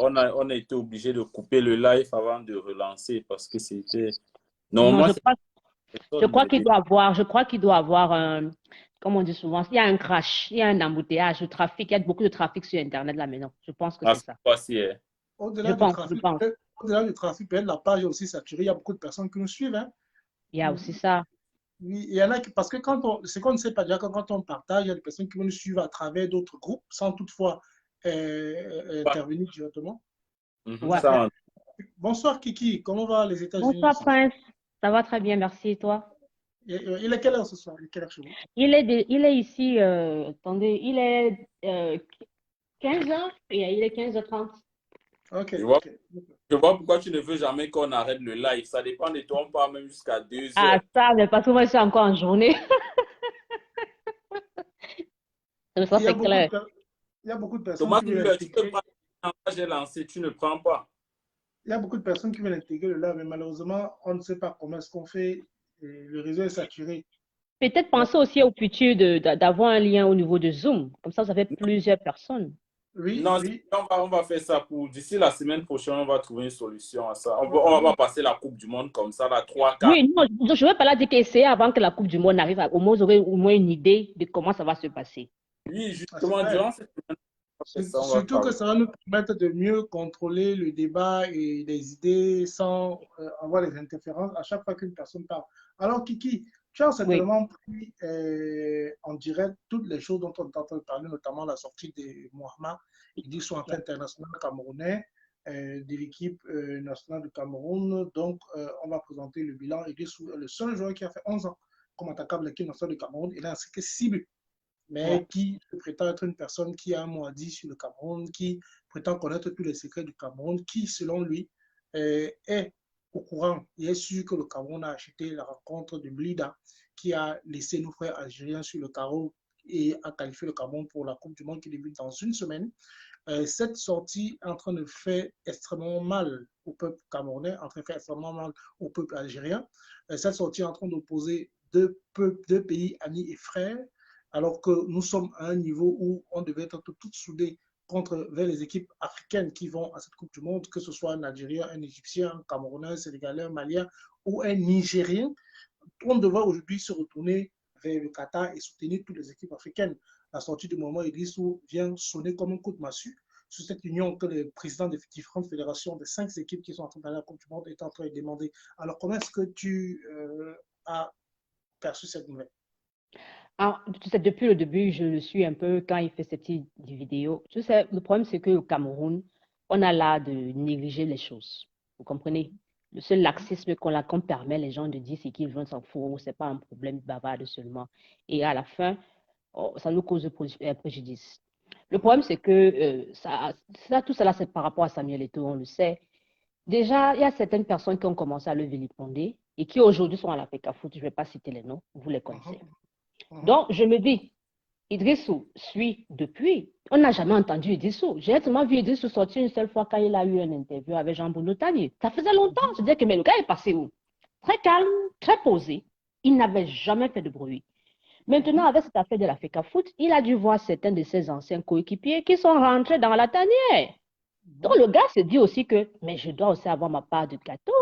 on a été obligé de couper le live avant de relancer parce que c'était... Non, Normalement, c'est je personne, crois mais qu'il doit avoir un, comme on dit souvent, il y a un crash, il y a un embouteillage, le trafic, il y a beaucoup de trafic sur Internet là maintenant. Je pense que ah, c'est c'est ça. pas si, hein. Je Au-delà du pense, je trafic, pense. au-delà du trafic, peut-être la page est aussi saturée. Il y a beaucoup de personnes qui nous suivent, hein. Il y a aussi ça. Oui, il y en a qui, parce que ce qu'on ne sait pas déjà, quand on partage, il y a des personnes qui vont nous suivre à travers d'autres groupes sans toutefois intervenir directement. Ouais. Ça, Bonsoir Kiki, comment va les États-Unis? Bonsoir, Prince. Ça va très bien, merci. Et toi? Il est quelle heure ce soir? Il est quelle heure chez vous? Il est ici, attendez, il est 15 heures, et il est 15h30. Ok, je vois, ok. je vois pourquoi tu ne veux jamais qu'on arrête le live. Ça dépend de toi, on part même jusqu'à 2 Ah, heures. ça, mais parce que moi, je suis encore en journée. Ça, Il y a c'est beaucoup de, clair. per- il y a beaucoup de personnes Thomas qui veulent Müller, tu peux intégrer. pas. J'ai lancé, tu ne prends pas. Il y a beaucoup de personnes qui veulent intégrer le live, mais malheureusement, on ne sait pas comment est-ce qu'on fait. Et le réseau est saturé. Peut-être Donc, penser aussi au futur d'avoir un lien au niveau de Zoom. Comme ça fait plusieurs personnes. oui, Non, oui. on va faire ça pour d'ici la semaine prochaine, on va trouver une solution à ça. On va Oui, passer la Coupe du Monde comme ça, la 3-4. Oui, non, je ne vais pas la dire qu'essayer avant que la Coupe du Monde arrive. Au moins, vous aurez au moins une idée de comment ça va se passer. Oui, ah, justement, super. durant cette semaine, on va faire ça, on va Surtout que parler. ça va nous permettre de mieux contrôler le débat et les idées sans avoir les interférences à chaque fois qu'une personne parle. Alors, Kiki, tu as Oui. certainement pris en direct toutes les choses dont on est en train de parler, notamment la sortie de Mohamed Idrissou en international camerounais de l'équipe nationale du Cameroun. Donc, on va présenter le bilan. Idrissou est le seul joueur qui a fait 11 ans comme attaquant de l'équipe nationale du Cameroun. Il a inscrit que 6 buts, Ouais. mais qui prétend être une personne qui a un mot à dire sur le Cameroun, qui prétend connaître tous les secrets du Cameroun, qui, selon lui, est au courant et est sûr que le Cameroun a acheté la rencontre de Blida, qui a laissé nos frères algériens sur le carreau et a qualifié le Cameroun pour la Coupe du Monde qui débute dans une semaine. Cette sortie est en train de faire extrêmement mal au peuple camerounais, en train de faire extrêmement mal au peuple algérien. Cette sortie est en train d'opposer deux pays amis et frères, alors que nous sommes à un niveau où on devait être tous soudés vers les équipes africaines qui vont à cette Coupe du Monde, que ce soit un Algérien, un Égyptien, un Camerounais, un Sénégalais, un Malien ou un Nigérien. On devrait aujourd'hui se retourner vers le Qatar et soutenir toutes les équipes africaines. La sortie de Mohamed Idrissou vient sonner comme un coup de massue sur cette union que les présidents des différentes fédérations des 5 équipes qui sont en train d'aller à la Coupe du Monde est en train de demander. Alors, comment est-ce que tu as perçu cette nouvelle? Ah, tu sais, depuis le début, je le suis un peu quand il fait ces petites vidéos. Tu sais, le problème, c'est qu'au Cameroun, on a l'art de négliger les choses. Vous comprenez? Le seul laxisme qu'on permet les gens de dire, c'est qu'ils vont s'en foutre, c'est pas un problème bavard seulement. Et à la fin, oh, ça nous cause préjudice. Le problème, c'est que tout cela, c'est par rapport à Samuel Eto'o, on le sait. Déjà, il y a certaines personnes qui ont commencé à le vilipender et qui aujourd'hui sont à la FECAFOOT. Je ne vais pas citer les noms, vous les connaissez. Donc, je me dis, Idrissou suit depuis. On n'a jamais entendu Idrissou. J'ai seulement vu Idrissou sortir une seule fois quand il a eu une interview avec Jean-Bruno Tanier. Ça faisait longtemps. Je disais que mais le gars est passé où? Très calme, très posé. Il n'avait jamais fait de bruit. Maintenant, avec cette affaire de la FECAFOOT, il a dû voir certains de ses anciens coéquipiers qui sont rentrés dans la tanière. Donc, le gars se dit aussi que, mais je dois aussi avoir ma part de gâteau.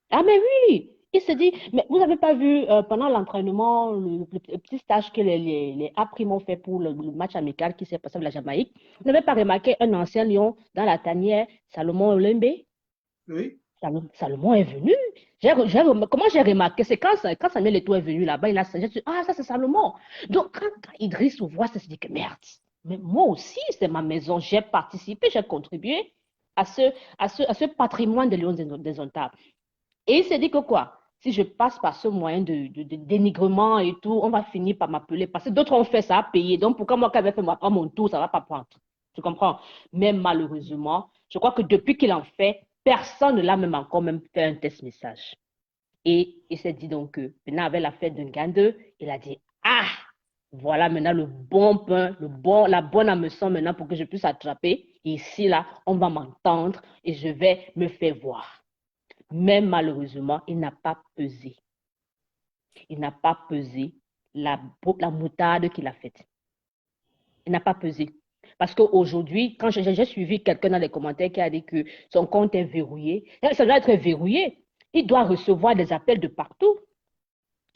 Ah, mais oui, il se dit, mais vous n'avez pas vu pendant l'entraînement, le petit stage que les A-Prim ont fait pour le match amical qui s'est passé avec la Jamaïque. Vous n'avez pas remarqué un ancien lion dans la tanière, Salomon Olembe? Oui. Salomon est venu. Comment j'ai remarqué? C'est quand Samuel Eto'o est venu là-bas, j'ai dit, ah, ça c'est Salomon. Donc, quand Idriss voit ça, il se dit que merde, mais moi aussi, c'est ma maison, j'ai participé, j'ai contribué à ce patrimoine de Lions des Ontables. Et il s'est dit que quoi? Si je passe par ce moyen de dénigrement et tout, on va finir par m'appeler. Parce que d'autres ont fait ça à payer. Donc, pourquoi moi, quand j'ai fait à mon tour, ça ne va pas prendre? Tu comprends? Mais malheureusement, je crois que depuis qu'il en fait, personne ne l'a même encore même fait un test message. Et il s'est dit donc que maintenant, avec la fête d'un gain d'eux, il a dit, ah, voilà maintenant le bon pain, la bonne hameçon maintenant pour que je puisse attraper. Et ici, là, on va m'entendre et je vais me faire voir. Mais malheureusement, il n'a pas pesé. Il n'a pas pesé la moutarde qu'il a faite. Il n'a pas pesé. Parce qu'aujourd'hui, quand j'ai suivi quelqu'un dans les commentaires qui a dit que son compte est verrouillé, ça doit être verrouillé. Il doit recevoir des appels de partout.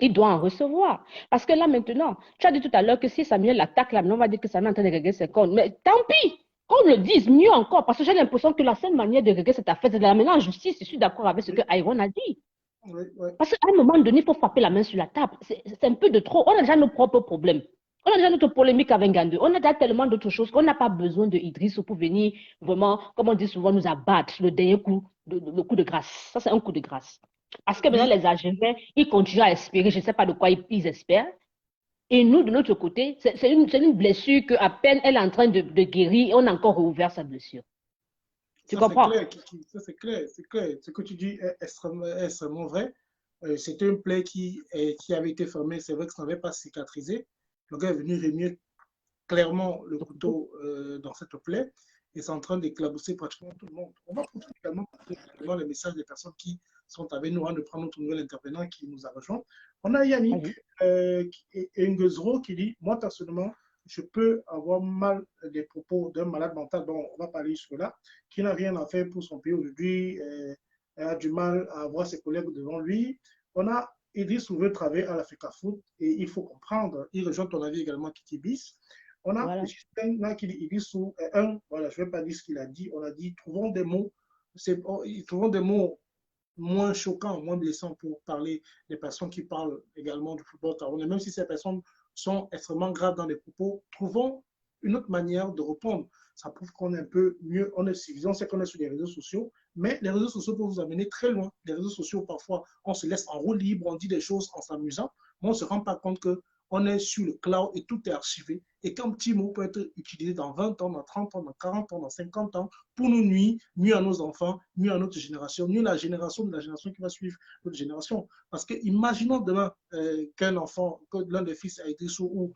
Il doit en recevoir. Parce que là, maintenant, tu as dit tout à l'heure que si Samuel l'attaque, là, on va dire que Samuel est en train de régler ses comptes. Mais tant pis, qu'on le dise mieux encore, parce que j'ai l'impression que la seule manière de régler cette affaire, c'est de l'amener en justice. Je suis d'accord avec ce que Iron a dit. Oui, oui. Parce qu'à un moment donné, il faut frapper la main sur la table. C'est un peu de trop. On a déjà nos propres problèmes. On a déjà notre polémique avec Gandhi. On a déjà tellement d'autres choses qu'on n'a pas besoin de Idriss pour venir vraiment, comme on dit souvent, nous abattre le dernier coup, le coup de grâce. Ça, c'est un coup de grâce. Parce que maintenant, Oui, les Algériens, ils continuent à espérer, je ne sais pas de quoi ils espèrent. Et nous, de notre côté, c'est une blessure qu'à peine elle est en train de guérir, on a encore rouvert sa blessure. Tu ça c'est comprends? clair, ça c'est clair, c'est clair. Ce que tu dis est extrêmement vrai. C'était une plaie qui avait été fermée, c'est vrai que ça n'avait pas cicatrisé. Le gars est venu remuer clairement le couteau dans cette plaie et c'est en train d'éclabousser pratiquement tout le monde. On va poursuivre également les messages des personnes qui sont avec nous avant de prendre notre nouvel intervenant qui nous a rejoint. On a Yannick Ngezro qui dit, moi personnellement, je peux avoir mal des propos d'un malade mental, bon, on va parler sur là, qui n'a rien à faire pour son pays aujourd'hui, a du mal à avoir ses collègues devant lui. On a Idriss veut travailler à l'Africa Foot et il faut comprendre, il rejoint ton avis également Kiki Bis. On a Voilà. Justin là qui dit Idriss voilà, je ne vais pas dire ce qu'il a dit, on a dit trouvons des mots, trouvons des mots moins choquants, moins blessants pour parler des personnes qui parlent également du football camerounais, même si ces personnes sont extrêmement graves dans les propos, trouvons une autre manière de répondre. Ça prouve qu'on est un peu mieux, on est civilisé, on sait qu'on est sur les réseaux sociaux, mais les réseaux sociaux peuvent vous amener très loin. Les réseaux sociaux, parfois, on se laisse en roue libre, on dit des choses en s'amusant, mais on ne se rend pas compte que on est sur le cloud et tout est archivé. Et qu'un petit mot peut être utilisé dans 20 ans, dans 30 ans, dans 40 ans, dans 50 ans, pour nous nuire, mieux à nos enfants, mieux à notre génération, mieux à la génération de la génération qui va suivre notre génération. Parce que imaginons demain qu'un enfant, que l'un des fils a été sous ou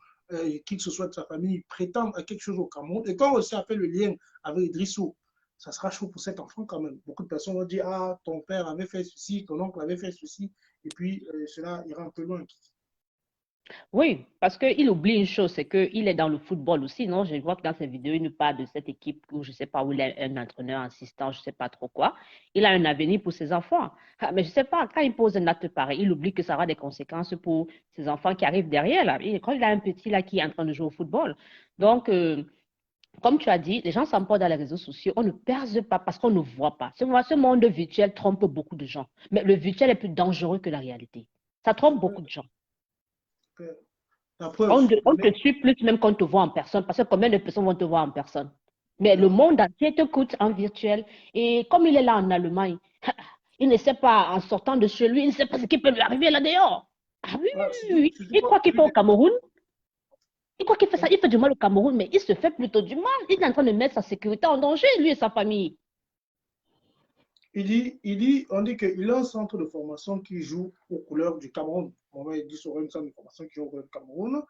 qui que ce soit de sa famille prétende à quelque chose au Cameroun, et quand on aussi a fait le lien avec Idrissou, ça sera chaud pour cet enfant quand même. Beaucoup de personnes vont dire, ah, ton père avait fait ceci, ton oncle avait fait ceci, et puis cela ira un peu loin. Oui, parce qu'il oublie une chose, c'est qu'il est dans le football aussi, non? Je vois que dans ses vidéos, il nous parle de cette équipe où je ne sais pas où il est un entraîneur assistant, je ne sais pas trop quoi. Il a un avenir pour ses enfants. Ah, mais je ne sais pas, quand il pose un acte pareil, il oublie que ça aura des conséquences pour ses enfants qui arrivent derrière. Là. Et quand il a un petit là qui est en train de jouer au football. Donc, comme tu as dit, les gens s'emportent dans les réseaux sociaux, on ne perce pas parce qu'on ne voit pas. Ce monde virtuel trompe beaucoup de gens. Mais le virtuel est plus dangereux que la réalité. Ça trompe beaucoup de gens. La preuve. On te suit plus même qu'on te voit en personne, parce que combien de personnes vont te voir en personne? Mais le Non. monde entier t'écoute en virtuel. Et comme il est là en Allemagne, il ne sait pas, en sortant de chez lui, il ne sait pas ce qui peut lui arriver là dehors. Ah oui, Ah, il croit qu'il fait au Cameroun. Il croit qu'il fait ça, il fait du mal au Cameroun, mais il se fait plutôt du mal. Il est en train de mettre sa sécurité en danger, lui et sa famille. On dit qu'il a un centre de formation qui joue aux couleurs du Cameroun. Il dit sur un centre de formation qui joue aux couleurs du Cameroun.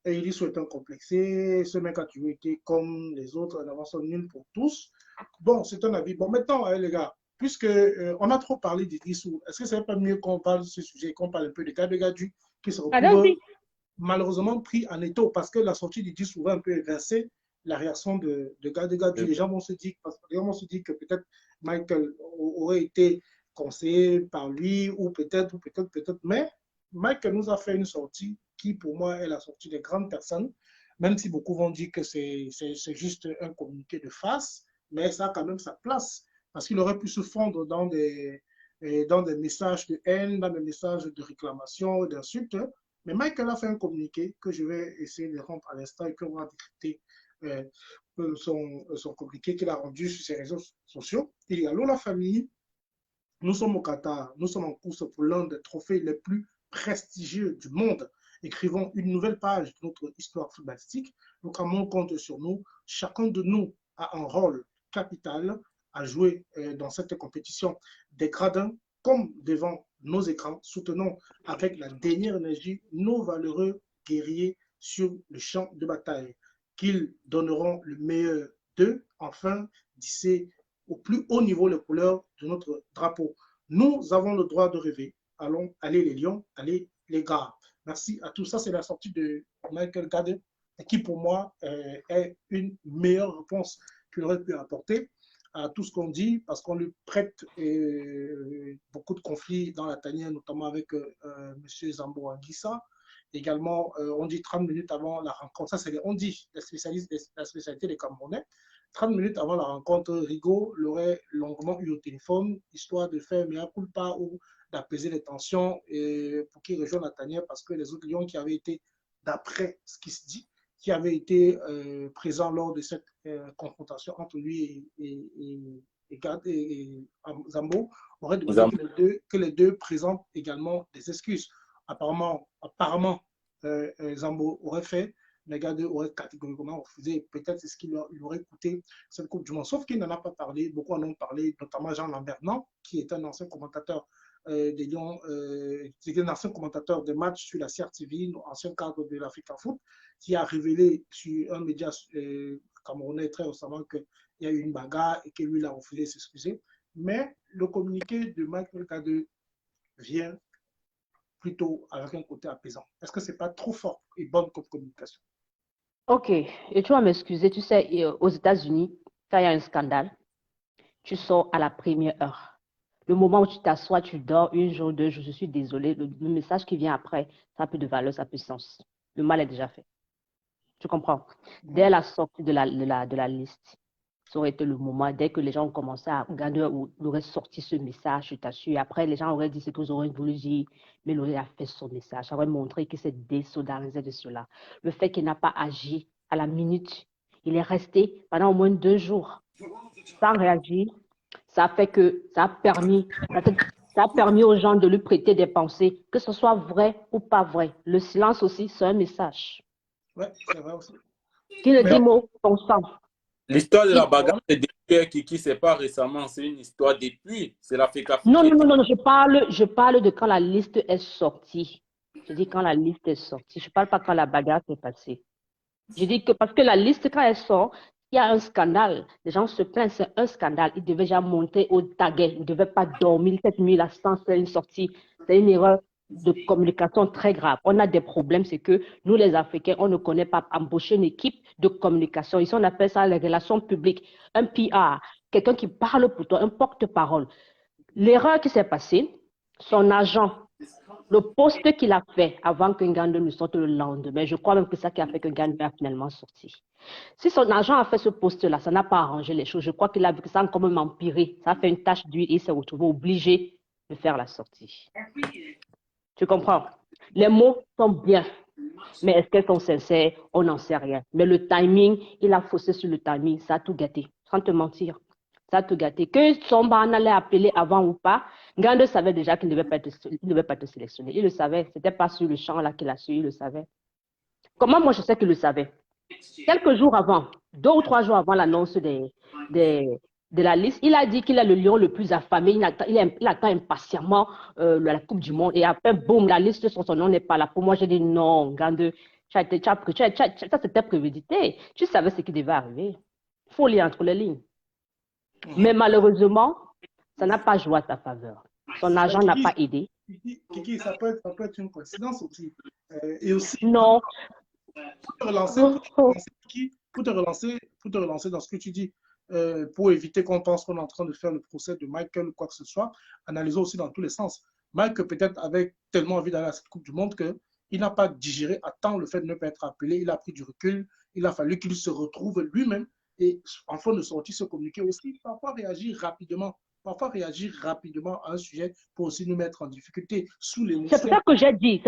Et il dit sur un complexé, ce mec a toujours été comme les autres, un avancement nul pour tous. Bon, c'est un avis. Bon, maintenant, les gars, puisque on a trop parlé d'Idrissou, est-ce que ce n'est pas mieux qu'on parle de ce sujet, qu'on parle un peu de Gadu qui se retrouve Allons-y. malheureusement pris en étau parce que la sortie d'Idrissou va un peu évincer la réaction de Gadu. Les gens vont se dire, que peut-être Michael aurait été conseillé par lui ou peut-être, mais Michael nous a fait une sortie qui pour moi est la sortie des grandes personnes, même si beaucoup vont dire que c'est juste un communiqué de face, mais ça a quand même sa place parce qu'il aurait pu se fondre dans des messages de haine, dans des messages de réclamation, d'insultes. Mais Michael a fait un communiqué que je vais essayer de rendre à l'instant et qu'on va décrypter son communiqué qu'il a rendu sur ses réseaux sociaux. Il dit, allô la famille, nous sommes au Qatar, nous sommes en course pour l'un des trophées les plus prestigieux du monde. Écrivons une nouvelle page de notre histoire footballistique. Le Cameroun compte sur nous. Chacun de nous a un rôle capital à jouer dans cette compétition. Des gradins comme devant nos écrans, soutenons avec la dernière énergie nos valeureux guerriers sur le champ de bataille, qu'ils donneront le meilleur d'eux, enfin, d'hisser au plus haut niveau les couleurs de notre drapeau. Nous avons le droit de rêver. Allons, allez les lions, allez les gars. Merci à tous. Ça, c'est la sortie de Michael Gade, et qui pour moi est une meilleure réponse qu'il aurait pu apporter à tout ce qu'on dit, parce qu'on lui prête beaucoup de conflits dans la tanière, notamment avec M. Zambo Anguissa. Également, on dit 30 minutes avant la rencontre, ça c'est on dit la spécialité des Camerounais. 30 minutes avant la rencontre, Rigaud l'aurait longuement eu au téléphone, histoire de faire mea culpa ou d'apaiser les tensions et pour qu'il rejoigne la tanière, parce que les autres lions qui avaient été, d'après ce qui se dit, qui avaient été présents lors de cette confrontation entre lui et Zambo, auraient demandé que les deux présentent également des excuses. Apparemment Zambo aurait fait, mais Gade aurait catégoriquement refusé. Peut-être c'est ce qui lui aurait coûté cette Coupe du Monde. Sauf qu'il n'en a pas parlé. Beaucoup en ont parlé, notamment Jean Lambernan, qui est un ancien commentateur des Lions, un ancien commentateur de matchs sur la CRTV, ancien cadre de l'Africa Foot, qui a révélé sur un média camerounais très récemment qu'il y a eu une bagarre et que lui, il a refusé de s'excuser. Mais le communiqué de Michael Gade vient plutôt avec un côté apaisant. Est-ce que ce n'est pas trop fort et bonne comme communication? Ok, et tu vas m'excuser, tu sais, aux États-Unis, quand il y a un scandale, tu sors à la première heure. Le moment où tu t'assois, tu dors une jour, 2 jours, je suis désolée, le message qui vient après, ça a peu de valeur, ça a peu de sens. Le mal est déjà fait. Tu comprends? Dès la sortie de la liste, ça aurait été le moment, dès que les gens ont commencé à regarder, il aurait sorti ce message, je t'assure. Après, les gens auraient dit ce qu'ils auraient voulu dire, mais il aurait fait son message. Ça aurait montré qu'il s'est désolidarisé de cela. Le fait qu'il n'a pas agi à la minute, il est resté pendant au moins 2 jours sans réagir. Ça fait que ça a permis aux gens de lui prêter des pensées, que ce soit vrai ou pas vrai. Le silence aussi, c'est un message. Oui, c'est vrai aussi. Qui ne dit mot consent. L'histoire de la bagarre de Kiki, c'est pas récemment, c'est une histoire depuis. C'est l'Africa Foot. Non, je parle de quand la liste est sortie. Je dis quand la liste est sortie. Je ne parle pas quand la bagarre s'est passée. Je dis que parce que la liste, quand elle sort, il y a un scandale. Les gens se plaignent, c'est un scandale. Ils devaient déjà monter au taguet. Ils ne devaient pas dormir cette nuit-là sans faire une sortie. C'est une erreur de communication très grave. On a des problèmes, c'est que nous, les Africains, on ne connaît pas embaucher une équipe de communication. Ici, on appelle ça les relations publiques. Un PR, quelqu'un qui parle pour toi, un porte-parole. L'erreur qui s'est passée, son agent, le poste qu'il a fait avant que Ngando ne sorte le lendemain, je crois même que c'est ça qui a fait que Ngando a finalement sorti. Si son agent a fait ce poste-là, ça n'a pas arrangé les choses. Je crois qu'il a vu que ça a quand même empiré. Ça a fait une tache d'huile et il s'est retrouvé obligé de faire la sortie. Tu comprends? Les mots sont bien, mais est-ce qu'elles sont sincères? On n'en sait rien. Mais le timing, il a faussé sur le timing, ça a tout gâté, sans te mentir. Ça a tout gâté. Que Somba en allait appeler avant ou pas, Ngando savait déjà qu'il ne devait pas être sélectionné. Il le savait. Ce n'était pas sur le champ là qu'il a su, il le savait. Comment moi je sais qu'il le savait? Quelques jours avant, 2 ou 3 jours avant l'annonce de la liste, il a dit qu'il est le lion le plus affamé. Il attend impatiemment la Coupe du Monde. Et après, boum, la liste sur son nom n'est pas là. Pour moi, j'ai dit non, Ngando, ça c'était prémédité. Tu savais ce qui devait arriver. Il faut lire entre les lignes. Mais malheureusement, ça n'a pas joué à sa faveur. Son agent n'a pas aidé. Kiki, ça peut être une coïncidence aussi. Et aussi, non. Pour te relancer dans ce que tu dis, pour éviter qu'on pense qu'on est en train de faire le procès de Michael ou quoi que ce soit, analysons aussi dans tous les sens. Michael peut-être avait tellement envie d'aller à cette Coupe du Monde qu'il n'a pas digéré à temps le fait de ne pas être appelé. Il a pris du recul. Il a fallu qu'il se retrouve lui-même et en fin de sortie se communiquer aussi. Parfois réagir rapidement à un sujet pour aussi nous mettre en difficulté sous l'émotion. C'est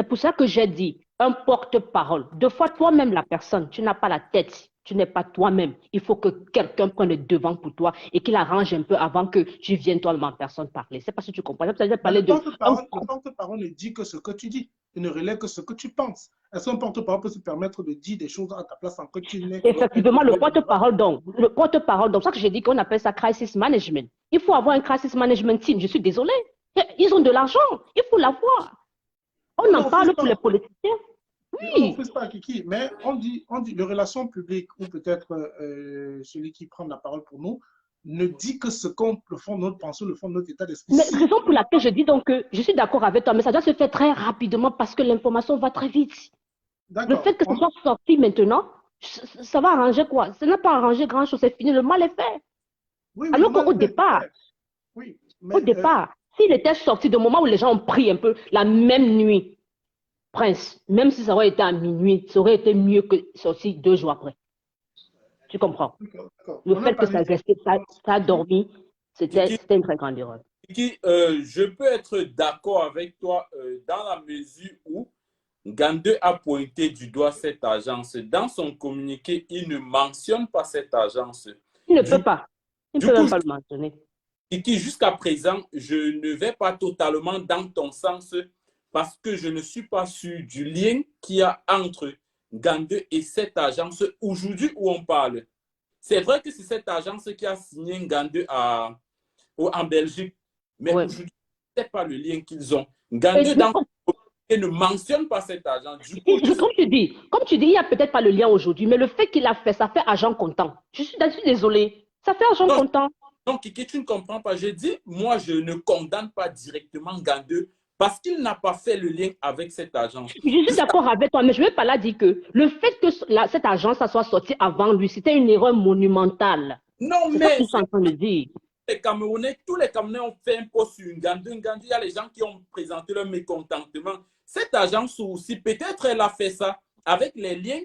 pour ça que j'ai dit, un porte-parole. 2 fois toi-même la personne, tu n'as pas la tête, tu n'es pas toi-même. Il faut que quelqu'un prenne le devant pour toi et qu'il arrange un peu avant que tu viennes toi-même en personne parler. C'est pas si tu comprends. Le porte-parole ne dit que ce que tu dis. Il ne relaie que ce que tu penses. Est-ce qu'un porte-parole peut se permettre de dire des choses à ta place en que tu n'es... Effectivement, le porte-parole, donc, c'est ça que j'ai dit qu'on appelle ça crisis management. Il faut avoir un crisis management team. Je suis désolée. Ils ont de l'argent. Il faut l'avoir. On en parle pour les politiciens. Oui. On ne fait pas, Kiki, mais on dit les relations publiques, ou peut-être celui qui prend la parole pour nous, ne dit que ce qu'on, le fond de notre pensée, le fond de notre état d'esprit. Mais raison pour laquelle je dis donc que je suis d'accord avec toi, mais ça doit se faire très rapidement parce que l'information va très vite. Le fait que ce soit sorti maintenant, Ça va arranger quoi? Ça n'a pas arrangé grand-chose, c'est fini, le mal est fait. Oui, Alors le mal qu'au est fait. départ, Oui, au mais départ, s'il était sorti du moment où les gens ont pris un peu la même nuit, Prince, même si ça aurait été à minuit, ça aurait été mieux que sorti 2 jours après. Tu comprends? d'accord. Le On a fait que parlé. ça restait, ça a dormi, Kiki, c'était une très grande erreur. Kiki, je peux être d'accord avec toi dans la mesure où Gande a pointé du doigt cette agence. Dans son communiqué, il ne mentionne pas cette agence. Il ne Du, peut pas. Il ne du peut coup, même pas le mentionner. Kiki, jusqu'à présent, je ne vais pas totalement dans ton sens parce que je ne suis pas sûr du lien qu'il y a entre Gande et cette agence aujourd'hui où on parle. C'est vrai que c'est cette agence qui a signé Gande en Belgique, mais Ouais. aujourd'hui, ce n'est pas le lien qu'ils ont. Et Gande, je, dans et ne mentionne pas cet agent. Du coup, comme tu dis, il n'y a peut-être pas le lien aujourd'hui, mais le fait qu'il a fait, ça fait agent content. Je suis désolée. Ça fait agent non, content. non, Kiki, tu ne comprends pas. Je dis, moi, je ne condamne pas directement Gande parce qu'il n'a pas fait le lien avec cette agence. Je suis d'accord avec toi, mais je ne vais pas là dire que le fait que cette agence ça soit sortie avant lui, c'était une erreur monumentale. Non, C'est ça que mais je suis en train de dire. Tous les Camerounais ont fait un post sur Ngandou. Il y a les gens qui ont présenté leur mécontentement. Cette agence aussi, peut-être elle a fait ça avec les liens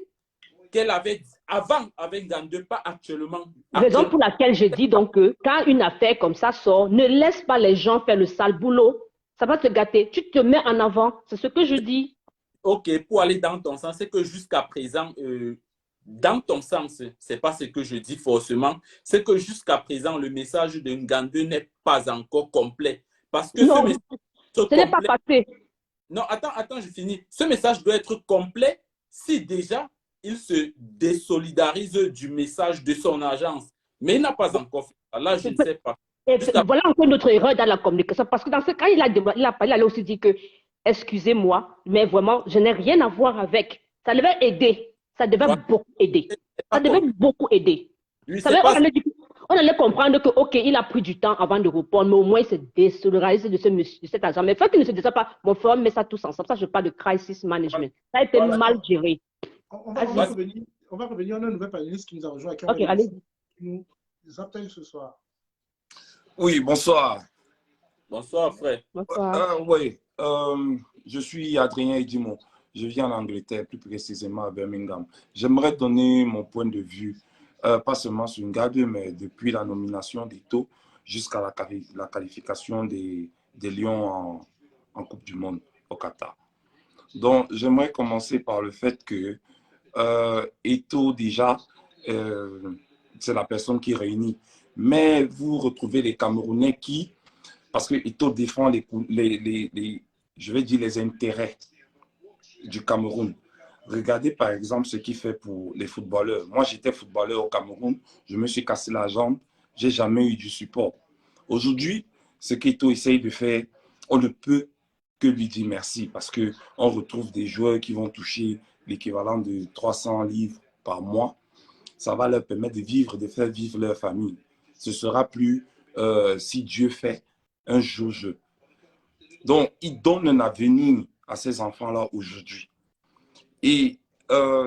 qu'elle avait avant avec Ngandou, pas actuellement. Raison pour laquelle je dis donc que quand une affaire comme ça sort, ne laisse pas les gens faire le sale boulot. Ça va te gâter. Tu te mets en avant. C'est ce que je dis. Ok, pour aller dans ton sens, c'est que jusqu'à présent, dans ton sens, c'est pas ce que je dis forcément, c'est que jusqu'à présent, le message de Ngandou n'est pas encore complet. Parce que ce Non, message ce n'est pas complet. passé. Non, attends, je finis. Ce message doit être complet si déjà il se désolidarise du message de son agence. Mais il n'a pas encore fait ça. Là, je ne sais pas. Voilà encore une autre erreur dans la communication. Parce que dans ce cas, il a parlé, il a aussi dit que, excusez-moi, mais vraiment, je n'ai rien à voir avec. Ça devait aider. Ça devait Voilà. beaucoup aider. Ça devait beaucoup aider. Lui, Ça c'est veut, pas... on allait comprendre que, OK, il a pris du temps avant de répondre, mais au moins, il s'est désolidarisé de cet agent. Mais il faut qu'il ne se dise pas, mon frère, met ça tous ensemble. Ça, je parle de crisis management. Ça a été Voilà. mal géré. On va revenir. On va revenir. On a un nouvel panéliste qui nous a rejoint. OK, allez. Nous appelle ce soir. Oui, bonsoir. Bonsoir, frère. Bonsoir. Oui, je suis Adrien Edimon. Je viens en Angleterre, plus précisément à Birmingham. J'aimerais donner mon point de vue, pas seulement sur Ngade, mais depuis la nomination d'Ito jusqu'à la qualification des Lions en Coupe du Monde au Qatar. Donc, j'aimerais commencer par le fait que Eto'o, déjà, c'est la personne qui réunit. Mais vous retrouvez les Camerounais qui, parce que Eto'o défend je vais dire les intérêts du Cameroun. Regardez par exemple ce qu'il fait pour les footballeurs. Moi, j'étais footballeur au Cameroun, je me suis cassé la jambe, j'ai jamais eu du support. Aujourd'hui, ce qu'Eto'o essaye de faire, on ne peut que lui dire merci parce qu'on retrouve des joueurs qui vont toucher l'équivalent de 300 livres par mois. Ça va leur permettre de vivre, de faire vivre leur famille. Ce sera plus si Dieu fait un jour je. Donc, il donne un avenir à ces enfants-là aujourd'hui. Et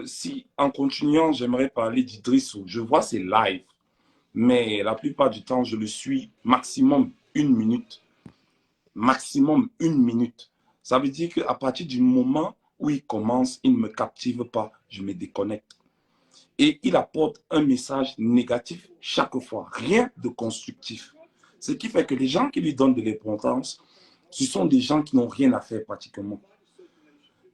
si, en continuant, j'aimerais parler d'Idrissou. Je vois ses lives, mais la plupart du temps, je le suis maximum 1 minute. Maximum 1 minute. Ça veut dire qu'à partir du moment où il commence, il ne me captive pas, je me déconnecte. Et il apporte un message négatif chaque fois, rien de constructif. Ce qui fait que les gens qui lui donnent de l'importance, ce sont des gens qui n'ont rien à faire pratiquement.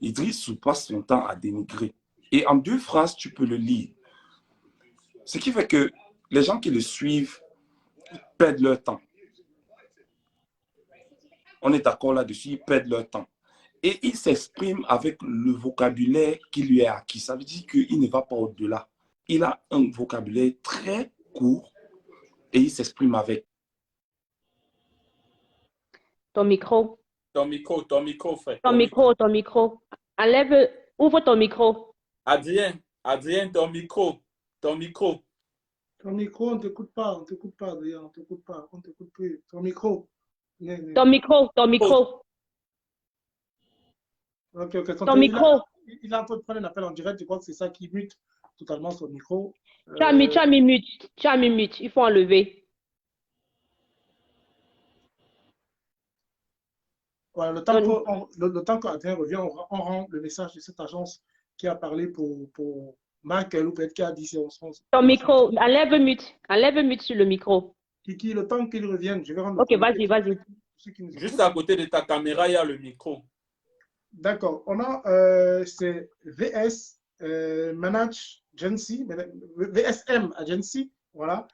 Idrissou passe son temps à dénigrer. Et en 2 phrases, tu peux le lire. Ce qui fait que les gens qui le suivent perdent leur temps. On est d'accord là-dessus, ils perdent leur temps. Et il s'exprime avec le vocabulaire qui lui est acquis. Ça veut dire qu'il ne va pas au-delà. Il a un vocabulaire très court et il s'exprime avec. Ton micro. Ton micro, frère. Ton micro. Enlève, ouvre ton micro. Adrien, ton micro. Ton micro, on ne t'écoute pas, Adrien, on ne t'écoute pas, on ne t'écoute plus. Ton micro. Ton micro. Ok. Ton micro. Il est en train de prendre un appel en direct, je crois que c'est ça qui mute totalement son micro. Tu as mis mute. Tu as mis mute. Il faut enlever. Voilà, le temps qu'Adrien revient, on rend le message de cette agence qui a parlé pour Michael ou peut-être qui a dit c'est ton micro, enlève mute sur le micro. Kiki, le temps qu'il revienne, je vais rendre. Ok, vas-y. Juste à côté de ta caméra, il y a le micro. D'accord. On a c'est VS Manage Agency, VSM Agency, voilà,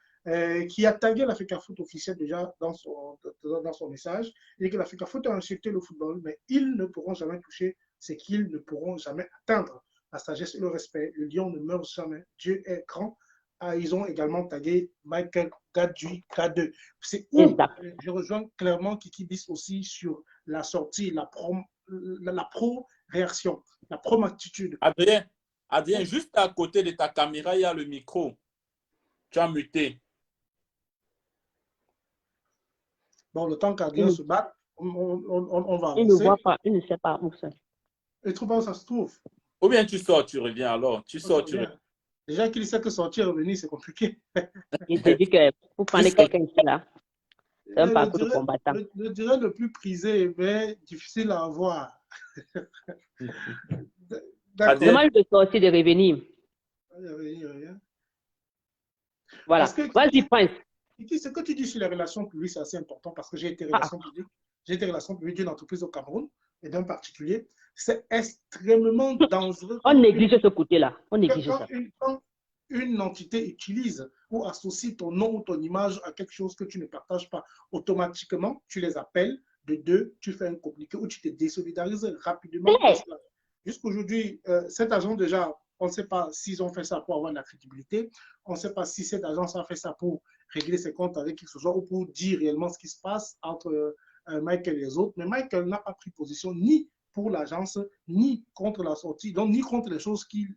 qui a tagué l'Africafoot officiel déjà dans son message. Et que l'Africafoot a insulté le football, mais ils ne pourront jamais toucher ce qu'ils ne pourront jamais atteindre. La sagesse et le respect, le lion ne meurt jamais. Dieu est grand. Ah, ils ont également tagué Michael Gadji K2. C'est où je rejoins clairement Kiki Bis aussi sur la sortie, la pro-réaction, la pro-attitude. Adrien, juste à côté de ta caméra, il y a le micro. Tu as muté. Bon, le temps qu'Adrien se batte, on va avancer. Il ne voit pas, il ne sait pas où c'est. Il trouve pas où ça se trouve. Ou bien tu sors, tu reviens alors. Tu sors, tu reviens. Déjà qu'il sait que sortir et revenir, c'est compliqué. Il te dit que vous prenez quelqu'un ici là. C'est un parcours de combattant. Le direct le plus prisé, mais difficile à avoir. Demande de sortir, de revenir. Voilà. Vas-y, Prince. Ce que tu dis sur les relations publiques, c'est assez important parce que j'ai été relations publiques. J'ai été relations publiques d'une entreprise au Cameroun et d'un particulier. C'est extrêmement dangereux. On néglige ce côté-là. On néglige ça. Quand une entité utilise ou associe ton nom ou ton image à quelque chose que tu ne partages pas, automatiquement, tu les appelles. De deux, tu fais un communiqué ou tu te désolidarises rapidement. Jusqu'aujourd'hui, cet agent déjà, on ne sait pas s'ils ont fait ça pour avoir de la crédibilité. On ne sait pas si cette agence a fait ça pour régler ses comptes avec qui que ce soit ou pour dire réellement ce qui se passe entre Michael et les autres. Mais Michael n'a pas pris position ni pour l'agence, ni contre la sortie, donc ni contre les choses qui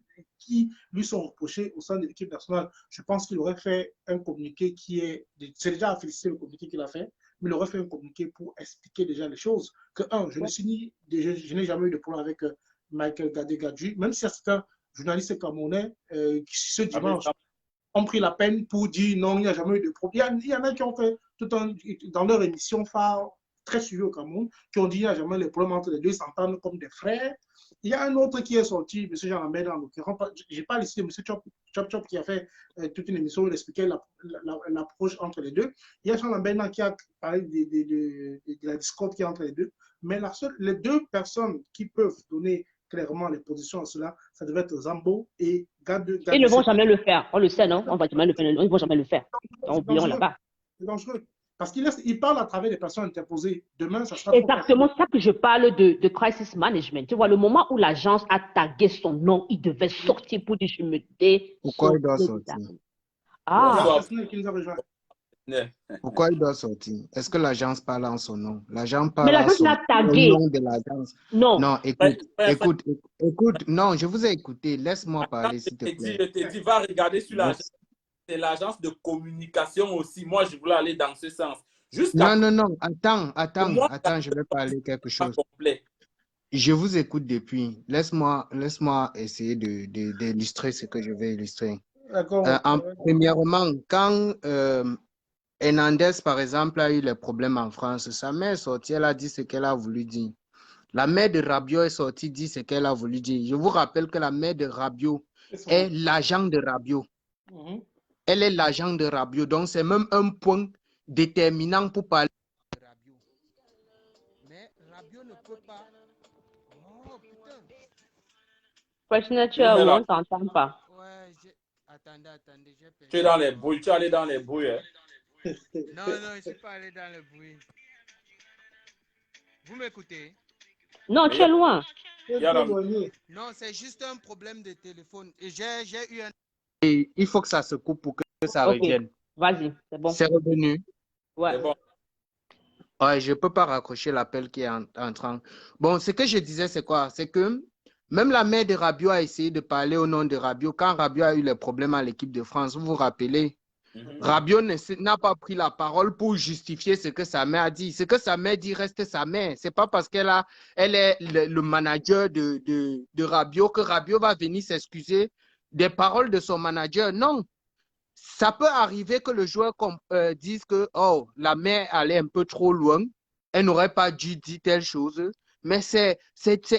lui sont reprochées au sein de l'équipe nationale. Je pense qu'il aurait fait un communiqué qui est... C'est déjà à féliciter le communiqué qu'il a fait, mais il aurait fait un communiqué pour expliquer déjà les choses. Que, je n'ai jamais eu de problème avec Michael Gadji, même si c'est un journaliste camerounais qui, ce dimanche, ont pris la peine pour dire non, il n'y a jamais eu de problème. Il y en a qui ont fait dans leur émission phare, très suivi au Cameroun, qui ont dit qu'il n'y a jamais les problèmes entre les deux, s'entendent comme des frères. Il y a un autre qui est sorti, M. Jean Lambert, en l'occurrence, je n'ai pas listé M. Chop qui a fait toute une émission où il expliquait l'approche entre les deux. Il y a Jean Lambert qui a parlé de la discorde qui est entre les deux. Mais les deux personnes qui peuvent donner clairement les positions à cela, ça devait être Zambo et Gade. Ils ne vont jamais le faire, on le sait, non? On va jamais le faire, ils ne vont jamais le faire. Oublions là-bas. C'est dangereux. Parce qu'il parle à travers des personnes interposées. Demain, ça sera... Exactement ça que je parle de crisis management. Tu vois, le moment où l'agence a tagué son nom, il devait sortir pour dire je me dé. Pourquoi il doit sortir? Pourquoi il doit sortir? Est-ce que l'agence parle en son nom? L'agence parle en son nom de l'agence. Non. Non, écoute. Non, je vous ai écouté. Laisse-moi parler, s'il te plaît. Je te dis, va regarder sur l'agence. C'est l'agence de communication aussi. Moi, je voulais aller dans ce sens. Non. Attends, je vais parler quelque chose. Je vous écoute depuis. Laisse-moi essayer d'illustrer ce que je vais illustrer. Premièrement, quand Hernandez, par exemple, a eu les problèmes en France, sa mère est sortie, elle a dit ce qu'elle a voulu dire. La mère de Rabiot est sortie, dit ce qu'elle a voulu dire. Je vous rappelle que la mère de Rabiot est l'agent de Rabiot. Elle est l'agent de Rabiot, donc c'est même un point déterminant pour parler de Rabiot. Mais Rabiot ne peut pas. Oh putain. Personne, on ne t'entend pas. Ouais, attendez, j'ai perdu. Tu es dans les brouilles, tu es allé dans les brouilles. Hein? Non, je ne suis pas allé dans les brouilles. Vous m'écoutez? Non, tu es loin. Non, c'est juste un problème de téléphone. Et j'ai eu un... Et il faut que ça se coupe pour que ça revienne. Vas-y, c'est bon. C'est revenu. Ouais. C'est bon. Ouais, je ne peux pas raccrocher l'appel qui est entrant. Bon, ce que je disais, c'est quoi? C'est que même la mère de Rabiot a essayé de parler au nom de Rabiot. Quand Rabiot a eu les problèmes à l'équipe de France, vous vous rappelez? Rabiot n'a pas pris la parole pour justifier ce que sa mère a dit. Ce que sa mère dit reste sa mère. Ce n'est pas parce qu'elle est le manager de Rabiot que Rabiot va venir s'excuser des paroles de son manager. Non. Ça peut arriver que le joueur dise que oh, la mère allait un peu trop loin, elle n'aurait pas dû dire telle chose, mais c'est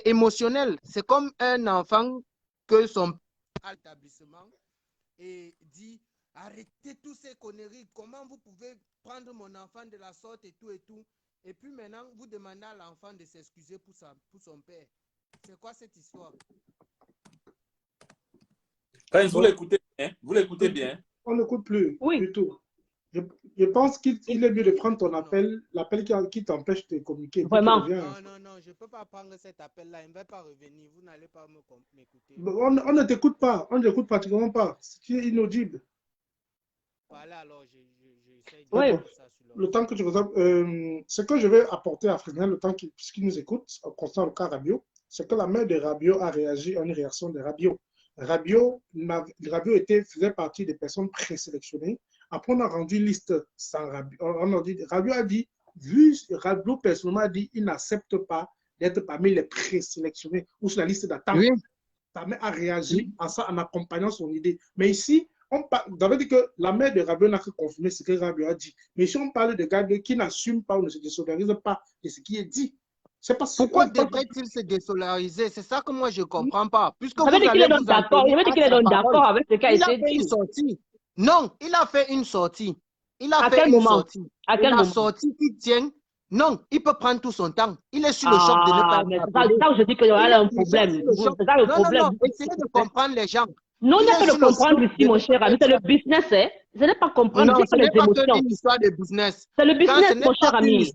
émotionnel. C'est comme un enfant que son père à l'établissement et dit arrêtez tous ces conneries, comment vous pouvez prendre mon enfant de la sorte et tout et tout. Et puis maintenant, vous demandez à l'enfant de s'excuser pour son père. C'est quoi cette histoire? Prince, vous l'écoutez bien? Vous l'écoutez bien? On n'écoute plus Oui. du tout. Je pense qu'il est mieux de prendre ton appel, l'appel qui t'empêche de communiquer. Vraiment. Non, je ne peux pas prendre cet appel-là. Il ne va pas revenir. Vous n'allez pas m'écouter. On ne t'écoute pas. On ne t'écoute pratiquement pas. Tu es inaudible. Voilà, alors j'essaie de Oui. faire ça sur le temps que tu reçois, ce que je vais apporter à Fresnel, le temps puisqu'il nous écoute, concernant le cas Rabiot, c'est que la mère de Rabiot a réagi à une réaction de Rabiot. Rabiot faisait partie des personnes présélectionnées. Après, on a rendu liste sans Rabiot. Rabiot a dit, Rabiot personnellement a dit, il n'accepte pas d'être parmi les présélectionnés ou sur la liste d'attente. Oui. Sa mère a réagi à ça en accompagnant son idée. Mais ici, on veut dire que la mère de Rabiot n'a que confirmé ce que Rabiot a dit. Mais si on parle de gars qui n'assument pas ou ne se désolidarisent pas de ce qui est dit, pourquoi devrait-il se désolidariser? C'est ça que moi je ne comprends pas. Puisque vous allez vous d'accord. Il veut dire qu'il est d'accord avec ce qu'a été dit. Non, il a fait une sortie. Il a à fait quel une moment? sortie. À quel la moment? sortie qui tient. Non, il peut prendre tout son temps. Il est sur le choc de ne pas être appelé. C'est ça où je dis qu'il y a un problème. C'est ça le problème. Non, essayez de comprendre les gens. Non, il n'y a que de comprendre ici, mon cher ami. C'est le business, hein. Ce n'est pas comprendre, non, ce n'est pas une histoire de business. C'est le business, mon cher ami.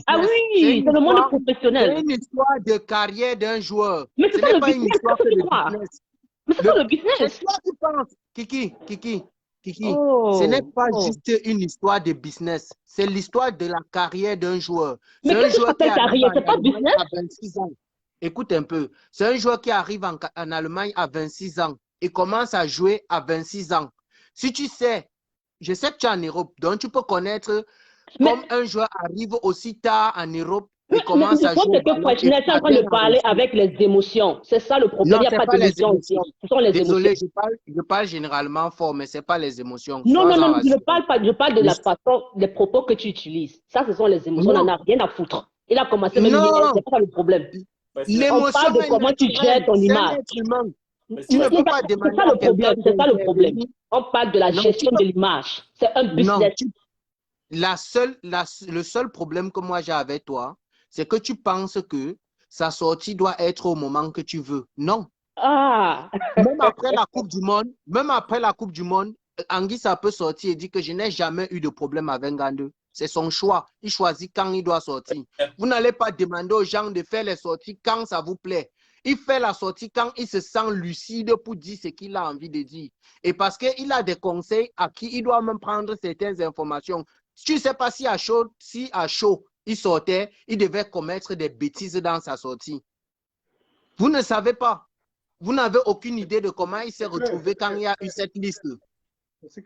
Ah oui, c'est le monde professionnel. C'est une histoire de carrière d'un joueur. Mais c'est ça le pas une histoire de business. Mais c'est pas le business. C'est toi qui penses. Kiki. Ce n'est pas juste une histoire de business. C'est l'histoire de la carrière d'un joueur. Mais qu'est-ce que ça fait carrière? C'est pas business? À 26 ans. Écoute un peu. C'est un joueur qui arrive en Allemagne à 26 ans et commence à jouer à 26 ans. Si tu sais, je sais que tu es en Europe, donc tu peux connaître comme un joueur arrive aussi tard en Europe et commence à jouer. C'est que Fresnel est en train de parler avec les émotions. C'est ça le problème. Il n'y a pas d'émotions ici. Ce sont les émotions. Désolé, je parle généralement fort, mais ce n'est pas les émotions. Non, je ne parle pas. Je parle de la façon, des propos que tu utilises. Ça, ce sont les émotions. On n'en a rien à foutre. Il a commencé même hier, c'est pas le problème. On parle de comment tu gères ton image. Tu ne peux pas demander à quelqu'un. C'est ça le problème. On parle de la gestion de l'image. C'est un business. Le seul problème que moi j'ai avec toi, c'est que tu penses que sa sortie doit être au moment que tu veux. Non. Même après la Coupe du Monde, Anguissa peut sortir et dire que je n'ai jamais eu de problème avec Ngandou. C'est son choix. Il choisit quand il doit sortir. Vous n'allez pas demander aux gens de faire les sorties quand ça vous plaît. Il fait la sortie quand il se sent lucide pour dire ce qu'il a envie de dire. Et parce qu'il a des conseils à qui il doit même prendre certaines informations. Tu ne sais pas si à chaud, il sortait, il devait commettre des bêtises dans sa sortie. Vous ne savez pas. Vous n'avez aucune idée de comment il s'est retrouvé quand il y a eu cette liste.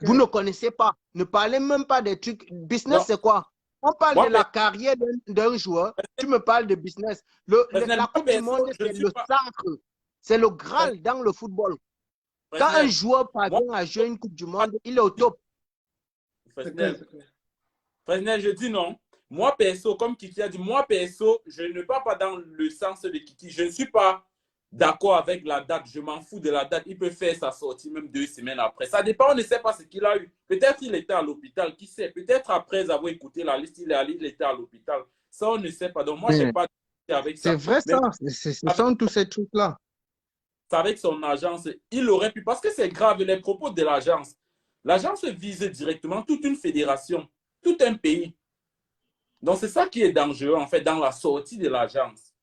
Vous ne connaissez pas. Ne parlez même pas des trucs. Business, c'est quoi? On parle de la carrière d'un joueur. Tu me parles de business. La Coupe du Monde, c'est le centre. C'est le Graal dans le football. Quand un joueur parvient à jouer une Coupe du Monde, il est au top. Fresnel, je dis non. Moi, perso, comme Kiki a dit, je ne pars pas dans le sens de Kiki. Je ne suis pas d'accord avec la date. Je m'en fous de la date. Il peut faire sa sortie même 2 semaines après. Ça dépend, on ne sait pas ce qu'il a eu. Peut-être qu'il était à l'hôpital, qui sait. Peut-être après avoir écouté la liste, il était à l'hôpital. Ça, on ne sait pas. Donc, moi, je n'ai pas avec ça. C'est vrai, ça. Ce sont tous ces trucs-là. Avec son agence, il aurait pu, parce que c'est grave, les propos de l'agence. L'agence vise directement toute une fédération, tout un pays. Donc, c'est ça qui est dangereux, en fait, dans la sortie de l'agence.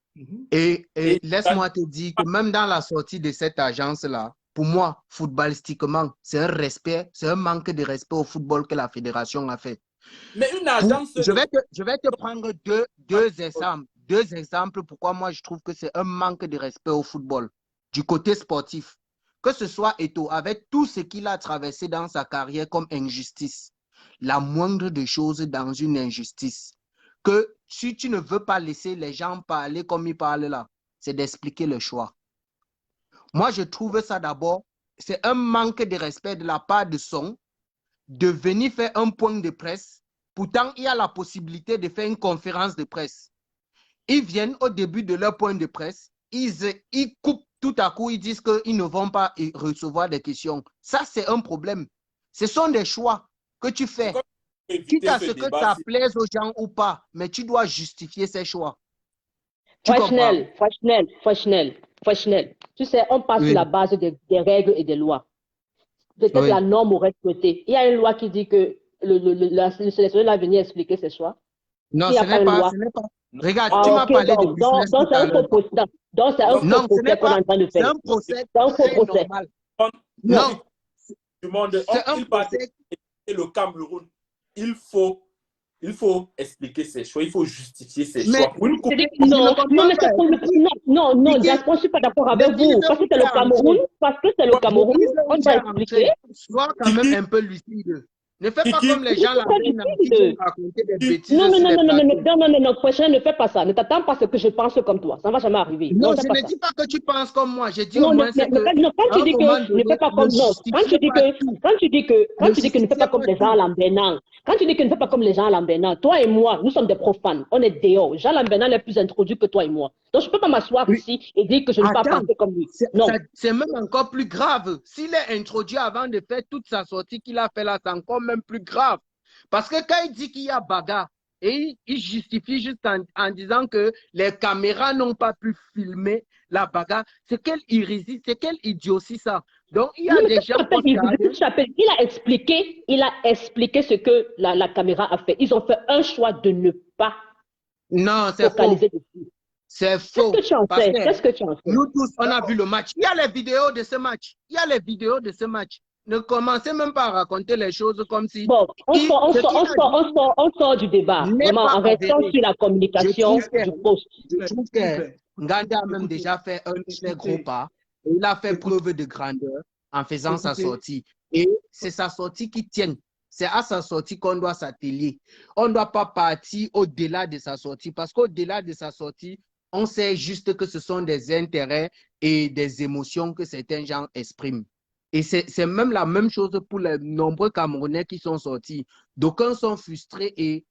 Et laisse-moi te dire que même dans la sortie de cette agence-là, pour moi, footballistiquement, c'est un manque de respect au football que la fédération a fait. Mais une agence... Je vais te prendre deux exemples pourquoi moi je trouve que c'est un manque de respect au football. Du côté sportif, que ce soit Eto'o, avec tout ce qu'il a traversé dans sa carrière comme injustice, la moindre des choses dans une injustice, que si tu ne veux pas laisser les gens parler comme ils parlent là, c'est d'expliquer le choix. Moi, je trouve ça d'abord, un manque de respect de la part de Song de venir faire un point de presse. Pourtant, il y a la possibilité de faire une conférence de presse. Ils viennent au début de leur point de presse, ils coupent tout à coup, ils disent qu'ils ne vont pas recevoir des questions. Ça, c'est un problème. Ce sont des choix que tu fais. Quitte à ce que ça plaise aux gens ou pas, mais tu dois justifier ces choix. Freshnel. Tu sais, on passe sur la base des règles et des lois. Peut-être la norme aurait souhaité. Il y a une loi qui dit que le sélectionneur va venir expliquer ses choix. Non, ce n'est pas. Regarde, tu m'as parlé de business. Donc, c'est un faux procès. Donc, c'est un faux procès qu'on est en train de faire. C'est un procès. C'est un faux procès. Non. C'est un procès. Et le Cameroun, il faut expliquer ses choix, il faut justifier ses choix. Non, Jasper, je ne suis pas d'accord avec vous. Parce que c'est le Cameroun, on doit expliquer. Sois quand même un peu lucide. Ne fais pas comme les gens là qui raconter des bêtises. Non, prochain, ne fais pas ça. Ne t'attends pas à ce que je pense comme toi. Ça ne va jamais arriver. Non, je ne dis pas que tu penses comme moi. Je dis au moins quand tu dis que ne fais pas comme nous, quand tu dis que ne fais pas comme les gens à Lambernan, quand tu dis que ne fais pas comme les gens à Lambernan, toi et moi, nous sommes des profanes. On est dehors. Jean Lambernan est plus introduit que toi et moi. Donc, je ne peux pas m'asseoir ici et dire que je ne vais pas penser comme lui. Non. C'est même encore plus grave. S'il est introduit avant de faire toute sa sortie qu'il a fait là, c'est encore même plus grave. Parce que quand il dit qu'il y a bagarre, et il justifie juste en disant que les caméras n'ont pas pu filmer la bagarre, c'est quelle hérésie, c'est quelle idiotie ça. Donc, il y a des gens... Il a expliqué ce que la caméra a fait. Ils ont fait un choix de ne pas focaliser dessus. C'est faux. Qu'est-ce que tu en sais? Nous tous, on a vu le match. Il y a les vidéos de ce match. Ne commencez même pas à raconter les choses comme si... Bon, on sort du débat. Vraiment, en restant sur la communication du poste. Je trouve que Nganda a même déjà fait un très gros pas. Il a fait preuve de grandeur en faisant sa sortie. Et c'est sa sortie qui tient. C'est à sa sortie qu'on doit s'atteler. On ne doit pas partir au-delà de sa sortie. Parce qu'au-delà de sa sortie, on sait juste que ce sont des intérêts et des émotions que certains gens expriment. Et c'est même la même chose pour les nombreux Camerounais qui sont sortis. D'aucuns sont frustrés et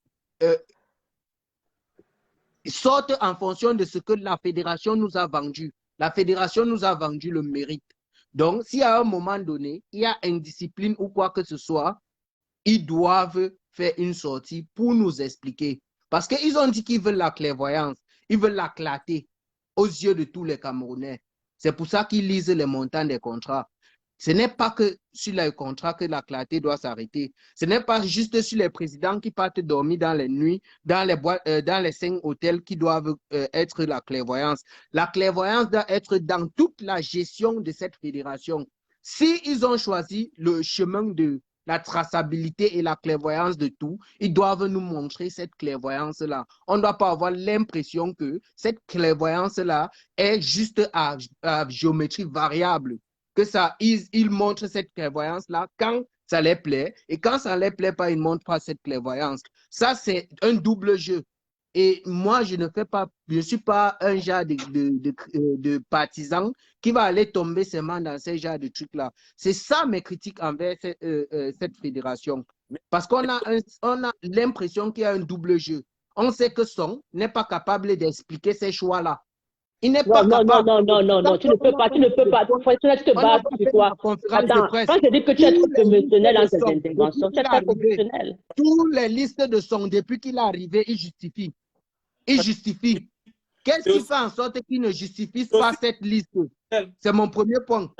sortent en fonction de ce que la fédération nous a vendu. La fédération nous a vendu le mérite. Donc, si à un moment donné, il y a indiscipline ou quoi que ce soit, ils doivent faire une sortie pour nous expliquer. Parce qu'ils ont dit qu'ils veulent la clairvoyance. Ils veulent la clarté aux yeux de tous les Camerounais. C'est pour ça qu'ils lisent les montants des contrats. Ce n'est pas que sur les contrats que la clarté doit s'arrêter. Ce n'est pas juste sur les présidents qui partent dormir dans les nuits, dans les 5 hôtels qui doivent être la clairvoyance. La clairvoyance doit être dans toute la gestion de cette fédération. S'ils ont choisi le chemin de la traçabilité et la clairvoyance de tout, ils doivent nous montrer cette clairvoyance-là. On ne doit pas avoir l'impression que cette clairvoyance-là est juste à géométrie variable. Que ça, ils montrent cette clairvoyance-là quand ça les plaît, et quand ça ne les plaît pas, ils ne montrent pas cette clairvoyance. Ça, c'est un double jeu. Et moi, je ne suis pas un genre de partisan qui va aller tomber seulement dans ce genre de trucs-là. C'est ça mes critiques envers cette fédération. Parce qu'on a l'impression qu'il y a un double jeu. On sait que Song n'est pas capable d'expliquer ces choix-là. Il n'est pas capable. Non, tu ne peux pas. Tu te bases sur quoi? Attends, quand je dis que tu es trop émotionnel dans tes interventions, tu es trop émotionnel. Toutes les listes de Song, depuis qu'il est arrivé, il justifie. Qu'est-ce qui fait en sorte qu'il ne justifie pas cette liste? C'est mon premier point.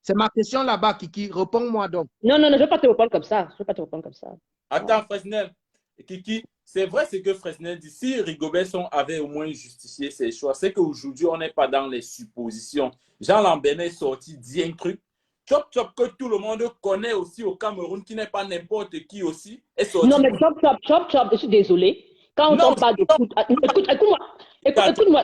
C'est ma question là-bas, Kiki. Réponds-moi donc. Non, je ne vais pas te répondre comme ça. Attends, Fresnel. Kiki, c'est vrai ce que Fresnel dit. Si Rigobertson avait au moins justifié ses choix, c'est qu'aujourd'hui, on n'est pas dans les suppositions. Jean Lambernan est sorti, dit un truc. Chop Chop, que tout le monde connaît aussi au Cameroun, qui n'est pas n'importe qui aussi, est sorti. Non, mais Chop Chop, je suis désolé. Quand on parle de foot, écoute-moi.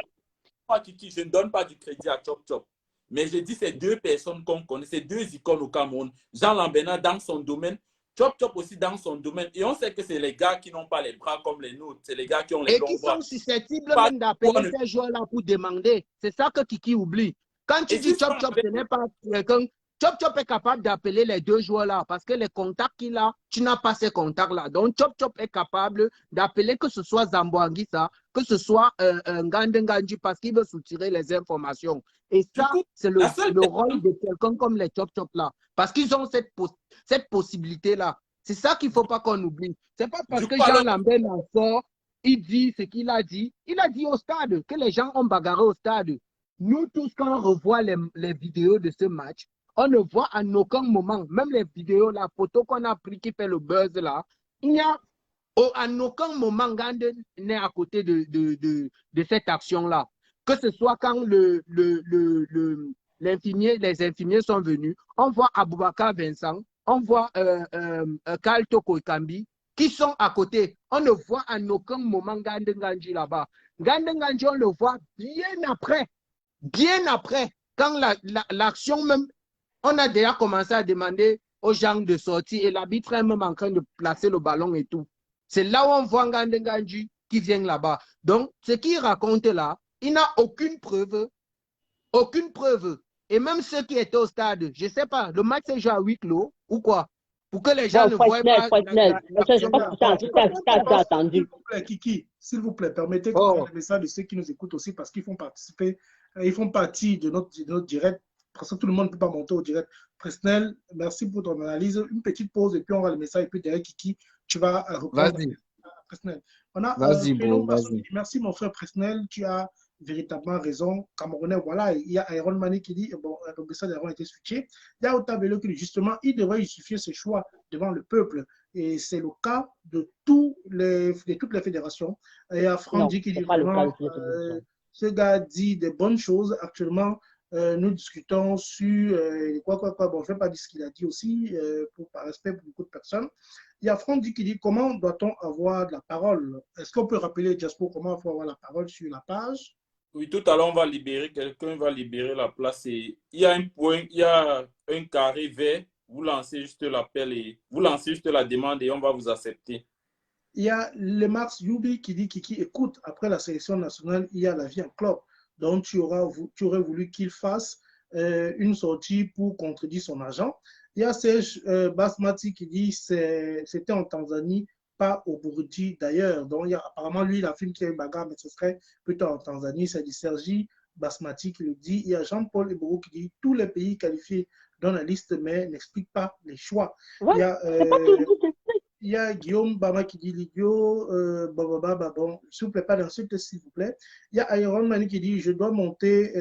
Moi, Kiki, je ne donne pas du crédit à Chop Chop. Mais je dis ces deux personnes qu'on connaît, ces deux icônes au Cameroun. Jean Lambernan dans son domaine, Chop Chop aussi dans son domaine. Et on sait que c'est les gars qui n'ont pas les bras comme les nôtres. C'est les gars qui ont les longs bras. Et qui sont susceptibles même d'appeler ces joueurs-là pour demander. C'est ça que Kiki oublie. Quand tu dis Chop Chop, ce n'est pas quelqu'un Chop Chop est capable d'appeler les deux joueurs-là parce que les contacts qu'il a, tu n'as pas ces contacts-là. Donc, Chop Chop est capable d'appeler que ce soit Zambo Anguissa, que ce soit Ngande Nganji parce qu'il veut soutirer les informations. Et ça, c'est le rôle de quelqu'un comme les Chop Chop là. Parce qu'ils ont cette possibilité-là. C'est ça qu'il ne faut pas qu'on oublie. Ce n'est pas parce que Jean Lambert en sort, il dit ce qu'il a dit. Il a dit au stade que les gens ont bagarré au stade. Nous tous, quand on revoit les vidéos de ce match, on ne voit en aucun moment, même les vidéos, la photo qu'on a pris qui fait le buzz là, il n'y a en aucun moment Ngande n'est à côté de cette action-là. Que ce soit quand les infirmiers sont venus, on voit Aboubakar Vincent, on voit Karl Toko Ekambi qui sont à côté. On ne voit en aucun moment Ngande Nganji là-bas. Ngande Nganji, on le voit bien après, quand l'action même, on a déjà commencé à demander aux gens de sortir et l'arbitre est même en train de placer le ballon et tout. C'est là où on voit Ngande Nganji qui vient là-bas. Donc, ce qu'il raconte là, il n'a aucune preuve. Aucune preuve. Et même ceux qui étaient au stade, je ne sais pas, le match s'est joué à huis clos ou quoi? Pour que les gens ne voient pas. Kiki, s'il vous plaît, permettez qu'on ait le message de ceux qui nous écoutent aussi parce qu'ils font participer, ils font partie de notre direct. Parce que tout le monde ne peut pas monter au direct. Presnel, merci pour ton analyse. Une petite pause et puis on va le message. Et puis derrière, Kiki, tu vas reprendre. Vas-y. Presnel. Vas-y. Merci, mon frère Presnel. Tu as véritablement raison. Camerounais, voilà. Il y a Iron Mani qui dit bon, le message d'Iron a été switché. Il y a Otabelo qui dit justement, il devrait justifier ses choix devant le peuple. Et c'est le cas de toutes les fédérations. Et il y a Frandy qui dit vraiment, ce gars dit des bonnes choses. Actuellement, nous discutons sur Bon, je ne vais pas dire ce qu'il a dit aussi, par respect pour beaucoup de personnes. Il y a Frandy qui dit comment doit-on avoir de la parole? Est-ce qu'on peut rappeler, Jaspo, comment il faut avoir la parole sur la page? Oui, tout à l'heure, on va libérer, quelqu'un va libérer la place. Et il y a un point, il y a un carré vert. Vous lancez juste l'appel et vous lancez juste la demande et on va vous accepter. Il y a le Max Yubi qui dit Kiki, écoute, après la sélection nationale, il y a la vie en club. Donc, tu aurais voulu qu'il fasse une sortie pour contredire son agent. Il y a Serge Basmati qui dit c'était en Tanzanie, pas au Burundi d'ailleurs. Donc, apparemment, lui, il affirme qu'il y a une bagarre, mais ce serait plutôt en Tanzanie. C'est du Sergi Basmati qui le dit. Il y a Jean-Paul Eboro qui dit tous les pays qualifiés dans la liste, mais n'explique pas les choix. Ouais, il y a Guillaume Bama qui dit l'idiot, bon, s'il vous plaît, pas d'insulte, s'il vous plaît. Il y a Iron Mani qui dit je dois monter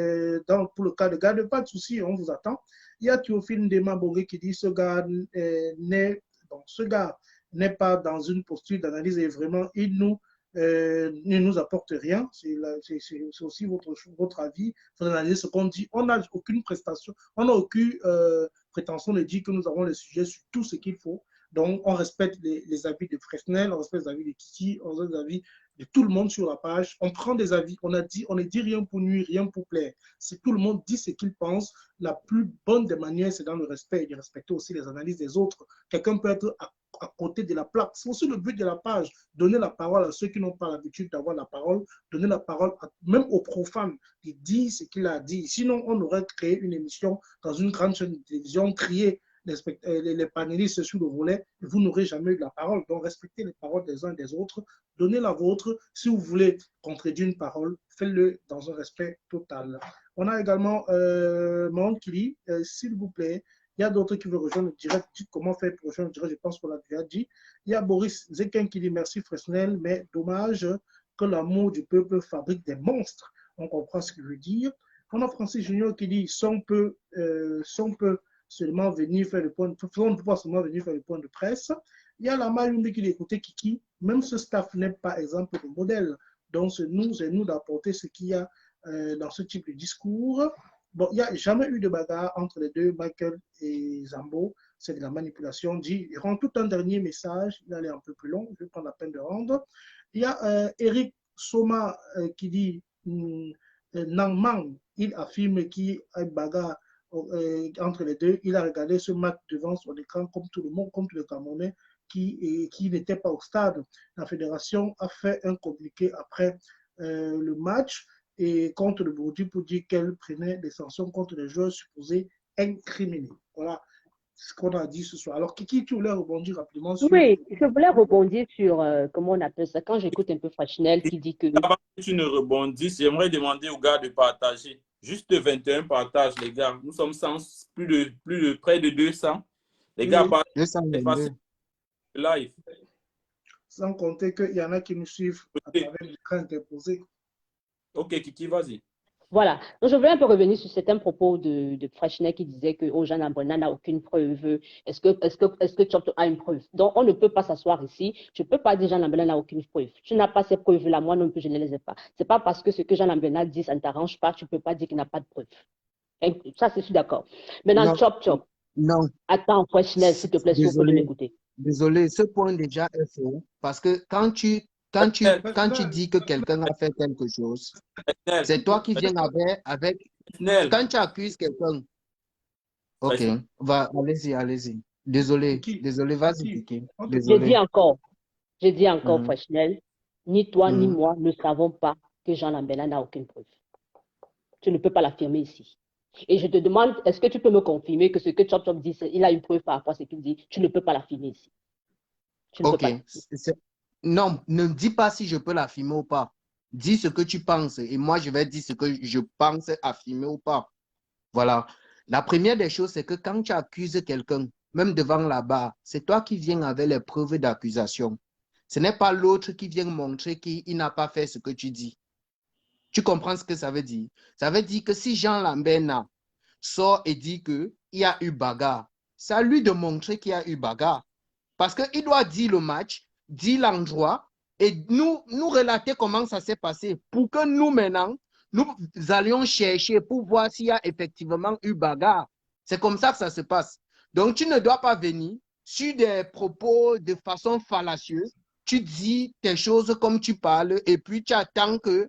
pour le cas de garde, pas de souci, on vous attend. Il y a Théophile Ndema Bongé qui dit ce gars n'est pas dans une posture d'analyse et vraiment il ne nous apporte rien. C'est aussi votre avis. Il faut analyser ce qu'on dit. On n'a aucune prestation, on n'a aucune prétention de dire que nous avons le sujet sur tout ce qu'il faut. Donc, on respecte les avis de Fresnel, on respecte les avis de Kiki, on respecte les avis de tout le monde sur la page. On prend des avis, on ne dit rien pour nuire, rien pour plaire. Si tout le monde dit ce qu'il pense, la plus bonne des manières, c'est dans le respect et de respecter aussi les analyses des autres. Quelqu'un peut être à côté de la plaque. C'est aussi le but de la page, donner la parole à ceux qui n'ont pas l'habitude d'avoir la parole, donner la parole même aux profanes qui disent ce qu'il a dit. Sinon, on aurait créé une émission dans une grande chaîne de télévision, crié les panélistes sur le volet, vous n'aurez jamais eu de la parole. Donc, respectez les paroles des uns et des autres, donnez la vôtre. Si vous voulez contredire une parole, faites-le dans un respect total. On a également Monde qui dit, s'il vous plaît, il y a d'autres qui veulent rejoindre le direct. Dites comment faire pour rejoindre le direct, je pense qu'on l'a déjà dit. Il y a Boris Zekin qui dit merci Fresnel, mais dommage que l'amour du peuple fabrique des monstres. On comprend ce qu'il veut dire. On a Francis Junior qui dit, si on peut seulement venir faire le point on ne peut pas seulement venir faire le point de presse. Il y a la Mayumbi qui dit écoutez Kiki, même ce staff n'est pas exemple de modèle. Donc c'est nous d'apporter ce qu'il y a dans ce type de discours. Bon, il n'y a jamais eu de bagarre entre les deux, Michael et Zambo. C'est de la manipulation. Il rend tout un dernier message. Il est un peu plus long. Je vais prendre la peine de rendre. Il y a Eric Soma qui dit Nangmang, il affirme qu'il y a une bagarre entre les deux. Il a regardé ce match devant son écran comme tout le monde, comme tous les Camerounais qui n'étaient pas au stade. La fédération a fait un communiqué après le match et contre le Burundi pour dire qu'elle prenait des sanctions contre les joueurs supposés incriminé. Voilà ce qu'on a dit ce soir. Alors, Kiki, tu voulais rebondir rapidement sur... Oui, je voulais rebondir sur, comment on appelle ça, quand j'écoute un peu Frachinelle qui dit que... Avant que tu ne rebondisses, j'aimerais demander aux gars de partager. Juste 21 partages, les gars. Nous sommes plus de près de 200. Les gars, c'est facile. Live. Sans compter qu'il y en a qui nous suivent à travers l'écran interposé. Ok, Kiki, vas-y. Voilà. Donc, je voulais un peu revenir sur certains propos de Frachinelle qui disait que Jean Lambrenat n'a aucune preuve. Est-ce que Chop Chop a une preuve? Donc, on ne peut pas s'asseoir ici. Je ne peux pas dire Jean Lambrenat n'a aucune preuve. Tu n'as pas ces preuves-là. Moi non plus, je ne les ai pas. Ce n'est pas parce que ce que Jean Lambrenat dit, ça ne t'arrange pas. Tu ne peux pas dire qu'il n'a pas de preuve. Ça, je suis d'accord. Maintenant, non, Chop Chop. Non. Attends, Frachinelle, s'il te plaît, s'il vous plaît, de m'écouter. Désolé, ce point déjà est faux. Parce que quand tu dis que quelqu'un a fait quelque chose, c'est toi qui viens avec quand tu accuses quelqu'un. Ok, allez-y. Désolé, vas-y, Kiki. J'ai dit encore, Frachinelle, ni toi ni moi ne savons pas que Jean Lambrenat n'a aucune preuve. Tu ne peux pas l'affirmer ici. Et je te demande, est-ce que tu peux me confirmer que ce que Chop Chop dit, il a une preuve par rapport à ce qu'il dit? Tu ne peux pas l'affirmer ici. Ok. Non, ne dis pas si je peux l'affirmer ou pas. Dis ce que tu penses et moi, je vais dire ce que je pense affirmer ou pas. Voilà. La première des choses, c'est que quand tu accuses quelqu'un, même devant la barre, c'est toi qui viens avec les preuves d'accusation. Ce n'est pas l'autre qui vient montrer qu'il n'a pas fait ce que tu dis. Tu comprends ce que ça veut dire? Ça veut dire que si Jean Lambrenat sort et dit qu'il y a eu bagarre, c'est à lui de montrer qu'il y a eu bagarre. Parce qu'il doit dire le match, dire l'endroit et nous relater comment ça s'est passé pour que nous, maintenant, nous allions chercher pour voir s'il y a effectivement eu bagarre. C'est comme ça que ça se passe. Donc, tu ne dois pas venir sur des propos de façon fallacieuse. Tu dis tes choses comme tu parles et puis tu attends que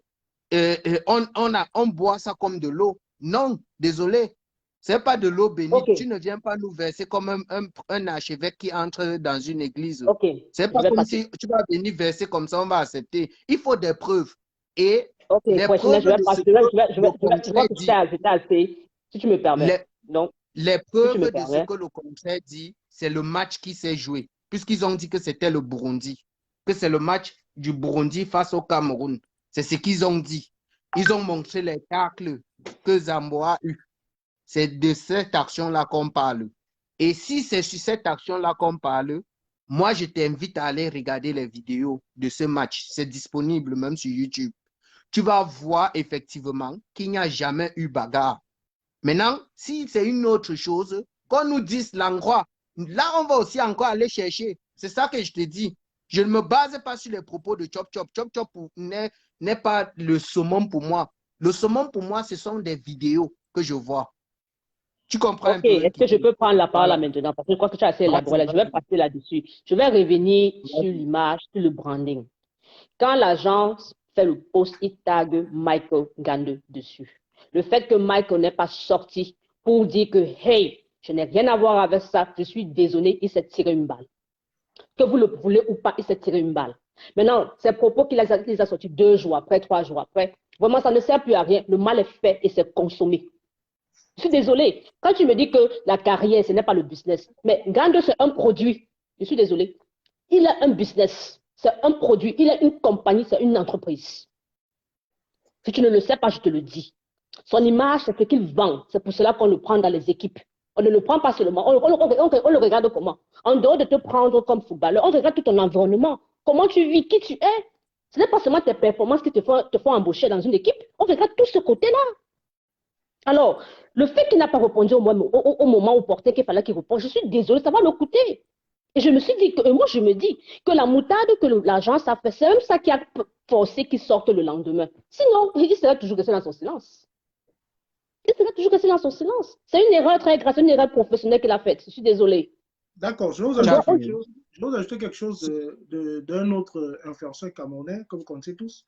on boit ça comme de l'eau. Non, désolé. Ce n'est pas de l'eau bénite. Okay. Tu ne viens pas nous verser comme un archevêque qui entre dans une église. Okay. Ce n'est pas comme si tu vas venir verser comme ça, on va accepter. Il faut des preuves. Et les preuves je vais assez, si tu me permets. Les preuves de ce que le contraire dit, c'est le match qui s'est joué. Puisqu'ils ont dit que c'était le Burundi. Que c'est le match du Burundi face au Cameroun. C'est ce qu'ils ont dit. Ils ont montré les tacles que Zambo a eu. C'est de cette action-là qu'on parle. Et si c'est sur cette action-là qu'on parle, moi, je t'invite à aller regarder les vidéos de ce match. C'est disponible même sur YouTube. Tu vas voir effectivement qu'il n'y a jamais eu bagarre. Maintenant, si c'est une autre chose, qu'on nous dise l'endroit, là, on va aussi encore aller chercher. C'est ça que je te dis. Je ne me base pas sur les propos de Chop Chop. Chop Chop n'est pas le summum pour moi. Le summum pour moi, ce sont des vidéos que je vois. Tu comprends un peu? Est-ce que je peux prendre la parole là maintenant? Parce que je crois que tu as assez élaboré. Je vais passer là-dessus. Je vais revenir sur l'image, sur le branding. Quand l'agence fait le post, il tag Michael Gande dessus. Le fait que Michael n'est pas sorti pour dire que, hey, je n'ai rien à voir avec ça, je suis désolé, il s'est tiré une balle. Que vous le voulez ou pas, il s'est tiré une balle. Maintenant, ces propos qu'il a sortis 2 jours après, 3 jours après, vraiment, ça ne sert plus à rien. Le mal est fait et c'est consommé. Je suis désolée. Quand tu me dis que la carrière, ce n'est pas le business, mais Gande, c'est un produit. Je suis désolée. Il a un business. C'est un produit. Il a une compagnie, c'est une entreprise. Si tu ne le sais pas, je te le dis. Son image, c'est ce qu'il vend. C'est pour cela qu'on le prend dans les équipes. On ne le prend pas seulement. On le regarde comment? En dehors de te prendre comme footballeur, on regarde tout ton environnement. Comment tu vis, qui tu es. Ce n'est pas seulement tes performances qui te font embaucher dans une équipe. On regarde tout ce côté-là. Alors, le fait qu'il n'a pas répondu au moment opportun qu'il fallait qu'il réponde, je suis désolée, ça va le coûter. Et je me suis dit, moi je me dis que la moutarde que l'agence a fait, c'est même ça qui a forcé qu'il sorte le lendemain. Sinon, il serait toujours resté dans son silence. Il serait toujours resté dans son silence. C'est une erreur très grave, c'est une erreur professionnelle qu'il a faite. Je suis désolée. D'accord, je vais vous ajouter quelque chose d'un autre influenceur camerounais, comme vous connaissez tous,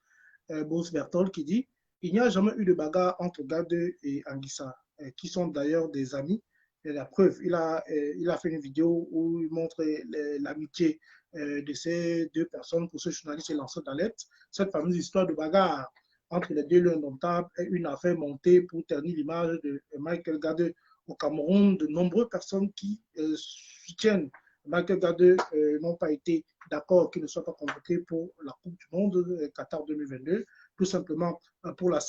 Bruce Berthold, qui dit il n'y a jamais eu de bagarre entre Gade et Anguissa, qui sont d'ailleurs des amis. Et la preuve, il a fait une vidéo où il montre l'amitié de ces 2 personnes pour ce journaliste et lanceur d'alerte. Cette fameuse histoire de bagarre entre les 2 l'indomptable est une affaire montée pour ternir l'image de Michael Gade au Cameroun, de nombreuses personnes qui soutiennent Michael Gade n'ont pas été d'accord qu'il ne soit pas convoqué pour la Coupe du Monde Qatar 2022, tout simplement pour la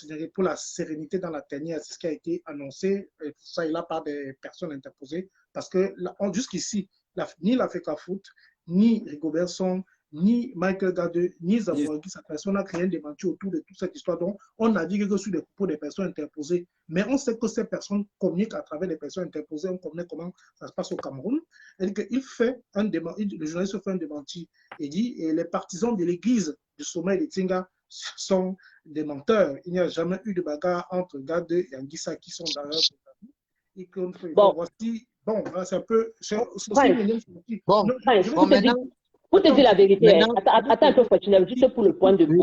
sérénité dans la tanière. C'est ce qui a été annoncé, ça et là, par des personnes interposées, parce que jusqu'ici, ni la FECAFOOT, ni Rigobert Song, ni Michael Gade, ni Zabouagui, sa personne n'a rien démenti autour de toute cette histoire. Donc, on a dit que sur des propos des personnes interposées, mais on sait que ces personnes communiquent à travers les personnes interposées, on connaît comment ça se passe au Cameroun. Il fait un démenti, le journaliste fait un démenti et dit et les partisans de l'église du sommet de Tinga sont des menteurs. Il n'y a jamais eu de bagarre entre Gade et Anguissa qui sont d'ailleurs. Bon, voici, bon, c'est un peu. Pour te dire la vérité, attends un peu, Fortuné, juste pour le point de vue.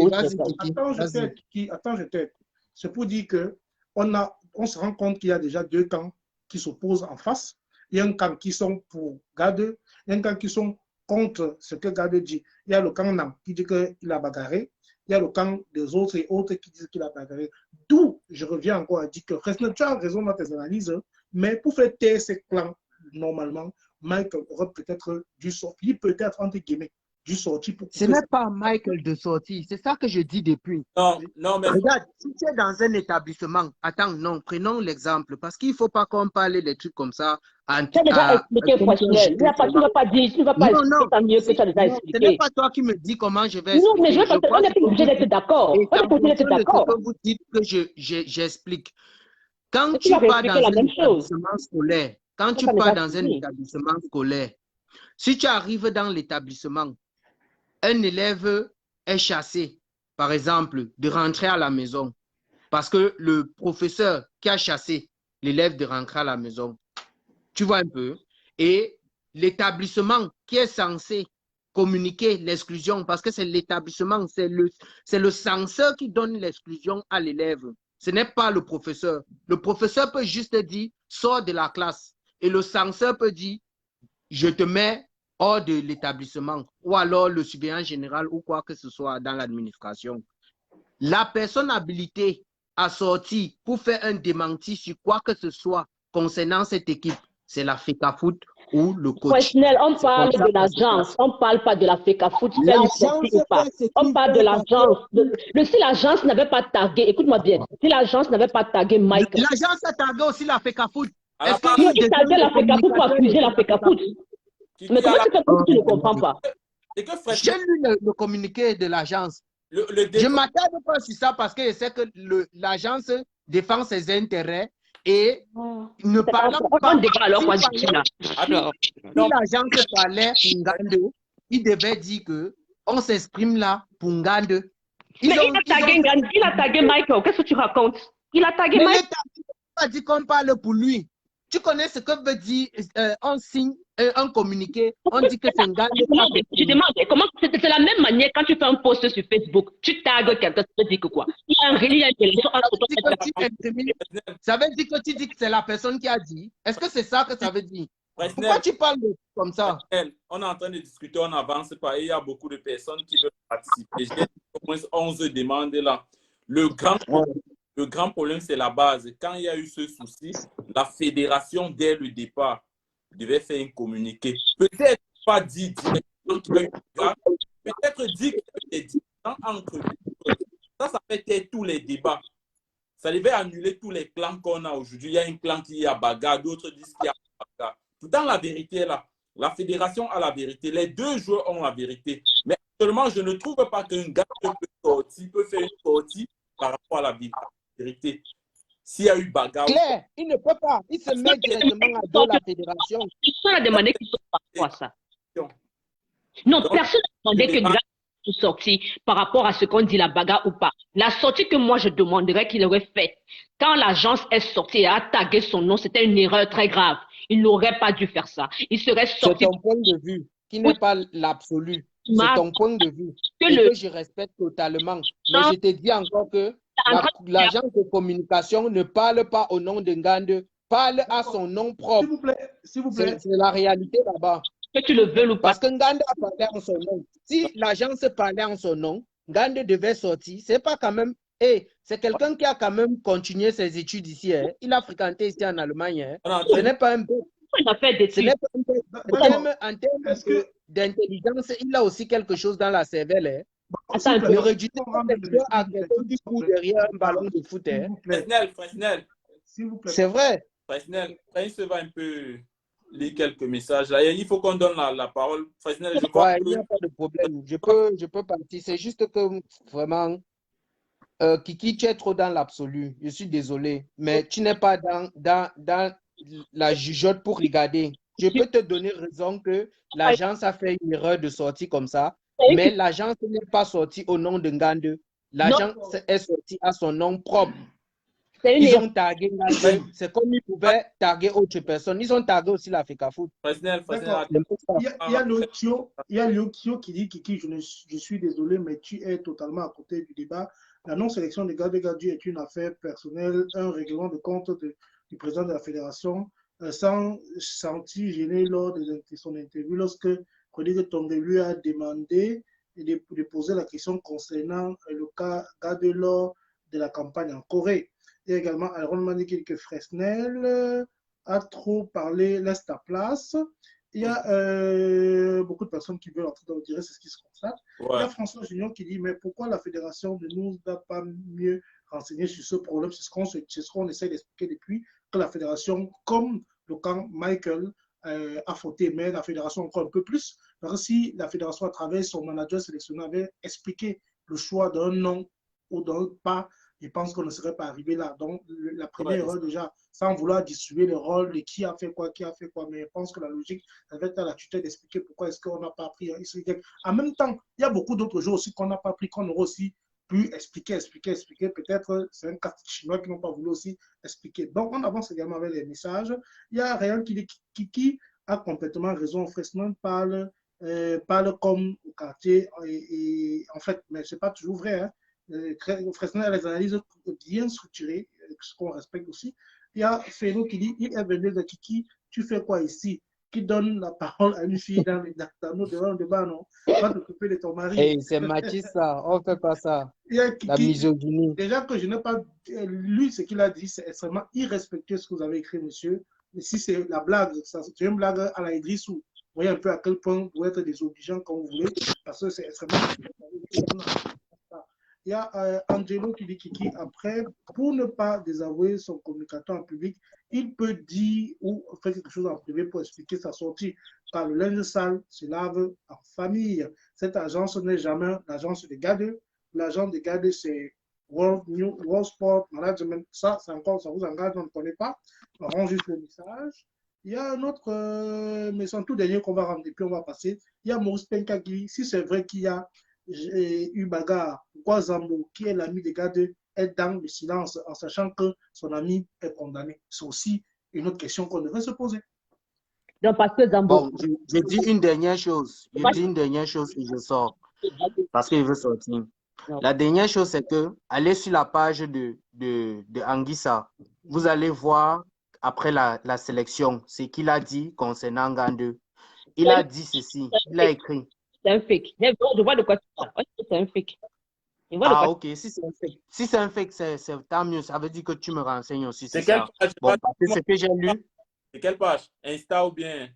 Attends, je t'aide. C'est pour dire qu'on se rend compte qu'il y a déjà deux camps qui s'opposent en face. Il y a un camp qui sont pour Gade, il y a un camp qui sont contre ce que Gade dit. Il y a le camp Nam qui dit qu'il a bagarré, il y a le camp des autres et autres qui disent qu'il a bagarré. D'où je reviens encore à dire que tu as raison dans tes analyses, mais pour faire taire ces clans, normalement, Michael aurait peut-être dû sortir, peut-être entre guillemets, dû sortir pour. Ce n'est pas Michael de sortir, c'est ça que je dis depuis. Non, mais. Regarde, si tu es dans un établissement, attends, non, prenons l'exemple, parce qu'il ne faut pas qu'on parle des trucs comme ça. Tu as déjà expliqué, Fortuné. Tu ne vas pas dire, tu ne vas pas expliquer tant mieux que tu as déjà expliqué. Ce n'est pas toi qui me dis comment je vais expliquer. Non, mais on n'est pas obligé d'être d'accord. On n'est pas obligé d'être d'accord. Vous dites que j'explique. Quand tu pars dans un établissement scolaire, si tu arrives dans l'établissement, un élève est chassé, par exemple, de rentrer à la maison, parce que le professeur qui a chassé l'élève de rentrer à la maison, tu vois un peu, et l'établissement qui est censé communiquer l'exclusion, parce que c'est l'établissement, c'est le censeur qui donne l'exclusion à l'élève. Ce n'est pas le professeur. Le professeur peut juste dire, sors de la classe. Et le censeur peut dire, je te mets hors de l'établissement. Ou alors le surveillant général ou quoi que ce soit dans l'administration. La personne habilitée à sortir pour faire un démenti sur quoi que ce soit concernant cette équipe, c'est la FECAFOOT ou le coach. On parle de l'agence, on ne parle pas de la FECAFOOT. On parle de l'agence. Si l'agence n'avait pas tagué, écoute-moi bien, si l'agence n'avait pas tagué Michael. L'agence a tagué aussi la FECAFOOT. Est-ce qu'il taguait la FECAFOOT pour accuser la FECAFOOT? Mais comment tu fais que tu ne comprends pas? J'ai lu le communiqué de l'agence. Je ne m'attarde pas sur ça parce que je sais que l'agence défend ses intérêts. Et ne parlant pas. Si l'agence parlait Ngande, il devait dire qu'on s'exprime là pour Ngande. Mais il a tagué Michael. Qu'est-ce que tu racontes? Il a tagué Michael. Il n'a pas dit qu'on parle pour lui. Tu connais ce que veut dire on signe un communiqué, on dit que c'est Ngande. Je demande, comment c'est de la même manière quand tu fais un post sur Facebook, tu tagues quelqu'un, tu te dis que quoi? Il y a une relation entre toi. Ça veut dire que tu dis que c'est la personne qui a dit. Est-ce que c'est ça que ça veut dire? Pourquoi tu parles comme ça? On est en train de discuter, on n'avance pas. Il y a beaucoup de personnes qui veulent participer. J'ai au moins 11 demandes là. Le grand problème, c'est la base. Quand il y a eu ce souci, la fédération, dès le départ, devait faire un communiqué. Peut-être pas dit directement qu'il y a eu peut-être dit qu'il y a eu des différends entre eux. Ça fait taire tous les débats. Ça devait annuler tous les clans qu'on a aujourd'hui. Il y a un clan qui a bagarre, d'autres disent qu'il y a bagarre. Pourtant, la vérité est là. La fédération a la vérité. Les deux joueurs ont la vérité. Mais actuellement, je ne trouve pas qu'un gars peut faire une sortie par rapport à la vérité. S'il y a eu bagarre. Claire, il ne peut pas. Il se met directement à dos la fédération. Personne n'a demandé qu'il sorte par rapport à ça. Non, personne n'a demandé que Gade soit sorti par rapport à ce qu'on dit la bagarre ou pas. La sortie que moi je demanderais qu'il aurait faite, quand l'agence est sortie et a tagué son nom, c'était une erreur très grave. Il n'aurait pas dû faire ça. Il serait sorti. C'est ton point de vue, qui n'est pas l'absolu. C'est ton point de vue. Que je respecte totalement. Mais je te dis encore que l'agence de communication ne parle pas au nom de Ngande, parle à son nom propre. S'il vous plaît. C'est la réalité là-bas. Que tu le veux ou pas. Parce que Ngande a parlé en son nom. Si l'agence parlait en son nom, Ngande devait sortir. C'est pas quand même Et c'est quelqu'un qui a quand même continué ses études ici. Hein. Il a fréquenté ici en Allemagne. Hein. Ce n'est pas un peu. Il a fait des Ce n'est pas un peu. En termes d'intelligence, il a aussi quelque chose dans la cervelle. Hein. Attends, ne rejetez pas à quelqu'un qui court derrière un ballon de foot. Hein. Fresnel. C'est vrai. Fresnel, Prince va un peu lire quelques messages. Là. Il faut qu'on donne la parole. Fresnel, je crois ouais, il n'y a pas de problème. Je peux partir. C'est juste que vraiment, Kiki, tu es trop dans l'absolu. Je suis désolé. Mais tu n'es pas dans la jugeote pour regarder. Je peux te donner raison que l'agence a fait une erreur de sortie comme ça. Mais l'agence n'est pas sortie au nom de Ngande. L'agence est sortie à son nom propre. Ils ont tagué Ngande. C'est comme ils pouvaient taguer autre personne. Ils ont tagué aussi la FECAFOOT. Il y a Lyokio qui dit Kiki, je suis désolé, mais tu es totalement à côté du débat. La non-sélection de Gade Gadu est une affaire personnelle, un règlement de compte du président de la fédération, sans sentir gêné lors de son interview, lorsque Rodrigue Tongue lui a demandé de poser la question concernant le cas Gade lors de la campagne en Corée. Et également, Aaron m'a dit que Fresnel a trop parlé, laisse ta place. Il y a beaucoup de personnes qui veulent entrer dans le direct, c'est ce qui se constate. Ouais. Il y a François Junior qui dit, mais pourquoi la fédération ne nous a pas mieux renseigné sur ce problème? C'est ce qu'on essaie d'expliquer depuis que la fédération, comme le camp Michael, a fauté, mais la fédération encore un peu plus. Parce que si la fédération, à travers son manager sélectionné, avait expliqué le choix d'un non ou d'un pas, je pense qu'on ne serait pas arrivé là. Donc, la première erreur, déjà, sans vouloir distribuer le rôle de qui a fait quoi, mais je pense que la logique, ça va être à la tutelle d'expliquer pourquoi est-ce qu'on n'a pas pris un XY. En même temps, il y a beaucoup d'autres jeux aussi qu'on n'a pas pris, qu'on aurait aussi pu expliquer. Peut-être c'est un cas chinois qui n'ont pas voulu aussi expliquer. Donc, on avance également avec les messages. Il y a Réal qui dit Kiki a complètement raison. Fresnel parle comme au quartier, et en fait, mais ce n'est pas toujours vrai, hein. Fresnel a les analyses bien structurées, ce qu'on respecte aussi. Il y a Félo qui dit, il est venu de Kiki, tu fais quoi ici? Qui donne la parole à une fille dans le débat, non? Va t'occuper de ton mari. Hey, c'est machiste ça, on fait pas ça. Il y a Kiki, la misogynie. Déjà que je n'ai pas lu ce qu'il a dit, c'est extrêmement irrespectueux ce que vous avez écrit, monsieur. Mais si c'est la blague, c'est une blague à la Idrissou. Vous voyez un peu à quel point vous pouvez être désobligeant quand vous voulez, parce que c'est extrêmement... Il y a Angelo qui dit Kiki, après, pour ne pas désavouer son communicateur en public, il peut dire ou faire quelque chose en privé pour expliquer sa sortie. Car le linge sale se lave en famille. Cette agence n'est jamais l'agence de Gade. L'agence de Gade, c'est World Sport Management. Ça encore, ça vous engage, on ne connaît pas. On rend juste le message. Il y a un autre, mais c'est un tout dernier qu'on va rendre, et puis on va passer. Il y a Maurice Penka qui dit, si c'est vrai qu'il y a eu bagarre, pourquoi Zambo, qui est l'ami de Gade, est dans le silence en sachant que son ami est condamné? C'est aussi une autre question qu'on devrait se poser. Donc, parce que Zambo... Bon, je dis une dernière chose. Je dis une dernière chose et je sors. Parce qu'il veut sortir. Non. La dernière chose, c'est que allez sur la page de Anguissa. Vous allez voir, après la sélection, ce qu'il a dit concernant Ngande. Il a dit ceci. Il a écrit. C'est un fake. Je vois de quoi tu parles. C'est un fake. Ah, ok. Si c'est un fake, c'est tant mieux. Ça veut dire que tu me renseignes aussi. C'est quelle page? Bon, c'est ce que j'ai lu. C'est quelle page? Insta ou bien?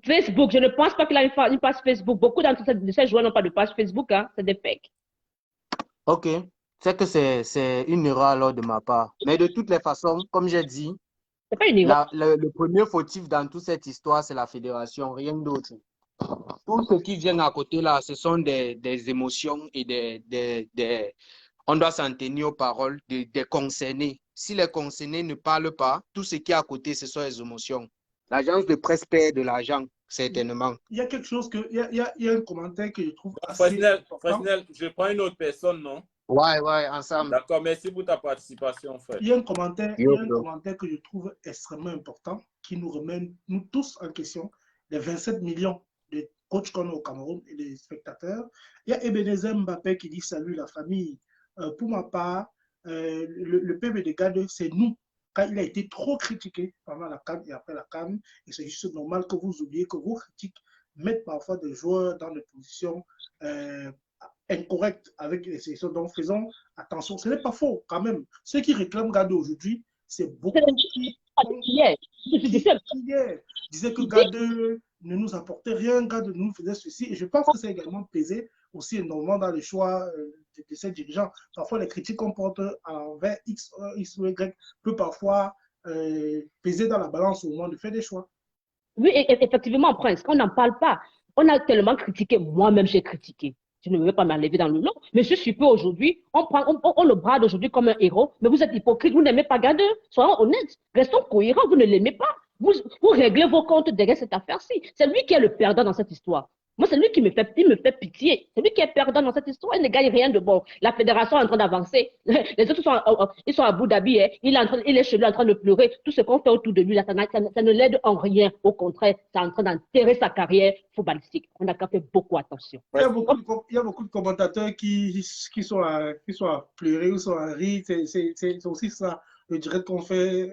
Facebook. Je ne pense pas qu'il a une page Facebook. Beaucoup de ces joueurs n'ont pas de page Facebook. Hein. C'est des fakes. Ok. C'est que c'est une erreur alors de ma part. Mais de toutes les façons, comme j'ai dit, c'est pas une erreur. Le premier fautif dans toute cette histoire, c'est la fédération. Rien d'autre. Tout ce qui vient à côté là, ce sont des émotions et on doit s'en tenir aux paroles des concernés. Si les concernés ne parlent pas, tout ce qui est à côté, ce sont les émotions. L'agence de presse perd de l'argent, certainement. Il y a quelque chose il y a un commentaire que je trouve Fresnel, je prends une autre personne, non? Ouais, ensemble. D'accord, merci pour ta participation, frère. Il y a un commentaire que je trouve extrêmement important qui nous remet, nous tous, en question, les 27 millions de coachs qu'on a au Cameroun et des spectateurs. Il y a Ebenezer Mbappé qui dit « Salut la famille ». Pour ma part, le PB de Gade, c'est nous. Quand il a été trop critiqué pendant la CAN et après la CAN, et c'est juste normal que vous oubliez que vos critiques mettent parfois des joueurs dans des positions incorrecte avec les sélections. Donc, faisons attention. Ce n'est pas faux quand même. Ceux qui réclament Gade aujourd'hui, c'est beaucoup qui disaient que Gade ne nous apportait rien, Gade nous faisait ceci. Et je pense que c'est également pesé aussi énormément dans les choix de ces dirigeants. Parfois, les critiques qu'on porte envers X ou Y peut parfois peser dans la balance au moment de faire des choix. Oui, effectivement, Prince, on n'en parle pas. On a tellement critiqué, moi-même j'ai critiqué. Je ne veux pas m'enlever dans le lot. Mais je suis peu aujourd'hui, on le brade aujourd'hui comme un héros, mais vous êtes hypocrite, vous n'aimez pas Gade. Soyons honnêtes, restons cohérents, vous ne l'aimez pas. Vous réglez vos comptes derrière cette affaire-ci. C'est lui qui est le perdant dans cette histoire. Moi, c'est lui qui me fait pitié. C'est lui qui est perdant dans cette histoire. Il ne gagne rien de bon. La fédération est en train d'avancer. Les autres ils sont à Abu Dhabi. Hein. Il est chez lui en train de pleurer. Tout ce qu'on fait autour de lui, là, ça ne l'aide en rien. Au contraire, c'est en train d'enterrer sa carrière footballistique. On a qu'à faire beaucoup attention. Il y a beaucoup de commentateurs qui sont à pleurer ou sont à rire. C'est aussi ça. Je dirais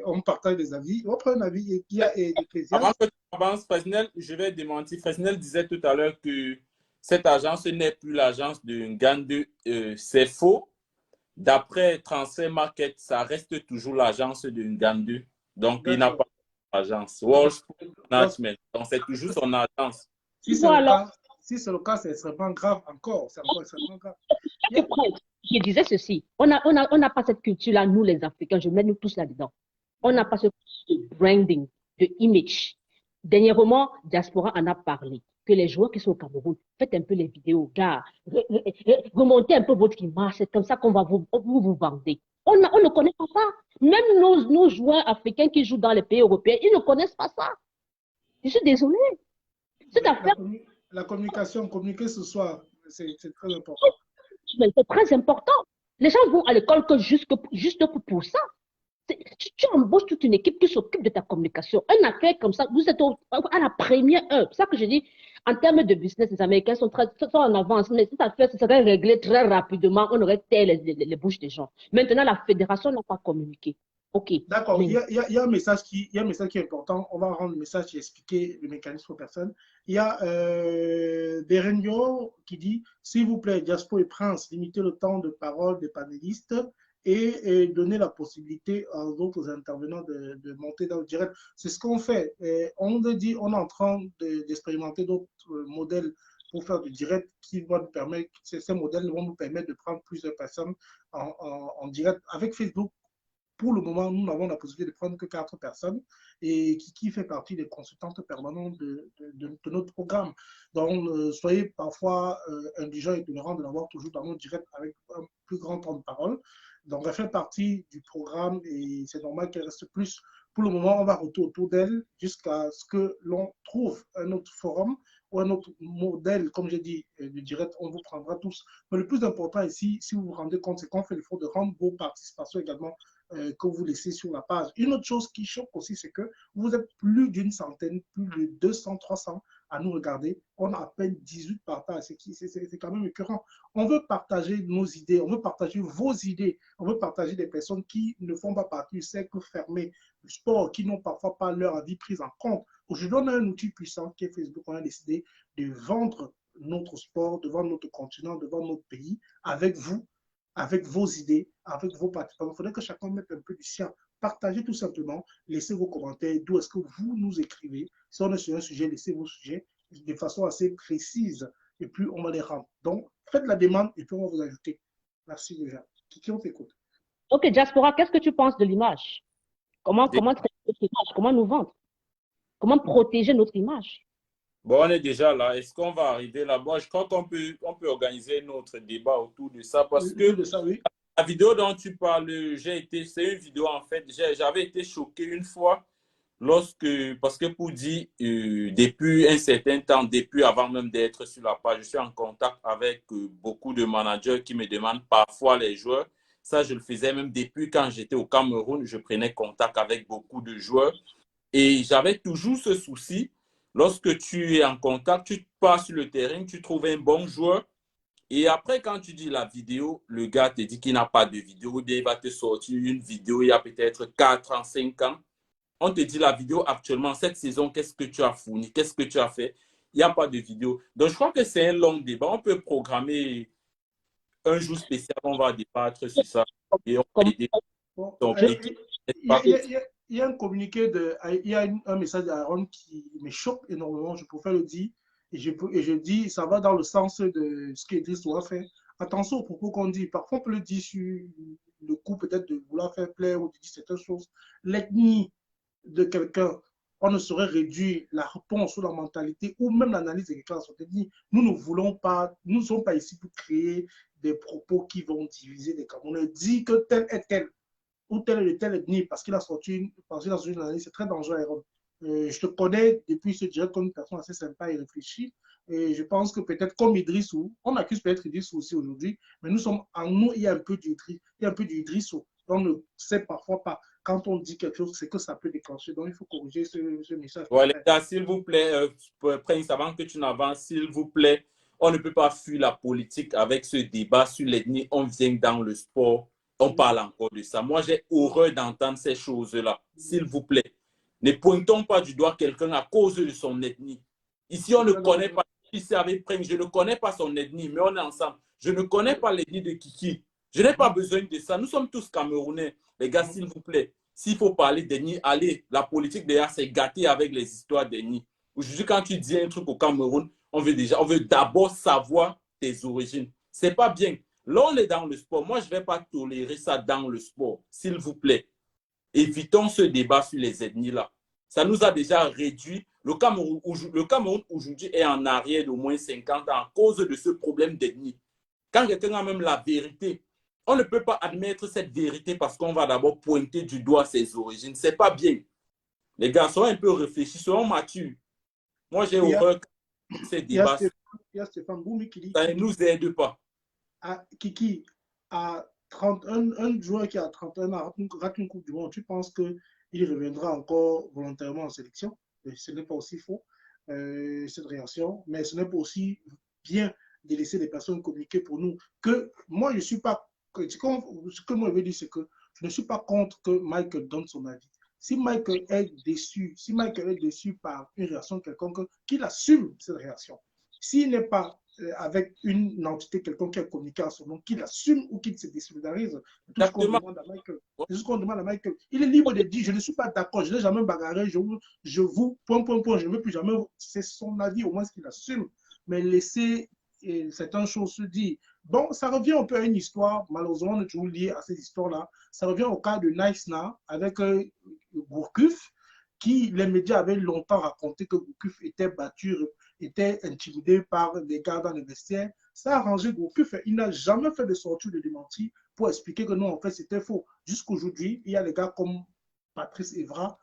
on partage des avis. On prend un avis et il y a des plaisirs. Avant que tu avances, Fresnel, je vais démentir. Fresnel disait tout à l'heure que cette agence n'est plus l'agence de Ngandou. C'est faux. D'après Transfer Market, ça reste toujours l'agence de Ngandou. Donc, il n'a pas d'agence. World Sport Management. Donc, c'est toujours son agence. Si c'est le cas, c'est extrêmement grave encore. C'est encore extrêmement grave. Je disais ceci, on n'a pas cette culture-là, nous les Africains, je mets nous tous là-dedans. On n'a pas ce branding, de image. Dernièrement, Diaspora en a parlé, que les joueurs qui sont au Cameroun, faites un peu les vidéos, gars, remontez un peu votre image, c'est comme ça qu'on va vous vender. On ne connaît pas ça. Même nos joueurs africains qui jouent dans les pays européens, ils ne connaissent pas ça. Je suis désolée. Cette affaire... La communication, communiquer ce soir, c'est très important. C'est très important. Les gens vont à l'école juste pour ça. Tu embauches toute une équipe qui s'occupe de ta communication. Une affaire comme ça, vous êtes à la première heure. C'est ça que je dis. En termes de business, les Américains sont en avance. Mais cette affaire, ça serait réglé très rapidement. On aurait taillé les bouches des gens. Maintenant, la fédération n'a pas communiqué. Ok. D'accord. Il y a un message qui est important. On va rendre le message et expliquer le mécanisme aux personnes. Il y a Berenio qui dit « S'il vous plaît, Diaspo et Prince, limitez le temps de parole des panélistes et donner la possibilité aux autres intervenants de monter dans le direct. » C'est ce qu'on fait. On est en train d'expérimenter d'autres modèles pour faire du direct qui vont nous permettre, ces modèles vont nous permettre de prendre plusieurs personnes en direct avec Facebook. Pour le moment, nous n'avons la possibilité de prendre que 4 personnes et qui fait partie des consultantes permanentes de notre programme. Donc, soyez parfois indulgents et tolérants de l'avoir toujours dans notre direct avec un plus grand temps de parole. Donc, elle fait partie du programme et c'est normal qu'elle reste plus. Pour le moment, on va retourner autour d'elle jusqu'à ce que l'on trouve un autre forum ou un autre modèle, comme j'ai dit, de direct, on vous prendra tous. Mais le plus important ici, si vous vous rendez compte, c'est qu'on fait l'effort de rendre vos participations également que vous laissez sur la page. Une autre chose qui choque aussi, c'est que vous êtes plus d'une centaine, plus de 200, 300 à nous regarder. On a à peine 18 partages. C'est quand même écœurant. On veut partager nos idées, on veut partager vos idées, on veut partager des personnes qui ne font pas partie du cercle fermé du sport, qui n'ont parfois pas leur avis pris en compte. Aujourd'hui, on a un outil puissant qui est Facebook. On a décidé de vendre notre sport, de vendre notre continent, de vendre notre pays avec vous, avec vos idées, avec vos participants. Il faudrait que chacun mette un peu du sien. Partagez tout simplement, laissez vos commentaires, d'où est-ce que vous nous écrivez. Si on est sur un sujet, laissez vos sujets de façon assez précise et puis on va les rendre. Donc, faites la demande et puis on va vous ajouter. Merci déjà. Qui on t'écoute? Ok, Diaspora, qu'est-ce que tu penses de l'image? Comment traiter notre image? Comment nous vendre? Comment protéger notre image? Bon, on est déjà là. Est-ce qu'on va arriver là-bas? Je crois qu'on peut organiser notre débat autour de ça parce que oui. La vidéo dont tu parles, c'est une vidéo en fait, j'avais été choqué une fois parce que pour dire, depuis un certain temps, depuis avant même d'être sur la page, je suis en contact avec beaucoup de managers qui me demandent parfois les joueurs. Ça, je le faisais même depuis quand j'étais au Cameroun, je prenais contact avec beaucoup de joueurs et j'avais toujours ce souci. Lorsque tu es en contact, tu pars sur le terrain, tu trouves un bon joueur. Et après, quand tu dis la vidéo, le gars te dit qu'il n'a pas de vidéo, ou bien il va te sortir une vidéo il y a peut-être 4 ans, 5 ans. On te dit la vidéo actuellement, cette saison, qu'est-ce que tu as fourni, qu'est-ce que tu as fait? Il n'y a pas de vidéo. Donc, je crois que c'est un long débat. On peut programmer un jour spécial, on va débattre sur ça. Et on va aider. Il y a un communiqué, il y a un message d'Aaron qui me choque énormément, je préfère le dire. Et je dis, ça va dans le sens de ce qu'Idriss doit faire. Attention aux propos qu'on dit. Parfois, on peut le dire sur le coup peut-être de vouloir faire plaire ou de dire certaines choses. L'ethnie de quelqu'un, on ne saurait réduire la réponse ou la mentalité ou même l'analyse de quelqu'un à son ethnie. Nous ne voulons pas, nous ne sommes pas ici pour créer des propos qui vont diviser les Camerounais. Dit que tel est tel ou tel est tel ethnie parce qu'il a sorti une analyse, c'est très dangereux. Je te connais depuis ce direct comme une personne assez sympa et réfléchie. Et je pense que peut-être comme Idrissou, on accuse peut-être Idrissou aussi aujourd'hui, mais nous sommes en nous, il y a un peu d'Idrissou. On ne sait parfois pas quand on dit quelque chose, c'est que ça peut déclencher. Donc il faut corriger ce message. Ouais, les gars, s'il vous plaît, Prince, avant que tu n'avances, s'il vous plaît, on ne peut pas fuir la politique avec ce débat sur l'ethnie. On vient dans le sport, on parle encore de ça. Moi, j'ai horreur d'entendre ces choses-là. S'il vous plaît, ne pointons pas du doigt quelqu'un à cause de son ethnie. Ici, on ne connaît pas, ici avec Prince, je ne connais pas son ethnie, mais on est ensemble. Je ne connais pas l'ethnie de Kiki. Je n'ai pas besoin de ça. Nous sommes tous Camerounais. Les gars, s'il vous plaît, s'il faut parler d'ethnie, allez, la politique derrière, c'est gâté avec les histoires d'ethnie. Aujourd'hui, quand tu dis un truc au Cameroun, on veut d'abord savoir tes origines. C'est pas bien. Là, on est dans le sport. Moi, je ne vais pas tolérer ça dans le sport. S'il vous plaît, évitons ce débat sur les ethnies là. Ça nous a déjà réduit. Le Cameroun aujourd'hui est en arrière d'au moins 50 ans à cause de ce problème d'ethnie. Quand quelqu'un a même la vérité, on ne peut pas admettre cette vérité parce qu'on va d'abord pointer du doigt ses origines. C'est pas bien. Les gars, soyons un peu réfléchis, soyons matures. Moi, j'ai horreur de ces débats. Il y a Stéphane Boumi qui dit... Ça ne nous aide pas. Kiki, à 31, un joueur qui a 31 ans rate une Coupe du Monde, tu penses qu'il reviendra encore volontairement en sélection? Ce n'est pas aussi faux, cette réaction, mais ce n'est pas aussi bien de laisser les personnes communiquer pour nous. Que moi, je ne suis pas... Ce que moi, je veux dire, c'est que je ne suis pas contre que Michael donne son avis. Si Michael est déçu, par une réaction quelconque, qu'il assume cette réaction. S'il n'est pas avec une entité, quelqu'un qui a communiqué à son nom, qu'il assume ou qu'il se désolidarise. C'est tout ce qu'on demande à Michael. C'est ce qu'on demande à Michael. Il est libre de dire, je ne suis pas d'accord, je n'ai jamais bagarré, je vous, point, je ne veux plus jamais. C'est son avis, au moins ce qu'il assume. Mais laisser certaines choses se dire. Bon, ça revient un peu à une histoire, malheureusement, on est toujours lié à cette histoire-là. Ça revient au cas de Nice-Na avec Gourcuff, qui les médias avaient longtemps raconté que Gourcuff était battu, était intimidé par les gars dans les vestiaires. Ça a arrangé Gourcuff. Il n'a jamais fait de sortie de démenti pour expliquer que non, en fait, c'était faux. Jusqu'aujourd'hui, il y a des gars comme Patrice Evra,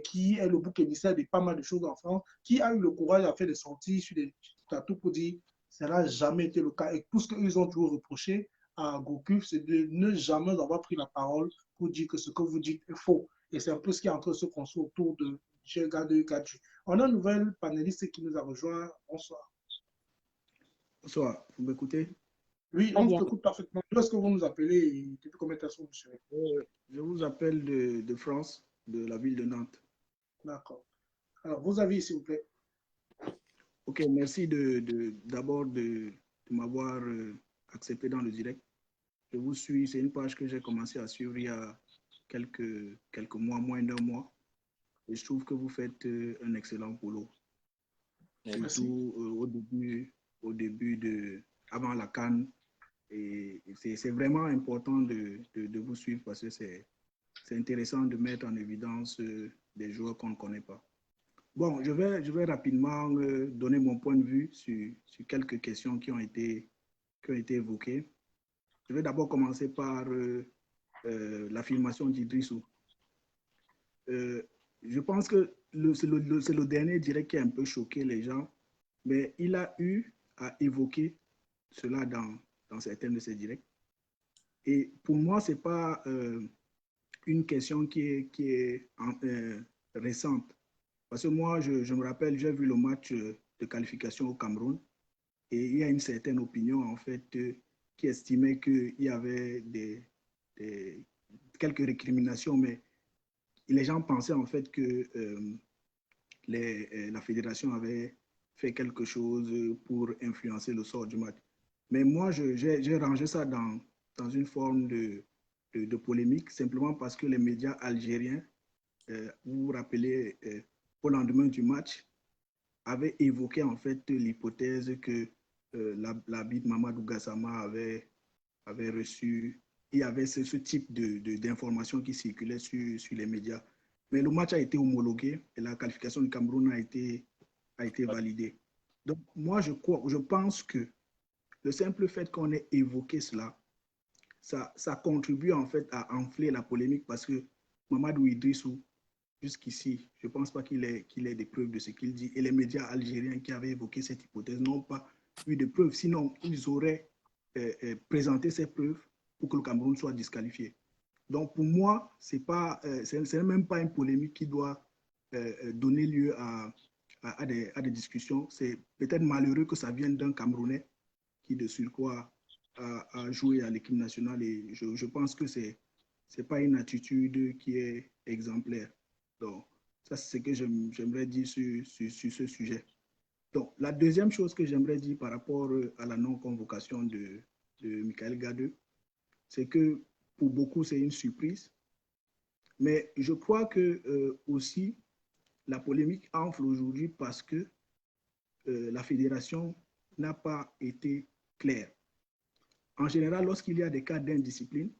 qui est le bouc émissaire de pas mal de choses en France, qui a eu le courage à faire des sorties sur des plateaux pour dire ça n'a jamais été le cas. Et tout ce qu'ils ont toujours reproché à Gourcuff, c'est de ne jamais avoir pris la parole pour dire que ce que vous dites est faux. Et c'est un peu ce qui est en train de se construire autour de Michel Gadji. On a un nouvel panéliste qui nous a rejoint. Bonsoir. Bonsoir, vous m'écoutez? Oui, on t'écoute parfaitement. D'où est-ce que vous nous appelez et depuis combien de temps vous serez? Je vous appelle de France, de la ville de Nantes. D'accord. Alors, vos avis, s'il vous plaît. Ok, merci d'abord de m'avoir accepté dans le direct. Je vous suis, c'est une page que j'ai commencé à suivre il y a quelques mois, moins d'un mois. Et je trouve que vous faites un excellent boulot. Surtout au début avant la CAN. Et c'est vraiment important de vous suivre parce que c'est intéressant de mettre en évidence des joueurs qu'on ne connaît pas. Bon, je vais rapidement donner mon point de vue sur quelques questions qui ont été évoquées. Je vais d'abord commencer par l'affirmation d'Idrissou. Je pense que c'est le dernier direct qui a un peu choqué les gens, mais il a eu à évoquer cela dans certains de ses directs. Et pour moi, ce n'est pas une question qui est récente. Parce que moi, je me rappelle, j'ai vu le match de qualification au Cameroun et il y a une certaine opinion, en fait, qui estimait qu'il y avait quelques récriminations, mais les gens pensaient, en fait, que la fédération avait fait quelque chose pour influencer le sort du match. Mais moi, j'ai rangé ça dans une forme de polémique, simplement parce que les médias algériens, vous vous rappelez, au lendemain du match, avaient évoqué en fait l'hypothèse que l'habit de Mamadou Gassama avait reçu. Il y avait ce type d'informations qui circulaient sur les médias. Mais le match a été homologué et la qualification du Cameroun a été validée. Donc, moi, je pense que le simple fait qu'on ait évoqué cela, ça contribue en fait à enfler la polémique parce que Mamadou Idrissou, jusqu'ici, je ne pense pas qu'il ait des preuves de ce qu'il dit. Et les médias algériens qui avaient évoqué cette hypothèse n'ont pas eu de preuves. Sinon, ils auraient présenté ces preuves pour que le Cameroun soit disqualifié. Donc, pour moi, ce n'est même pas une polémique qui doit donner lieu à des discussions. C'est peut-être malheureux que ça vienne d'un Camerounais qui, de surcroît, a joué à l'équipe nationale. Et je pense que ce n'est pas une attitude qui est exemplaire. Donc, ça, c'est ce que j'aimerais dire sur ce sujet. Donc, la deuxième chose que j'aimerais dire par rapport à la non-convocation de Michael Gadeux, c'est que pour beaucoup, c'est une surprise. Mais je crois que aussi, la polémique enfle aujourd'hui parce que la fédération n'a pas été claire. En général, lorsqu'il y a des cas d'indiscipline,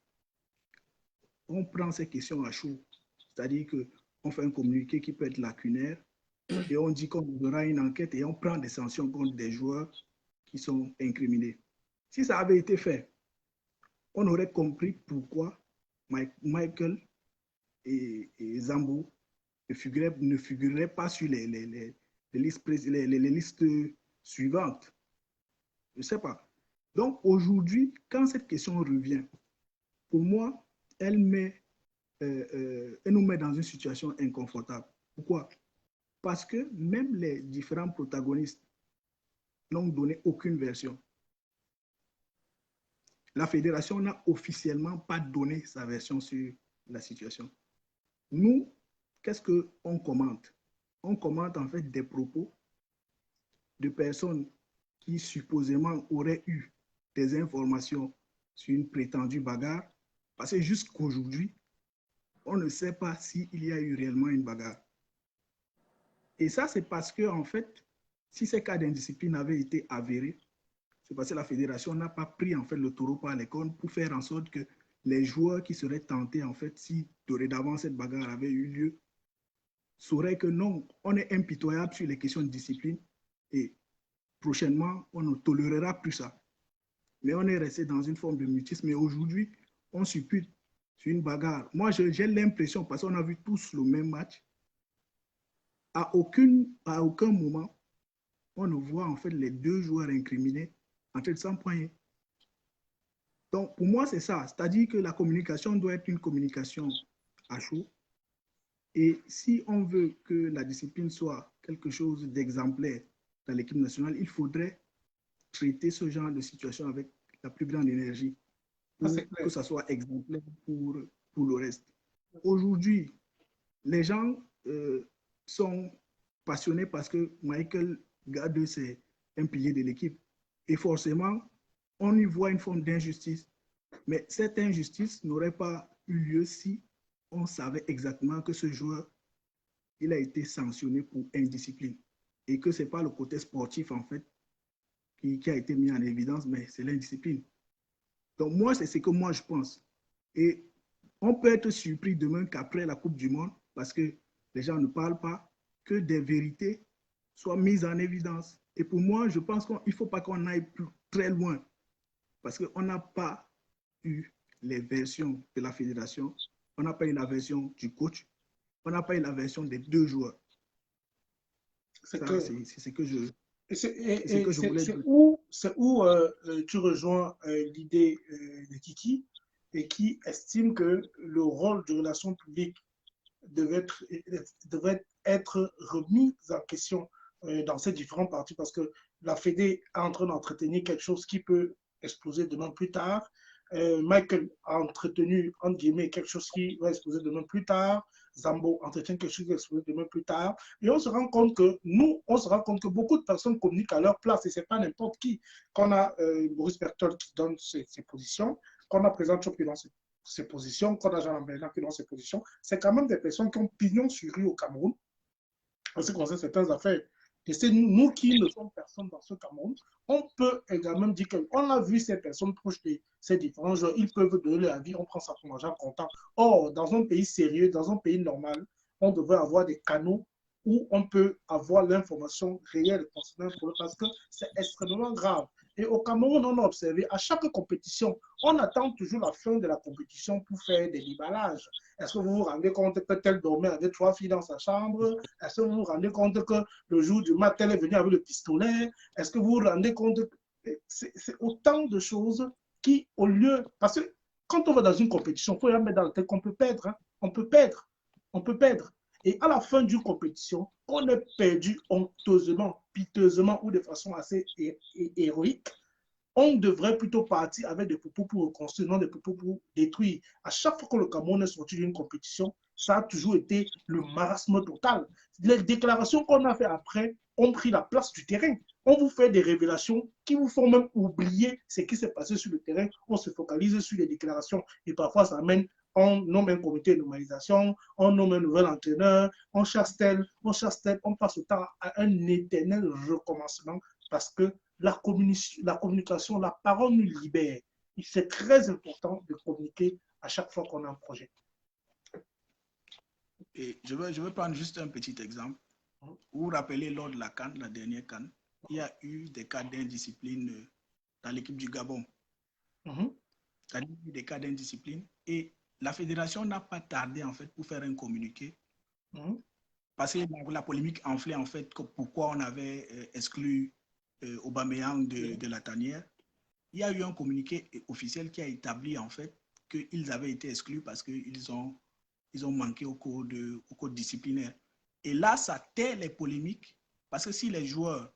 on prend ces questions à chaud. C'est-à-dire qu'on fait un communiqué qui peut être lacunaire et on dit qu'on aura une enquête et on prend des sanctions contre des joueurs qui sont incriminés. Si ça avait été fait, on aurait compris pourquoi Michael et Zambo ne figureraient pas sur les listes suivantes. Je ne sais pas. Donc aujourd'hui, quand cette question revient, pour moi, elle nous met dans une situation inconfortable. Pourquoi? Parce que même les différents protagonistes n'ont donné aucune version. La fédération n'a officiellement pas donné sa version sur la situation. Nous, qu'est-ce qu'on commente? On commente en fait des propos de personnes qui supposément auraient eu des informations sur une prétendue bagarre, parce que jusqu'aujourd'hui, on ne sait pas s'il y a eu réellement une bagarre. Et ça, c'est parce que, en fait, si ces cas d'indiscipline avaient été avérés, c'est parce que la fédération n'a pas pris en fait le taureau par les cornes pour faire en sorte que les joueurs qui seraient tentés, en fait, si dorénavant cette bagarre avait eu lieu, sauraient que non, on est impitoyable sur les questions de discipline et prochainement, on ne tolérera plus ça. Mais on est resté dans une forme de mutisme. Et aujourd'hui, on suppute sur une bagarre. Moi, j'ai l'impression, parce qu'on a vu tous le même match, à aucun moment, on ne voit en fait les deux joueurs incriminés en train de s'empoigner. Donc, pour moi, c'est ça. C'est-à-dire que la communication doit être une communication à chaud. Et si on veut que la discipline soit quelque chose d'exemplaire dans l'équipe nationale, il faudrait traiter ce genre de situation avec la plus grande énergie pour que ça soit exemplaire pour le reste. Aujourd'hui, les gens sont passionnés parce que Michael Gadeux, c'est un pilier de l'équipe. Et forcément, on y voit une forme d'injustice. Mais cette injustice n'aurait pas eu lieu si on savait exactement que ce joueur, il a été sanctionné pour indiscipline. Et que ce n'est pas le côté sportif, en fait, qui a été mis en évidence, mais c'est l'indiscipline. Donc moi, c'est ce que moi je pense. Et on peut être surpris demain qu'après la Coupe du Monde, parce que les gens ne parlent pas, que des vérités soient mises en évidence. Et pour moi, je pense qu'il ne faut pas qu'on aille plus très loin, parce qu'on n'a pas eu les versions de la fédération, on n'a pas eu la version du coach, on n'a pas eu la version des deux joueurs. C'est ce que je... C'est où tu rejoins l'idée de Kiki et qui estime que le rôle de relations publiques devrait être remis en question dans ces différents partis parce que la Fédé est en train d'entretenir quelque chose qui peut exploser demain plus tard. Michael a entretenu, entre guillemets, quelque chose qui va exposer demain plus tard. Zambo entretient quelque chose qui va exposer demain plus tard. Et on se rend compte que beaucoup de personnes communiquent à leur place et ce n'est pas n'importe qui. Qu'on a Boris Berthold qui donne ses positions, qu'on a Président Chop qui donne ses positions, qu'on a Jean Lambert qui donne ses positions. C'est quand même des personnes qui ont pignon sur rue au Cameroun en ce qui concerne certaines affaires. Et c'est nous qui ne sommes personne dans ce Cameroun. On peut également dire qu'on a vu ces personnes proches de ces différents joueurs, ils peuvent donner leur avis, on prend ça pour argent comptant. Or, dans un pays sérieux, dans un pays normal, on devrait avoir des canaux où on peut avoir l'information réelle concernant le problème parce que c'est extrêmement grave. Et au Cameroun, on a observé à chaque compétition, on attend toujours la fin de la compétition pour faire des déballages. Est-ce que vous vous rendez compte que tel dormait avec 3 filles dans sa chambre? Est-ce que vous vous rendez compte que le jour du match, elle est venue avec le pistolet? Est-ce que vous vous rendez compte que c'est autant de choses qui, au lieu... Parce que quand on va dans une compétition, il faut y mettre dans la tête qu'on peut perdre. Hein? On peut perdre. On peut perdre. Et à la fin d'une compétition, on est perdu honteusement, piteusement ou de façon assez héroïque. On devrait plutôt partir avec des propos pour reconstruire, non des propos pour détruire. À chaque fois que le Cameroun est sorti d'une compétition, ça a toujours été le marasme total. Les déclarations qu'on a fait après ont pris la place du terrain. On vous fait des révélations qui vous font même oublier ce qui s'est passé sur le terrain. On se focalise sur les déclarations et parfois ça amène, on nomme un comité de normalisation, on nomme un nouvel entraîneur, on chasse tel, on passe le temps à un éternel recommencement parce que la communication, la parole nous libère. C'est très important de communiquer à chaque fois qu'on a un projet. Et je veux prendre juste un petit exemple. Vous vous rappelez, lors de la CAN, la dernière CAN, il y a eu des cas d'indiscipline dans l'équipe du Gabon. Il y a eu des cas d'indiscipline et la fédération n'a pas tardé en fait pour faire un communiqué. Parce que la polémique enflait en fait pourquoi on avait exclu Aubameyang de la tanière. Il y a eu un communiqué officiel qui a établi en fait qu'ils avaient été exclus parce qu'ils ont manqué au code disciplinaire. Et là, ça tait les polémiques parce que si les joueurs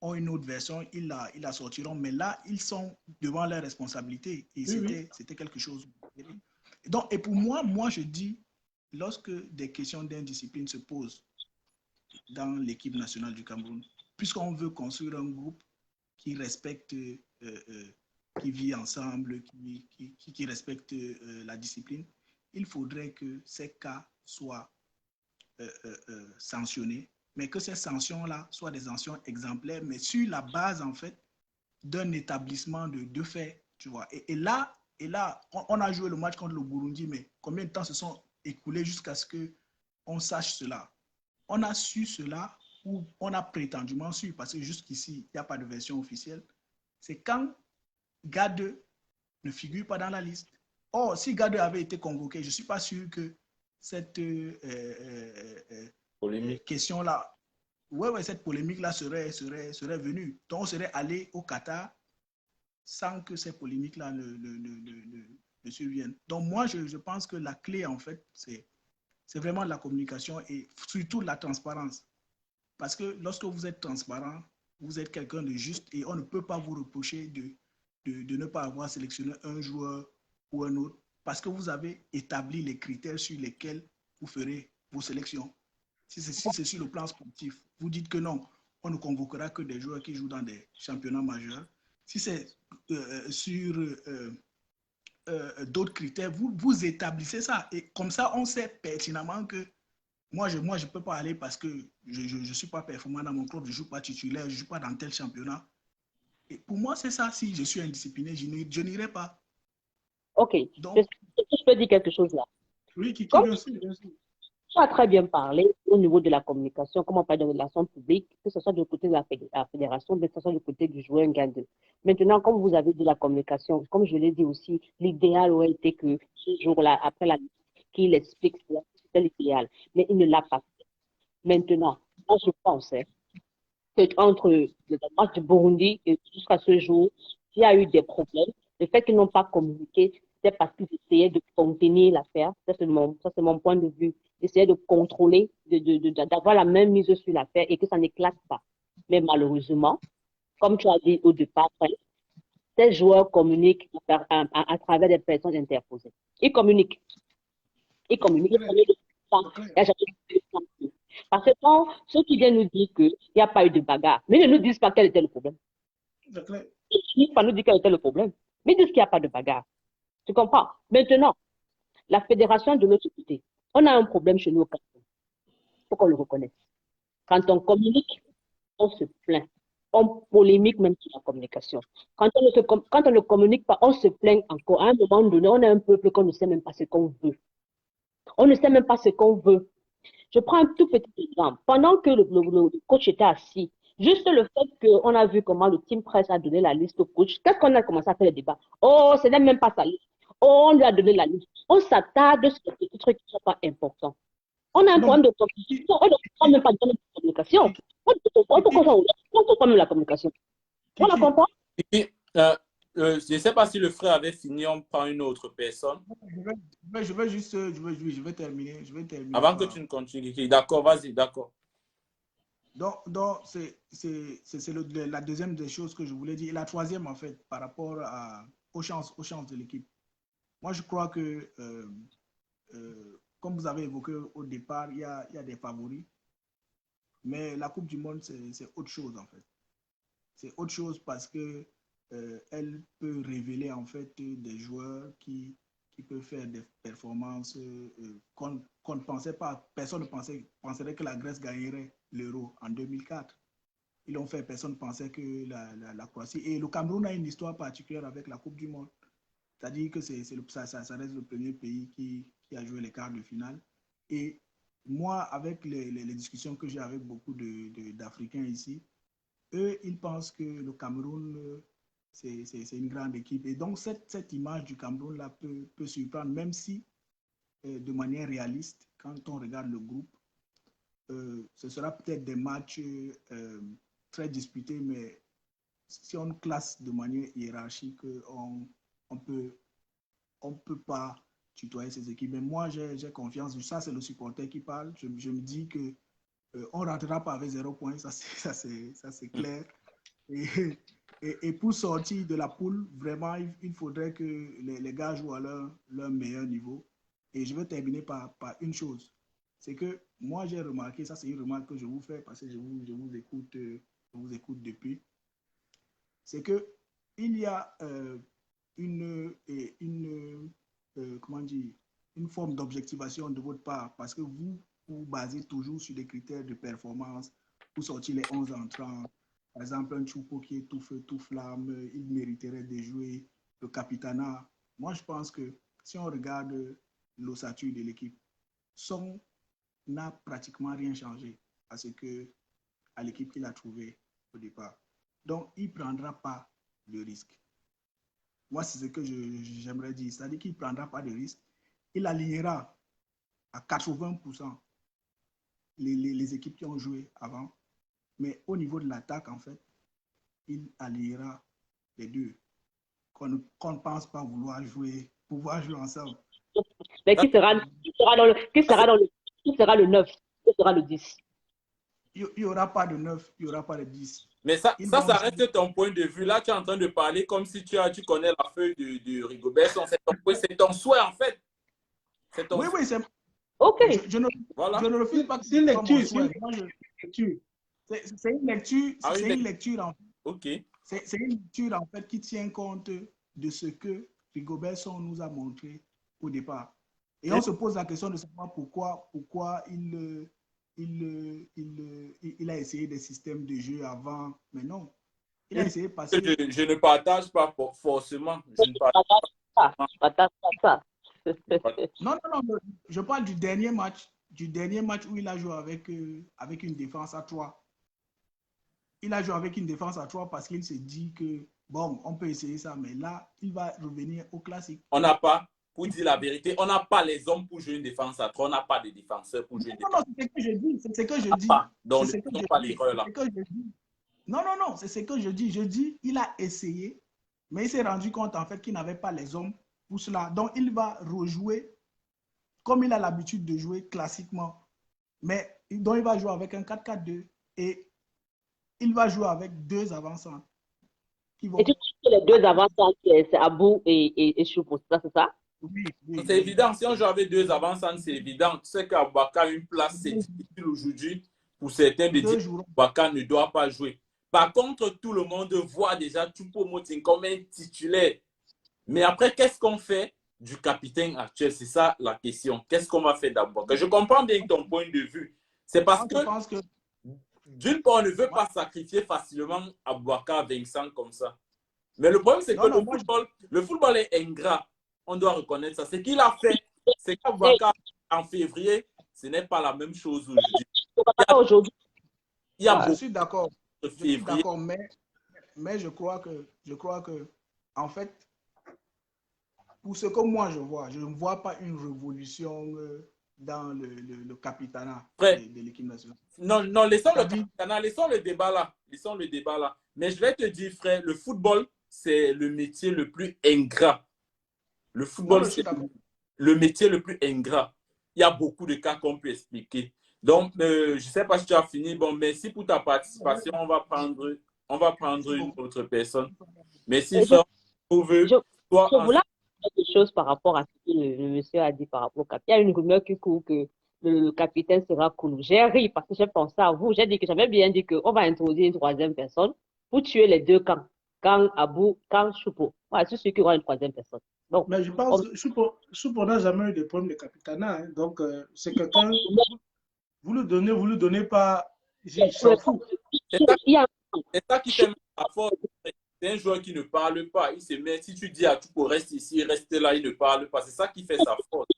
ont une autre version, ils la sortiront. Mais là, ils sont devant leurs responsabilités et c'était quelque chose. Donc, et pour moi, je dis, lorsque des questions d'indiscipline se posent dans l'équipe nationale du Cameroun, puisqu'on veut construire un groupe qui respecte, qui vit ensemble, qui respecte la discipline, il faudrait que ces cas soient sanctionnés, mais que ces sanctions-là soient des sanctions exemplaires, mais sur la base, en fait, d'un établissement de faits, tu vois. Et là, on a joué le match contre le Burundi, mais combien de temps se sont écoulés jusqu'à ce qu'on sache cela? On a su cela, ou on a prétendument su, parce que jusqu'ici, il n'y a pas de version officielle, c'est quand Gade ne figure pas dans la liste. Or, si Gade avait été convoqué, je ne suis pas sûr que cette question-là, cette polémique-là serait venue. Donc, on serait allé au Qatar sans que ces polémiques-là ne surviennent. Donc, moi, je pense que la clé, en fait, c'est vraiment la communication et surtout la transparence. Parce que lorsque vous êtes transparent, vous êtes quelqu'un de juste et on ne peut pas vous reprocher de ne pas avoir sélectionné un joueur ou un autre parce que vous avez établi les critères sur lesquels vous ferez vos sélections. Si c'est sur le plan sportif, vous dites que non, on ne convoquera que des joueurs qui jouent dans des championnats majeurs. Si c'est sur d'autres critères, vous établissez ça. Et comme ça, on sait pertinemment que moi, je ne peux pas aller parce que je ne suis pas performant dans mon club, je ne joue pas titulaire, je ne joue pas dans tel championnat. Et pour moi, c'est ça. Si je suis indiscipliné, je n'irai pas. Ok. Donc, je peux dire quelque chose là. Oui, Kiki, bien sûr. Tu as très bien parlé au niveau de la communication, comment on parle de relations publiques, que ce soit du côté de la fédération, que ce soit du côté du joueur Ngandou. Maintenant, comme vous avez dit la communication, comme je l'ai dit aussi, l'idéal aurait été que ce jour-là, après la qu'il explique cela, c'était l'idéal. Mais il ne l'a pas fait. Maintenant, moi je pense qu'entre le match de Burundi et jusqu'à ce jour, il y a eu des problèmes. Le fait qu'ils n'ont pas communiqué, c'est parce qu'ils essayaient de contenir l'affaire. Ça, c'est mon point de vue. Ils essayaient de contrôler, d'avoir la même mise sur l'affaire et que ça n'éclate pas. Mais malheureusement, comme tu as dit au départ, ces joueurs communiquent à travers des personnes interposées. Ils communiquent. Ils communiquent. Parce que quand ceux qui viennent nous dire qu'il n'y a pas eu de bagarre, mais ils ne nous disent pas quel était le problème. Ils ne finissent pas nous dire quel était le problème. Mais ils disent qu'il n'y a pas de bagarre. Tu comprends? Maintenant, la fédération de l'autre côté, on a un problème chez nous au Cameroun. Il faut qu'on le reconnaisse. Quand on communique, on se plaint. On polémique même sur la communication. Quand on ne communique pas, on se plaint encore. À un moment donné, on est un peuple qu'on ne sait même pas ce qu'on veut. On ne sait même pas ce qu'on veut. Je prends un tout petit exemple. Pendant que le coach était assis, juste le fait qu'on a vu comment le team presse a donné la liste au coach, qu'est-ce qu'on a commencé à faire le débat? Oh, ce n'est même pas sa liste. Oh, on lui a donné la liste. On s'attarde sur des petits trucs qui ne sont pas importants. On a un problème de communication. On ne comprend même pas de communication. On ne comprend même la communication. On la comprend? Je ne sais pas si le frère avait fini, on prend une autre personne. Je vais terminer. Avant que tu ne continues. D'accord, vas-y, d'accord. Donc c'est la deuxième des choses que je voulais dire. Et la troisième, en fait, par rapport aux chances de l'équipe. Moi, je crois que, comme vous avez évoqué au départ, il y a des favoris. Mais la Coupe du Monde, c'est autre chose, en fait. C'est autre chose parce que elle peut révéler, en fait, des joueurs qui peuvent faire des performances qu'on ne pensait pas. Personne ne penserait que la Grèce gagnerait l'Euro en 2004. Ils l'ont fait, personne ne pensait que la Croatie. Et le Cameroun a une histoire particulière avec la Coupe du Monde. C'est-à-dire que ça reste le premier pays qui a joué les quarts de finale. Et moi, avec les discussions que j'ai avec beaucoup d'Africains ici, eux, ils pensent que le Cameroun, c'est une grande équipe. Et donc, cette image du Cameroun-là peut surprendre, même si, de manière réaliste, quand on regarde le groupe, ce sera peut-être des matchs très disputés, mais si on classe de manière hiérarchique, on ne peut pas tutoyer ces équipes. Mais moi, j'ai confiance. Ça, c'est le supporter qui parle. Je me dis que on ne rentrera pas avec 0 points, ça c'est clair. Et pour sortir de la poule, vraiment, il faudrait que les gars jouent à leur meilleur niveau. Et je vais terminer par une chose. C'est que moi, j'ai remarqué, ça c'est une remarque que je vous fais parce que je vous écoute depuis. C'est qu'il y a comment dire, une forme d'objectivation de votre part parce que vous basez toujours sur des critères de performance pour sortir les 11 entrants. Par exemple, un Choupo qui est tout feu, tout flamme, il mériterait de jouer le capitana. Moi, je pense que si on regarde l'ossature de l'équipe, Son n'a pratiquement rien changé à l'équipe qu'il a trouvée au départ. Donc, il ne prendra pas de risque. Moi, c'est ce que j'aimerais dire. C'est-à-dire qu'il ne prendra pas de risque. Il alignera à 80% les équipes qui ont joué avant. Mais au niveau de l'attaque, en fait, il alliera les deux. Qu'on ne pense pas pouvoir jouer ensemble. Mais qui sera le 9? Qui sera le 10? Il n'y aura pas de 9, il n'y aura pas de 10. Mais ça reste ton point de vue. Là, tu es en train de parler comme si tu connais la feuille de Rigobert. C'est ton souhait, en fait. Oui, c'est... OK. Je ne refuse pas que c'est une lecture. C'est une lecture. C'est une lecture, en fait. OK. C'est une lecture, en fait, qui tient compte de ce que Rigobert nous a montré au départ. Et on se pose la question de savoir pourquoi il a essayé des systèmes de jeu avant, mais non. Il a essayé parce que... Je ne partage pas forcément. Je ne partage pas ça. Non, je parle du dernier match où il a joué avec une défense à 3. Il a joué avec une défense à 3 parce qu'il s'est dit que, bon, on peut essayer ça, mais là, il va revenir au classique. On n'a pas, pour dire la vérité, on n'a pas les hommes pour jouer une défense à 3, on n'a pas de défenseurs pour jouer une défense. Non, c'est ce que je dis, c'est ce que je dis. Donc, ne pas l'erreur là. Non, c'est ce que je dis. Je dis, il a essayé, mais il s'est rendu compte en fait qu'il n'avait pas les hommes pour cela. Donc, il va rejouer comme il a l'habitude de jouer classiquement. Mais donc, il va jouer avec un 4-4-2 et il va jouer avec 2 avançants qui vont Les deux avant-centres, c'est Abou et Choupo, c'est ça? Oui, C'est évident. Si on joue avec deux avant-centres, c'est évident. Tu sais qu'Aboubacar a une place, c'est difficile aujourd'hui pour certains de dire qu'Aboubacar ne doit pas jouer. Par contre, tout le monde voit déjà Choupo-Moting comme un titulaire. Mais après, qu'est-ce qu'on fait du capitaine actuel? C'est ça la question. Qu'est-ce qu'on va faire d'Aboubacar? Je comprends bien ton point de vue. C'est parce que d'une part, on ne veut pas sacrifier facilement Aboubacar Vincent comme ça. Mais le problème, c'est que le football est ingrat. On doit reconnaître ça. Ce qu'il a fait, c'est qu'Aboubacar, en février, ce n'est pas la même chose aujourd'hui. Je suis d'accord. Mais je crois que, en fait, pour ce que moi je vois, je ne vois pas une révolution dans le capitanat de l'équipe nationale. Non, laissons le capitanat, laissons le débat là. Mais je vais te dire, frère, le football, c'est le métier le plus ingrat. Le football, c'est le métier le plus ingrat. Il y a beaucoup de cas qu'on peut expliquer. Donc, je ne sais pas si tu as fini. Bon, merci pour ta participation. On va prendre une autre personne. Merci, ça. Je voulais dire quelque chose par rapport à ce que le monsieur a dit par rapport au capitaine. Il y a une rumeur qui court que le capitaine sera cool. J'ai ri parce que j'ai pensé à vous. J'ai dit que j'avais bien dit qu'on va introduire une troisième personne pour tuer les deux camps. Quand Abou, quand Choupo. Moi, je suis sûr qu'il y aura une troisième personne. Donc, mais je pense que Choupo n'a jamais eu de problème de capitanat. Hein. Donc, c'est quelqu'un, vous le donnez pas, il s'en fout. C'est ça qui fait la force. C'est un joueur qui ne parle pas. Il se met, si tu dis à Choupo, reste ici, reste là, il ne parle pas. C'est ça qui fait sa force.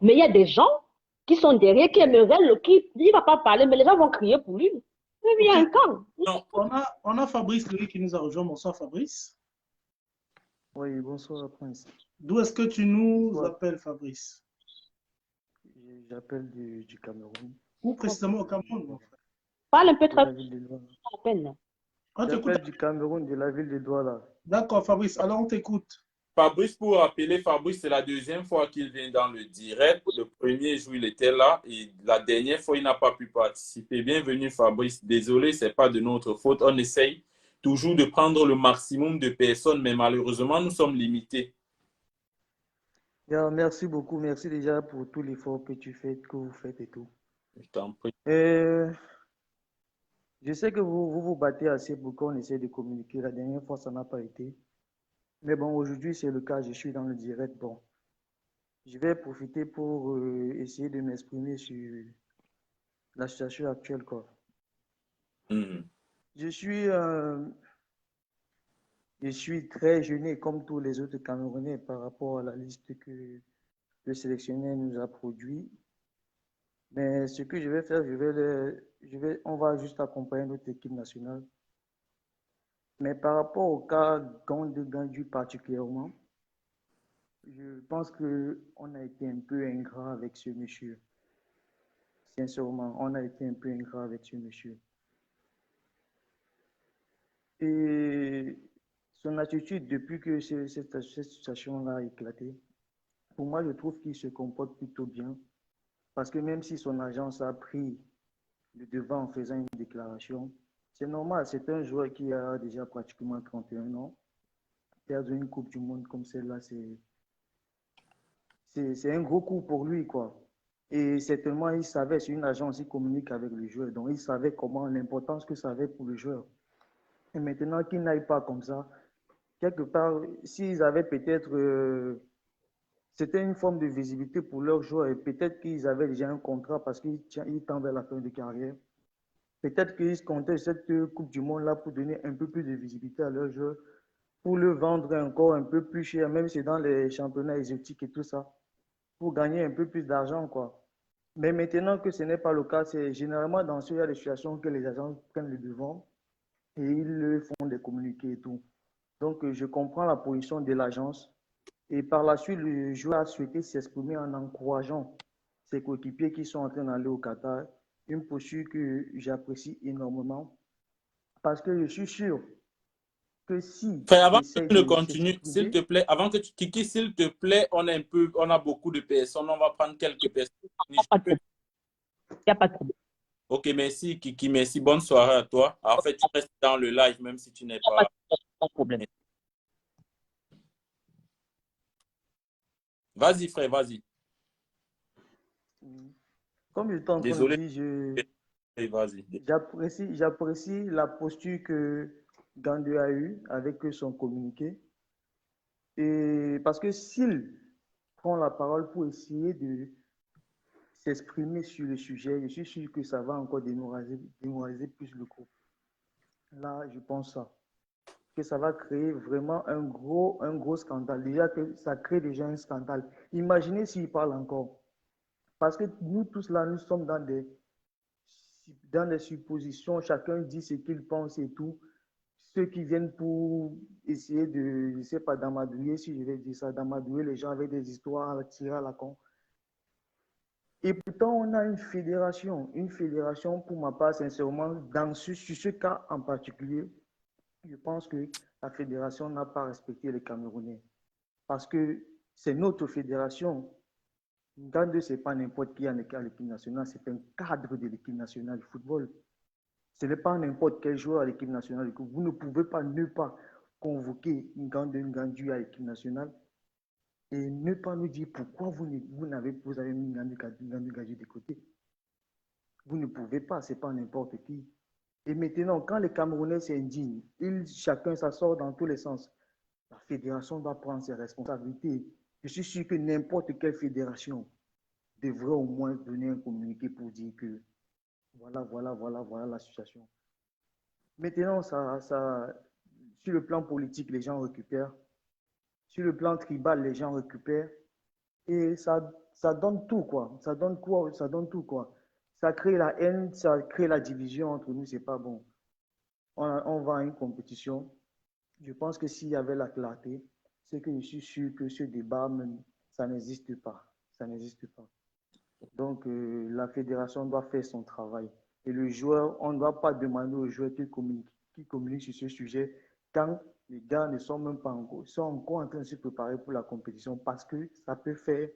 Mais il y a des gens qui sont derrière, qui aimeraient il ne va pas parler, mais les gens vont crier pour lui. Mais il y a un camp. Non. On a Fabrice Louis qui nous a rejoint. Bonsoir Fabrice. Oui, bonsoir Prince. D'où est-ce que tu nous appelles, Fabrice? J'appelle du Cameroun. Où précisément au Cameroun, mon frère? Parle un peu très peine. J'appelle du Cameroun, de la ville de Douala. D'accord, Fabrice. Alors, on t'écoute. Fabrice, pour rappeler, Fabrice, c'est la deuxième fois qu'il vient dans le direct. Le premier jour, il était là et la dernière fois, il n'a pas pu participer. Bienvenue, Fabrice. Désolé, ce n'est pas de notre faute. On essaye toujours de prendre le maximum de personnes, mais malheureusement, nous sommes limités. Merci beaucoup. Merci déjà pour tout l'effort que vous faites et tout. Je t'en prie. Je sais que vous battez assez pour qu'on essaie de communiquer. La dernière fois, ça n'a pas été. Mais bon, aujourd'hui, c'est le cas. Je suis dans le direct. Bon, je vais profiter pour essayer de m'exprimer sur la situation actuelle, quoi. Je suis très gêné, comme tous les autres Camerounais, par rapport à la liste que le sélectionneur nous a produit. Mais ce que je vais faire, on va juste accompagner notre équipe nationale. Mais par rapport au cas Gandu particulièrement, je pense qu'on a été un peu ingrat avec ce monsieur. Sincèrement, on a été un peu ingrat avec ce monsieur. Et son attitude, depuis que cette situation-là a éclaté, pour moi, je trouve qu'il se comporte plutôt bien. Parce que même si son agence a pris le devant en faisant une déclaration, c'est normal, c'est un joueur qui a déjà pratiquement 31 ans. Perdre une Coupe du Monde comme celle-là, c'est un gros coup pour lui, quoi. Et certainement, il savait, c'est une agence qui communique avec le joueur, donc il savait l'importance que ça avait pour le joueur. Et maintenant qu'il n'aille pas comme ça, quelque part, s'ils avaient peut-être... c'était une forme de visibilité pour leurs joueurs et peut-être qu'ils avaient déjà un contrat parce qu'ils tendent vers la fin de carrière. Peut-être qu'ils comptaient cette Coupe du Monde-là pour donner un peu plus de visibilité à leurs joueurs, pour le vendre encore un peu plus cher, même si c'est dans les championnats exotiques et tout ça, pour gagner un peu plus d'argent, quoi. Mais maintenant que ce n'est pas le cas, c'est généralement dans ce genre de situations que les agents prennent le devant et ils font des communiqués et tout. Donc, je comprends la position de l'agence. Et par la suite, le joueur a souhaité s'exprimer en encourageant ses coéquipiers qui sont en train d'aller au Qatar. Une posture que j'apprécie énormément parce que je suis sûr que si... Frère, avant que tu ne continues, s'il te plaît, avant que tu... Kiki, s'il te plaît, on a beaucoup de personnes. On va prendre quelques personnes. Il n'y a pas de problème. Ok, merci Kiki, merci. Bonne soirée à toi. En fait, tu restes dans le live même si tu n'es pas... Pas de problème. Vas-y, frère, vas-y. Comme je t'entends dire, j'apprécie la posture que Gandhi a eue avec son communiqué. Et parce que s'il prend la parole pour essayer de s'exprimer sur le sujet, je suis sûr que ça va encore démoraliser plus le groupe. Là, je pense que ça va créer vraiment un gros scandale. Déjà que ça crée déjà un scandale. Imaginez s'il parle encore. Parce que nous tous là, nous sommes dans des suppositions. Chacun dit ce qu'il pense et tout. Ceux qui viennent pour essayer de, je ne sais pas, d'amadouer, si je vais dire ça, d'amadouer les gens avec des histoires à tirer à la con. Et pourtant, on a une fédération. Une fédération, pour ma part, sincèrement, sur ce cas en particulier, je pense que la fédération n'a pas respecté les Camerounais. Parce que c'est notre fédération. Gandhi, ce n'est pas n'importe qui à l'équipe nationale, c'est un cadre de l'équipe nationale de football. Ce n'est pas n'importe quel joueur à l'équipe nationale. Vous ne pouvez pas ne pas convoquer Ngandu à l'équipe nationale et ne pas nous dire pourquoi vous avez mis Ngandu de côté. Vous ne pouvez pas, ce n'est pas n'importe qui. Et maintenant, quand les Camerounais s'indignent, chacun s'assort dans tous les sens. La fédération doit prendre ses responsabilités. Je suis sûr que n'importe quelle fédération devrait au moins donner un communiqué pour dire que voilà la situation. Maintenant, sur le plan politique, les gens récupèrent. Sur le plan tribal, les gens récupèrent. Et ça donne tout, quoi. Ça donne tout, quoi. Ça crée la haine, ça crée la division entre nous, c'est pas bon. On va à une compétition. Je pense que s'il y avait la clarté, c'est que je suis sûr que ce débat, même, ça n'existe pas. Ça n'existe pas. Donc, la fédération doit faire son travail. Et le joueur, on ne doit pas demander aux joueurs qui communiquent sur ce sujet quand les gars ne sont même pas sont encore en train de se préparer pour la compétition parce que ça peut faire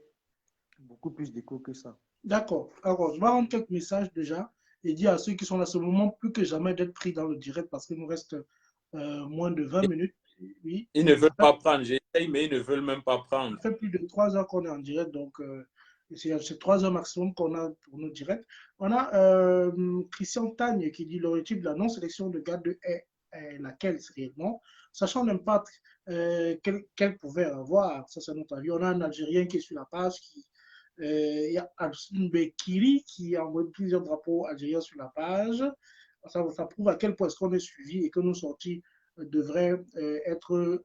beaucoup plus d'écho que ça. D'accord. Alors, je vais rendre quelques messages déjà et dire à ceux qui sont à ce moment plus que jamais d'être pris dans le direct parce qu'il nous reste moins de 20 minutes. Oui. Ils ne veulent pas prendre. J'essaye, mais ils ne veulent même pas prendre. Ça fait plus de 3 heures qu'on est en direct, donc c'est 3 heures maximum qu'on a pour nos directs. On a Christian Tagne qui dit l'objectif de la non-sélection de Gade est laquelle réellement, sachant l'impact qu'elle pouvait avoir. Ça, c'est notre avis. On a un Algérien qui est sur la page il y a Absine Bekiri qui a envoyé plusieurs drapeaux algériens sur la page. Ça prouve à quel point est-ce qu'on est suivi et que nos sorties devraient être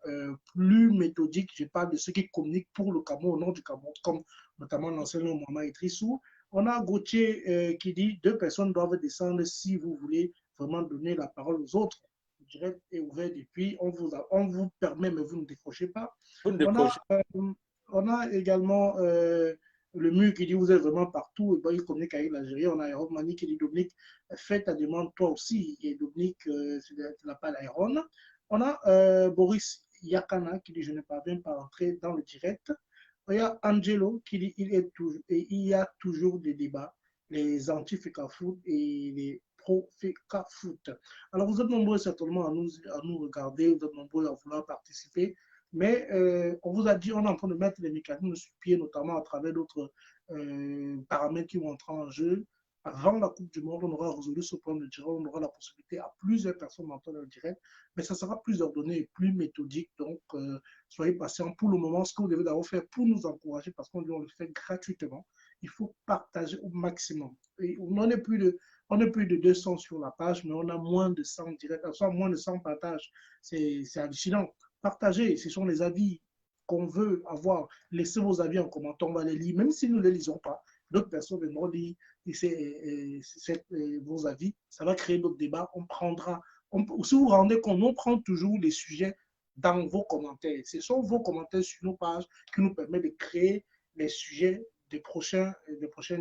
plus méthodiques. Je parle de ceux qui communiquent pour le Cameroun, au nom du Cameroun, comme notamment l'enseignant Mohamed Idrissou. On a Gauthier qui dit 2 personnes doivent descendre si vous voulez vraiment donner la parole aux autres. Le direct est ouvert depuis. On vous permet, mais vous ne décrochez pas. On a également le mur qui dit vous êtes vraiment partout, et bon, il communique avec l'Algérie. On a Aaron Mani qui dit Dominique, fais ta demande toi aussi. Et Dominique, tu n'as pas l'Aaron. On a Boris Yakana qui dit je ne parviens pas à entrer dans le direct. Il y a Angelo qui dit il y a toujours des débats, les anti-FECA Foot et les pro-FECA Foot. Alors vous êtes nombreux certainement à nous regarder, vous êtes nombreux à vouloir participer. Mais on vous a dit, on est en train de mettre les mécanismes sur pied, notamment à travers d'autres paramètres qui vont entrer en jeu. Avant la Coupe du Monde, on aura résolu ce problème de direct, on aura la possibilité à plusieurs personnes d'entrer dans le direct, mais ça sera plus ordonné et plus méthodique. Donc, soyez patients. Pour le moment, ce que vous devez d'abord faire pour nous encourager, parce qu'on le fait gratuitement, il faut partager au maximum. Et on n'est plus de 200 sur la page, mais on a moins de 100 directs, soit moins de 100 partages. C'est hallucinant. Partagez, ce sont les avis qu'on veut avoir. Laissez vos avis en commentaire, on va les lire, même si nous ne les lisons pas. D'autres personnes viendront lire vos avis. Ça va créer d'autres débats. On prendra. Si vous vous rendez compte, on prend toujours les sujets dans vos commentaires. Ce sont vos commentaires sur nos pages qui nous permettent de créer les sujets des prochains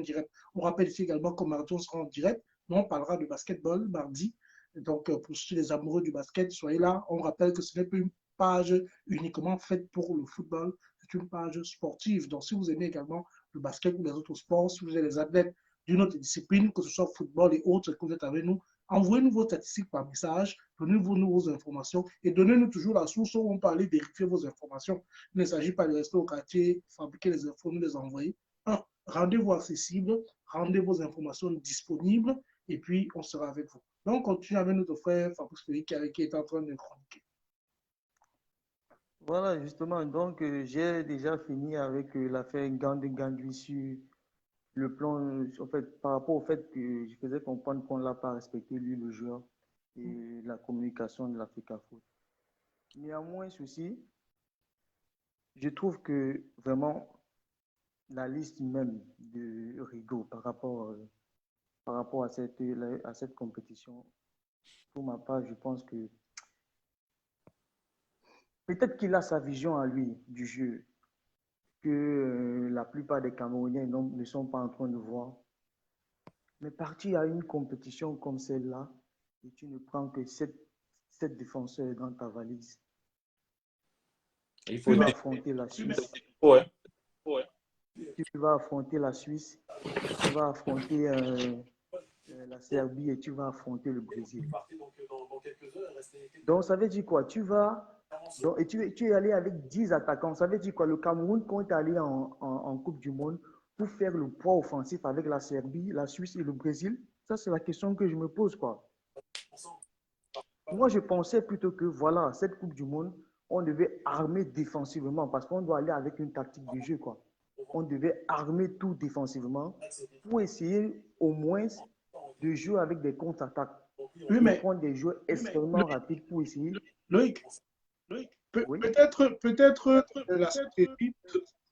directs. On rappelle ici également que mardi, on sera en direct, mais on parlera de basketball mardi. Donc, pour ceux les amoureux du basket, soyez là. On rappelle que ce n'est plus une page uniquement faite pour le football, c'est une page sportive. Donc, si vous aimez également le basket ou les autres sports, si vous êtes des athlètes d'une autre discipline, que ce soit football et autres, que vous êtes avec nous, Envoyez-nous vos statistiques par message, donnez-nous vos informations et donnez-nous toujours la source où on peut aller vérifier vos informations. Il ne s'agit pas de rester au quartier, fabriquer les infos, nous les envoyer. Rendez-vous accessible, rendez vos informations disponibles et puis on sera avec vous. Donc, continue avec notre frère Fabrice Félix qui est en train de chroniquer. Voilà, justement, donc j'ai déjà fini avec l'affaire Gandhi sur le plan, en fait, par rapport au fait que je faisais comprendre qu'on ne l'a pas respecté, lui, le joueur, et la communication de l'Africa Foot. Néanmoins, ceci, je trouve que vraiment la liste même de Rigaud par rapport à cette compétition, pour ma part, je pense que peut-être qu'il a sa vision à lui du jeu, que la plupart des Camerounais ne sont pas en train de voir. Mais partir à une compétition comme celle-là, et tu ne prends que 7 défenseurs dans ta valise, il faut tu vas affronter la Suisse. Ouais. Tu vas affronter la Suisse, tu vas affronter la Serbie et tu vas affronter le Brésil. Donc, ça veut dire quoi? Tu es allé avec 10 attaquants. Ça veut dire quoi? Le Cameroun compte aller en Coupe du Monde pour faire le poids offensif avec la Serbie, la Suisse et le Brésil? Ça, c'est la question que je me pose, quoi. Moi, je pensais plutôt que, voilà, cette Coupe du Monde, on devait armer défensivement parce qu'on doit aller avec une tactique de jeu, quoi. On devait armer tout défensivement pour essayer au moins de jouer avec des contre-attaques. Oui, mais prendre des joueurs extrêmement rapides pour essayer. Loïc, peut-être la stratégie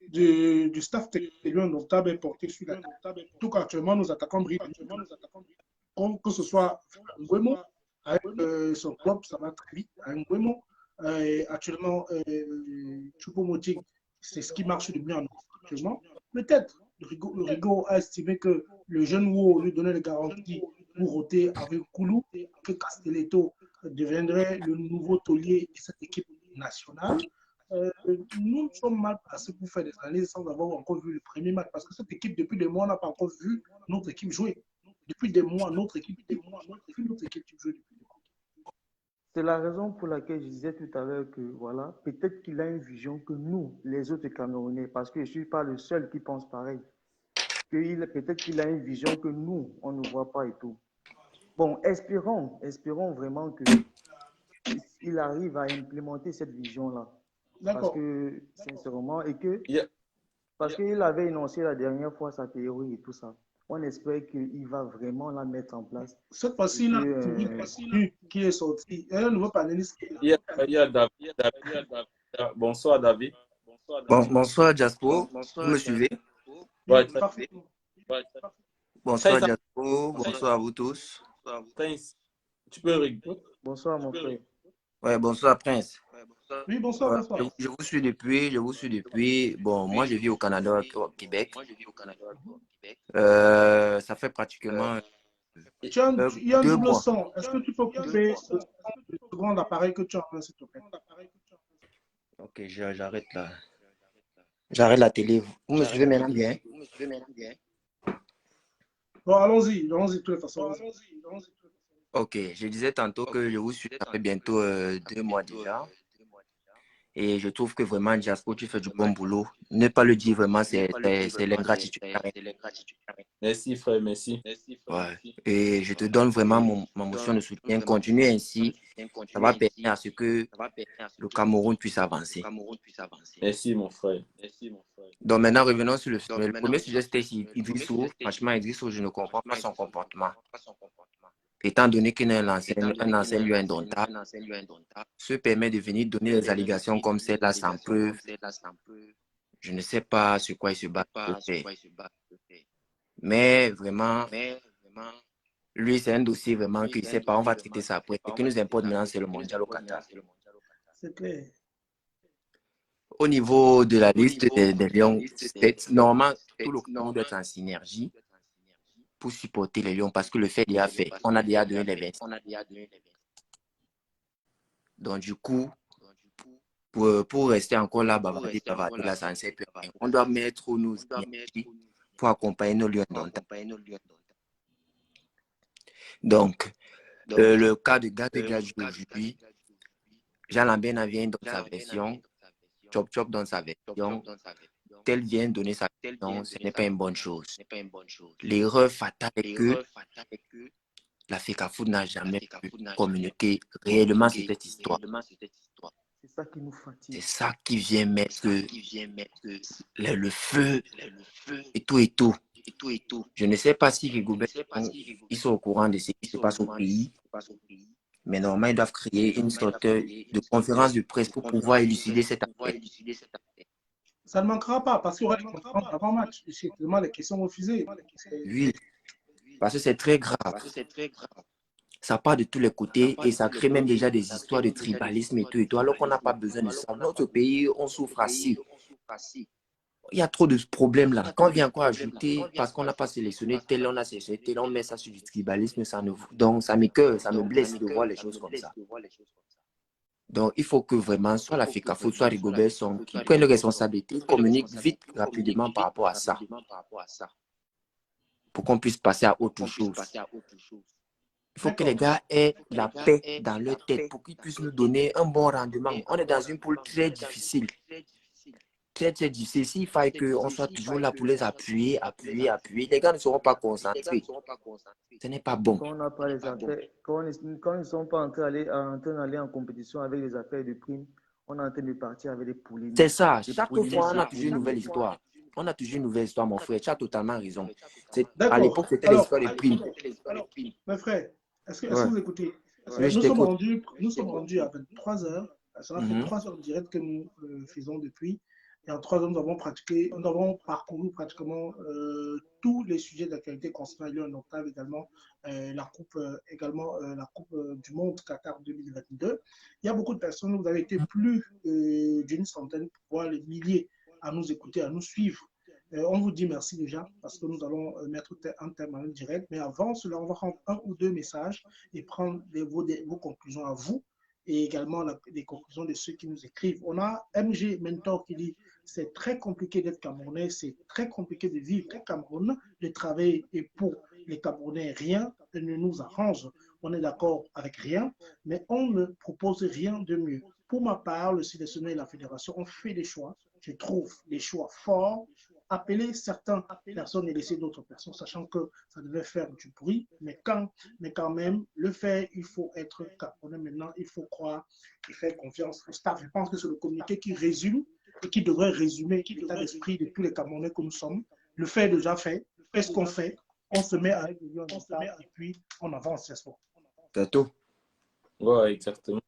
du staff technique est portée sur la table. Tout actuellement, nous attaquons britanniques. Que ce soit Nguemo, avec son club, ça va très vite. Nguemo, actuellement, Choupo-Moting, c'est ce qui marche le mieux en actuellement. Peut-être le Rigaud a estimé que le jeune Wo lui donnait les garanties pour roter avec Koulou, que Castelletto deviendrait le nouveau taulier de cette équipe nationale. Nous sommes mal placés pour faire des analyses sans avoir encore vu le premier match parce que cette équipe, depuis des mois, n'a pas encore vu notre équipe jouer. Depuis des mois, notre équipe jouer depuis des mois. C'est la raison pour laquelle je disais tout à l'heure que voilà, peut-être qu'il a une vision que nous, les autres Camerounais, parce que je ne suis pas le seul qui pense pareil, peut-être qu'il a une vision que nous, on ne voit pas et tout. Bon, espérons vraiment qu'il arrive à implémenter cette vision-là. Parce que, sincèrement, parce qu'il avait énoncé la dernière fois sa théorie et tout ça. On espère qu'il va vraiment la mettre en place. Cette fois-ci-là, qui est sorti, il y a un nouveau panéliste. Il y a David. Bonsoir, David. Bonsoir, Jaspo. Vous me suivez? Ouais, bonsoir, Jaspo. Bonsoir à vous tous. Tu peux répondre? Bonsoir, mon frère. Ouais, bonsoir, Prince. Oui, bonsoir. Je vous suis depuis. Bon, moi, je vis au Canada, au Québec. Ça fait pratiquement il y a un 2 double mois. son. Est-ce que tu peux couper le second appareil que tu as, s'il te plaît? Ok, j'arrête là. J'arrête la télé. Vous me suivez maintenant bien? Bon, allons-y de toute façon. Ok, je disais tantôt que je vous suis, ça fait bientôt 2 mois déjà. Et je trouve que vraiment, Jaspo, tu fais du bon boulot. Ne pas le dire vraiment, c'est l'ingratitude. Merci, frère, merci. Ouais. Et je te donne vraiment ma motion de soutien. Continue ainsi. Ça va permettre à ce que le Cameroun puisse avancer. Merci, mon frère. Donc maintenant, revenons sur le premier sujet, c'était Idrissou. Franchement, Idrissou, je ne comprends pas son comportement. Étant donné qu'il est un ancien lieu indomptable, se permet de venir donner des allégations comme celle-là sans preuve. Je ne sais pas sur quoi il se bat. Mais vraiment, lui, c'est un dossier vraiment qu'il ne sait pas. On va traiter ça après. Ce qui nous importe maintenant, c'est le mondial au Qatar. C'est clair. Au niveau de la liste des Lions, c'est normal, tout le monde doit être en synergie pour supporter les Lions parce que le fait est déjà fait. On a déjà donné les 20. Donc, du coup, pour rester encore là, bavarder, là, ça ne sert plus à rien. On doit mettre nos énergies pour accompagner nos Lions. Donc, Le cas de Gadji aujourd'hui, Jean Lambert vient dans sa version, Chop Chop dans sa version, Tel vient donner sa version, ce n'est pas une bonne chose. L'erreur fatale est que la FECAFOOT n'a jamais pu communiquer réellement sur cette histoire. C'est ça qui nous fatigue. C'est ça qui vient mettre le feu et tout. Je ne sais pas si les gouvernements ils sont au courant de ce qui se passe au pays, mais normalement, ils doivent créer une sorte de conférence de presse pour pouvoir élucider cette affaire. Ça ne manquera pas, parce qu'il y aura des conférences avant-match. C'est tellement les questions refusées. Oui, parce que c'est très grave. Ça part de tous les côtés et ça crée même déjà des histoires de tribalisme et tout, alors qu'on n'a pas besoin de ça. Notre pays, on souffre assez. Il y a trop de problèmes là. Quand on vient encore ajouter, parce qu'on n'a pas sélectionné tel, on a sélectionné tel, on met ça sur du tribalisme, donc ça m'écoeure, ça me blesse de voir les choses comme ça. Donc il faut que vraiment, soit la FECAFOOT, soit Rigobert Song, qui prennent leurs responsabilités, communiquent vite, rapidement par rapport à ça, pour qu'on puisse passer à autre chose. Il faut que les gars aient la paix dans leur tête pour qu'ils puissent nous donner un bon rendement. On est dans une poule très difficile. Très difficile. S'il faille qu'on soit toujours là pour les appuyer, les gars ne seront pas concentrés. Ce n'est pas bon. Quand on n'a pas les affaires, quand ils ne sont pas en train d'aller en compétition avec les affaires de primes, on est en train de partir avec des polémiques. C'est ça. Chaque fois, on a toujours une nouvelle histoire. Mon frère. Tu as totalement raison. À l'époque, c'était l'histoire des primes. Mes frères, est-ce que vous écoutez? Nous sommes rendus à 23 heures. Ça fait 3 heures directes que nous faisons depuis. Et en 3 heures, nous avons parcouru pratiquement tous les sujets d'actualité concernant Lyon Octave, également la Coupe du Monde Qatar 2022. Il y a beaucoup de personnes, vous avez été plus d'une centaine, voire des milliers à nous écouter, à nous suivre. On vous dit merci déjà parce que nous allons mettre un terme en direct. Mais avant cela, on va prendre 1 ou 2 messages et prendre vos conclusions à vous et également les conclusions de ceux qui nous écrivent. On a MG Mentor qui dit c'est très compliqué d'être Camerounais, c'est très compliqué de vivre au Cameroun, de travailler et pour les Camerounais, rien ne nous arrange. On est d'accord avec rien, mais on ne propose rien de mieux. Pour ma part, le sélectionneur et la fédération ont fait des choix. Je trouve des choix forts. Appeler certaines personnes et laisser d'autres personnes, sachant que ça devait faire du bruit, mais quand même, le faire, il faut être Camerounais maintenant, il faut croire et faire confiance au staff. Je pense que c'est le communiqué qui résume et qui devrait résumer l'état d'esprit de tous les Camerounais que nous sommes. Le fait est déjà fait. Qu'est-ce qu'on fait? On se met avec les lions et puis on avance, c'est ça. C'est tout. Ouais, exactement.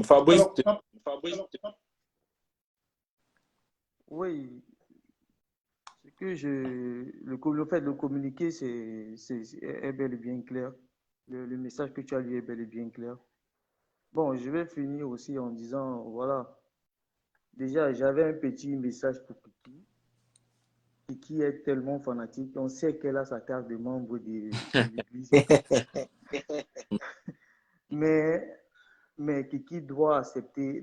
Fabrice, oui. Le fait de communiquer, est bel et bien clair. Le message que tu as lu est bel et bien clair. Bon, je vais finir aussi en disant, voilà, déjà, j'avais un petit message pour Kiki. Kiki est tellement fanatique, on sait qu'elle a sa carte de membre de l'église. mais Kiki doit accepter,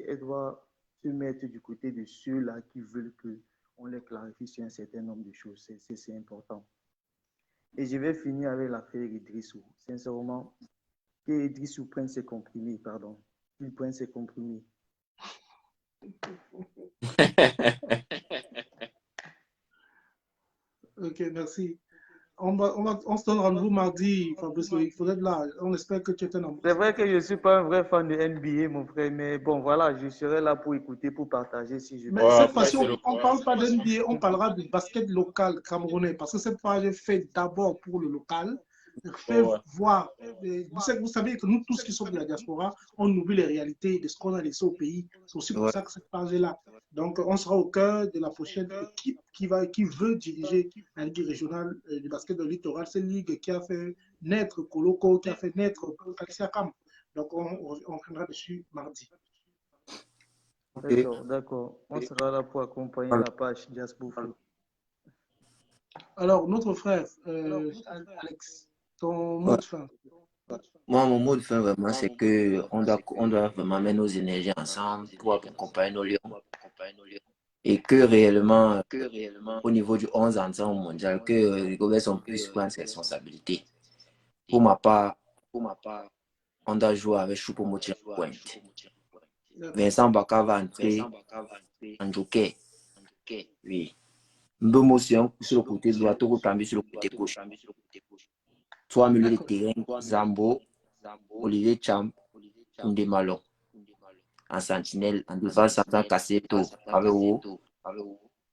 elle doit se mettre du côté de ceux-là qui veulent qu'on les clarifie sur un certain nombre de choses. C'est important. Et je vais finir avec l'affaire Idrissou. Sincèrement, que Idrissou prenne ses comprimés, pardon. Il prenne ses comprimés. Ok, merci. On se donne rendez-vous mardi, Fabrice. Il faudrait être là. On espère que tu es un. C'est vrai que je ne suis pas un vrai fan de NBA, mon frère, mais bon, voilà, je serai là pour écouter, pour partager si je veux. Mais cette fois-ci, on ne parle pas d'NBA, on parlera du basket local camerounais, parce que cette page est faite d'abord pour le local. Voir. Vous savez que nous tous qui sommes de la diaspora, on oublie les réalités de ce qu'on a laissé au pays. C'est aussi pour ça que cette page est là. Donc, on sera au cœur de la prochaine équipe qui veut diriger la Ligue régionale du basket de littoral. C'est une ligue qui a fait naître Koloko, qui a fait naître Kaxiakam. Donc, on reviendra dessus mardi. D'accord. On sera là pour accompagner la page Diaspora. Alors, notre frère, Alex, ton mot de fin. Moi, mon mot de fin, vraiment, c'est qu'on doit vraiment mettre nos énergies ensemble pour accompagner nos lions. Et que réellement, au niveau du 11 ensemble mondial, que les gouvernements puissent prendre ses responsabilités. Pour ma part, on doit jouer avec Choupo-Moting Pointe. Vincent Baka va entrer en joker. Oui. Mbemotion sur le côté droit, tout cambi sur le côté gauche. 3 milieux de terrain, Zambo, Olivier Cham, Koundé Malon. En sentinelle, en devant, Satan Kasseto, avec haut.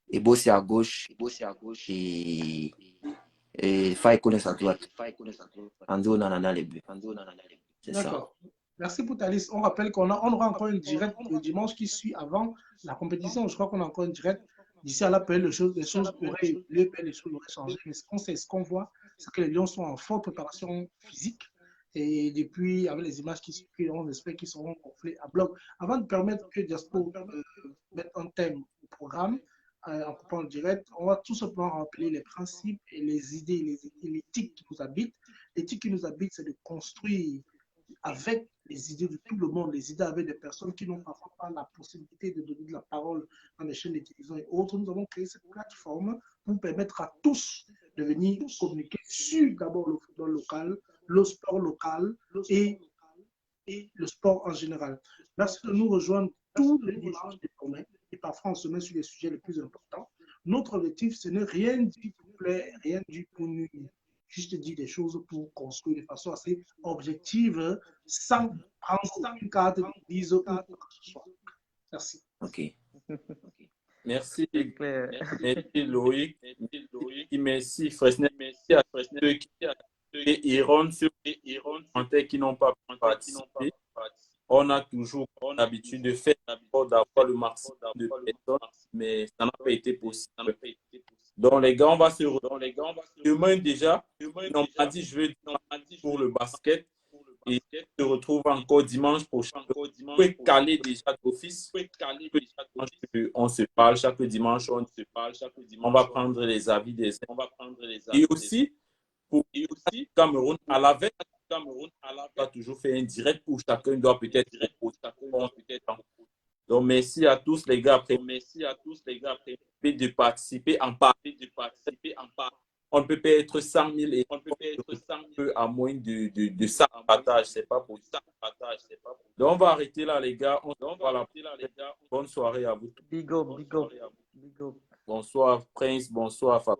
Et Bossi à gauche. Et Faye connaît à droite. Ando Nanana les buts. C'est ça. D'accord. Merci pour ta liste. On rappelle qu'on aura encore une direct le dimanche qui suit avant la compétition. Je crois qu'on a encore une direct. D'ici à l'appel, les choses auraient changé. Mais ce qu'on voit, c'est que les Lions sont en forte préparation physique. Et depuis, avec les images qui circulent, on espère qu'ils seront gonflés à bloc. Avant de permettre que Diaspo mette un thème au programme, en coupant le direct, on va tout simplement rappeler les principes et les idées, l'éthique qui nous habite. L'éthique qui nous habite, c'est de construire avec les idées de tout le monde, les idées avec des personnes qui n'ont parfois pas la possibilité de donner de la parole dans les chaînes de télévision et autres. Nous avons créé cette plateforme pour permettre à tous de venir communiquer sur d'abord le football local, le sport local et le sport en général. Merci de nous rejoindre tous les dimanches désormais et parfois on se met sur les sujets les plus importants. Notre objectif, ce n'est rien dit pour plaire, rien dit pour nuire. Juste dire des choses pour construire de façon assez objective, sans prendre une carte de bise ou quoi que ce soit. Merci. Ok. Merci. Merci Loïc. Merci Fresnel. Merci à ceux qui iront sur les qui n'ont pas participé. On a toujours l'habitude de faire d'avoir le maximum de personnes, mais ça n'a pas été possible. Donc les gars, on va se retrouver demain déjà. On m'a dit je veux pour le basket et se retrouve encore dimanche prochain. Vous pouvez caler déjà d'office. On se parle chaque dimanche. On va prendre les avis des et aussi pour Cameroun à la veille. On a toujours fait un direct où chacun doit peut-être donc merci à tous les gars de participer en part. On ne peut pas être 100 000 et on peut à moins de 100 partages, c'est pas possible. Donc on va arrêter là les gars. Bonne soirée à vous. Big up. Bonsoir Prince, bonsoir Fab.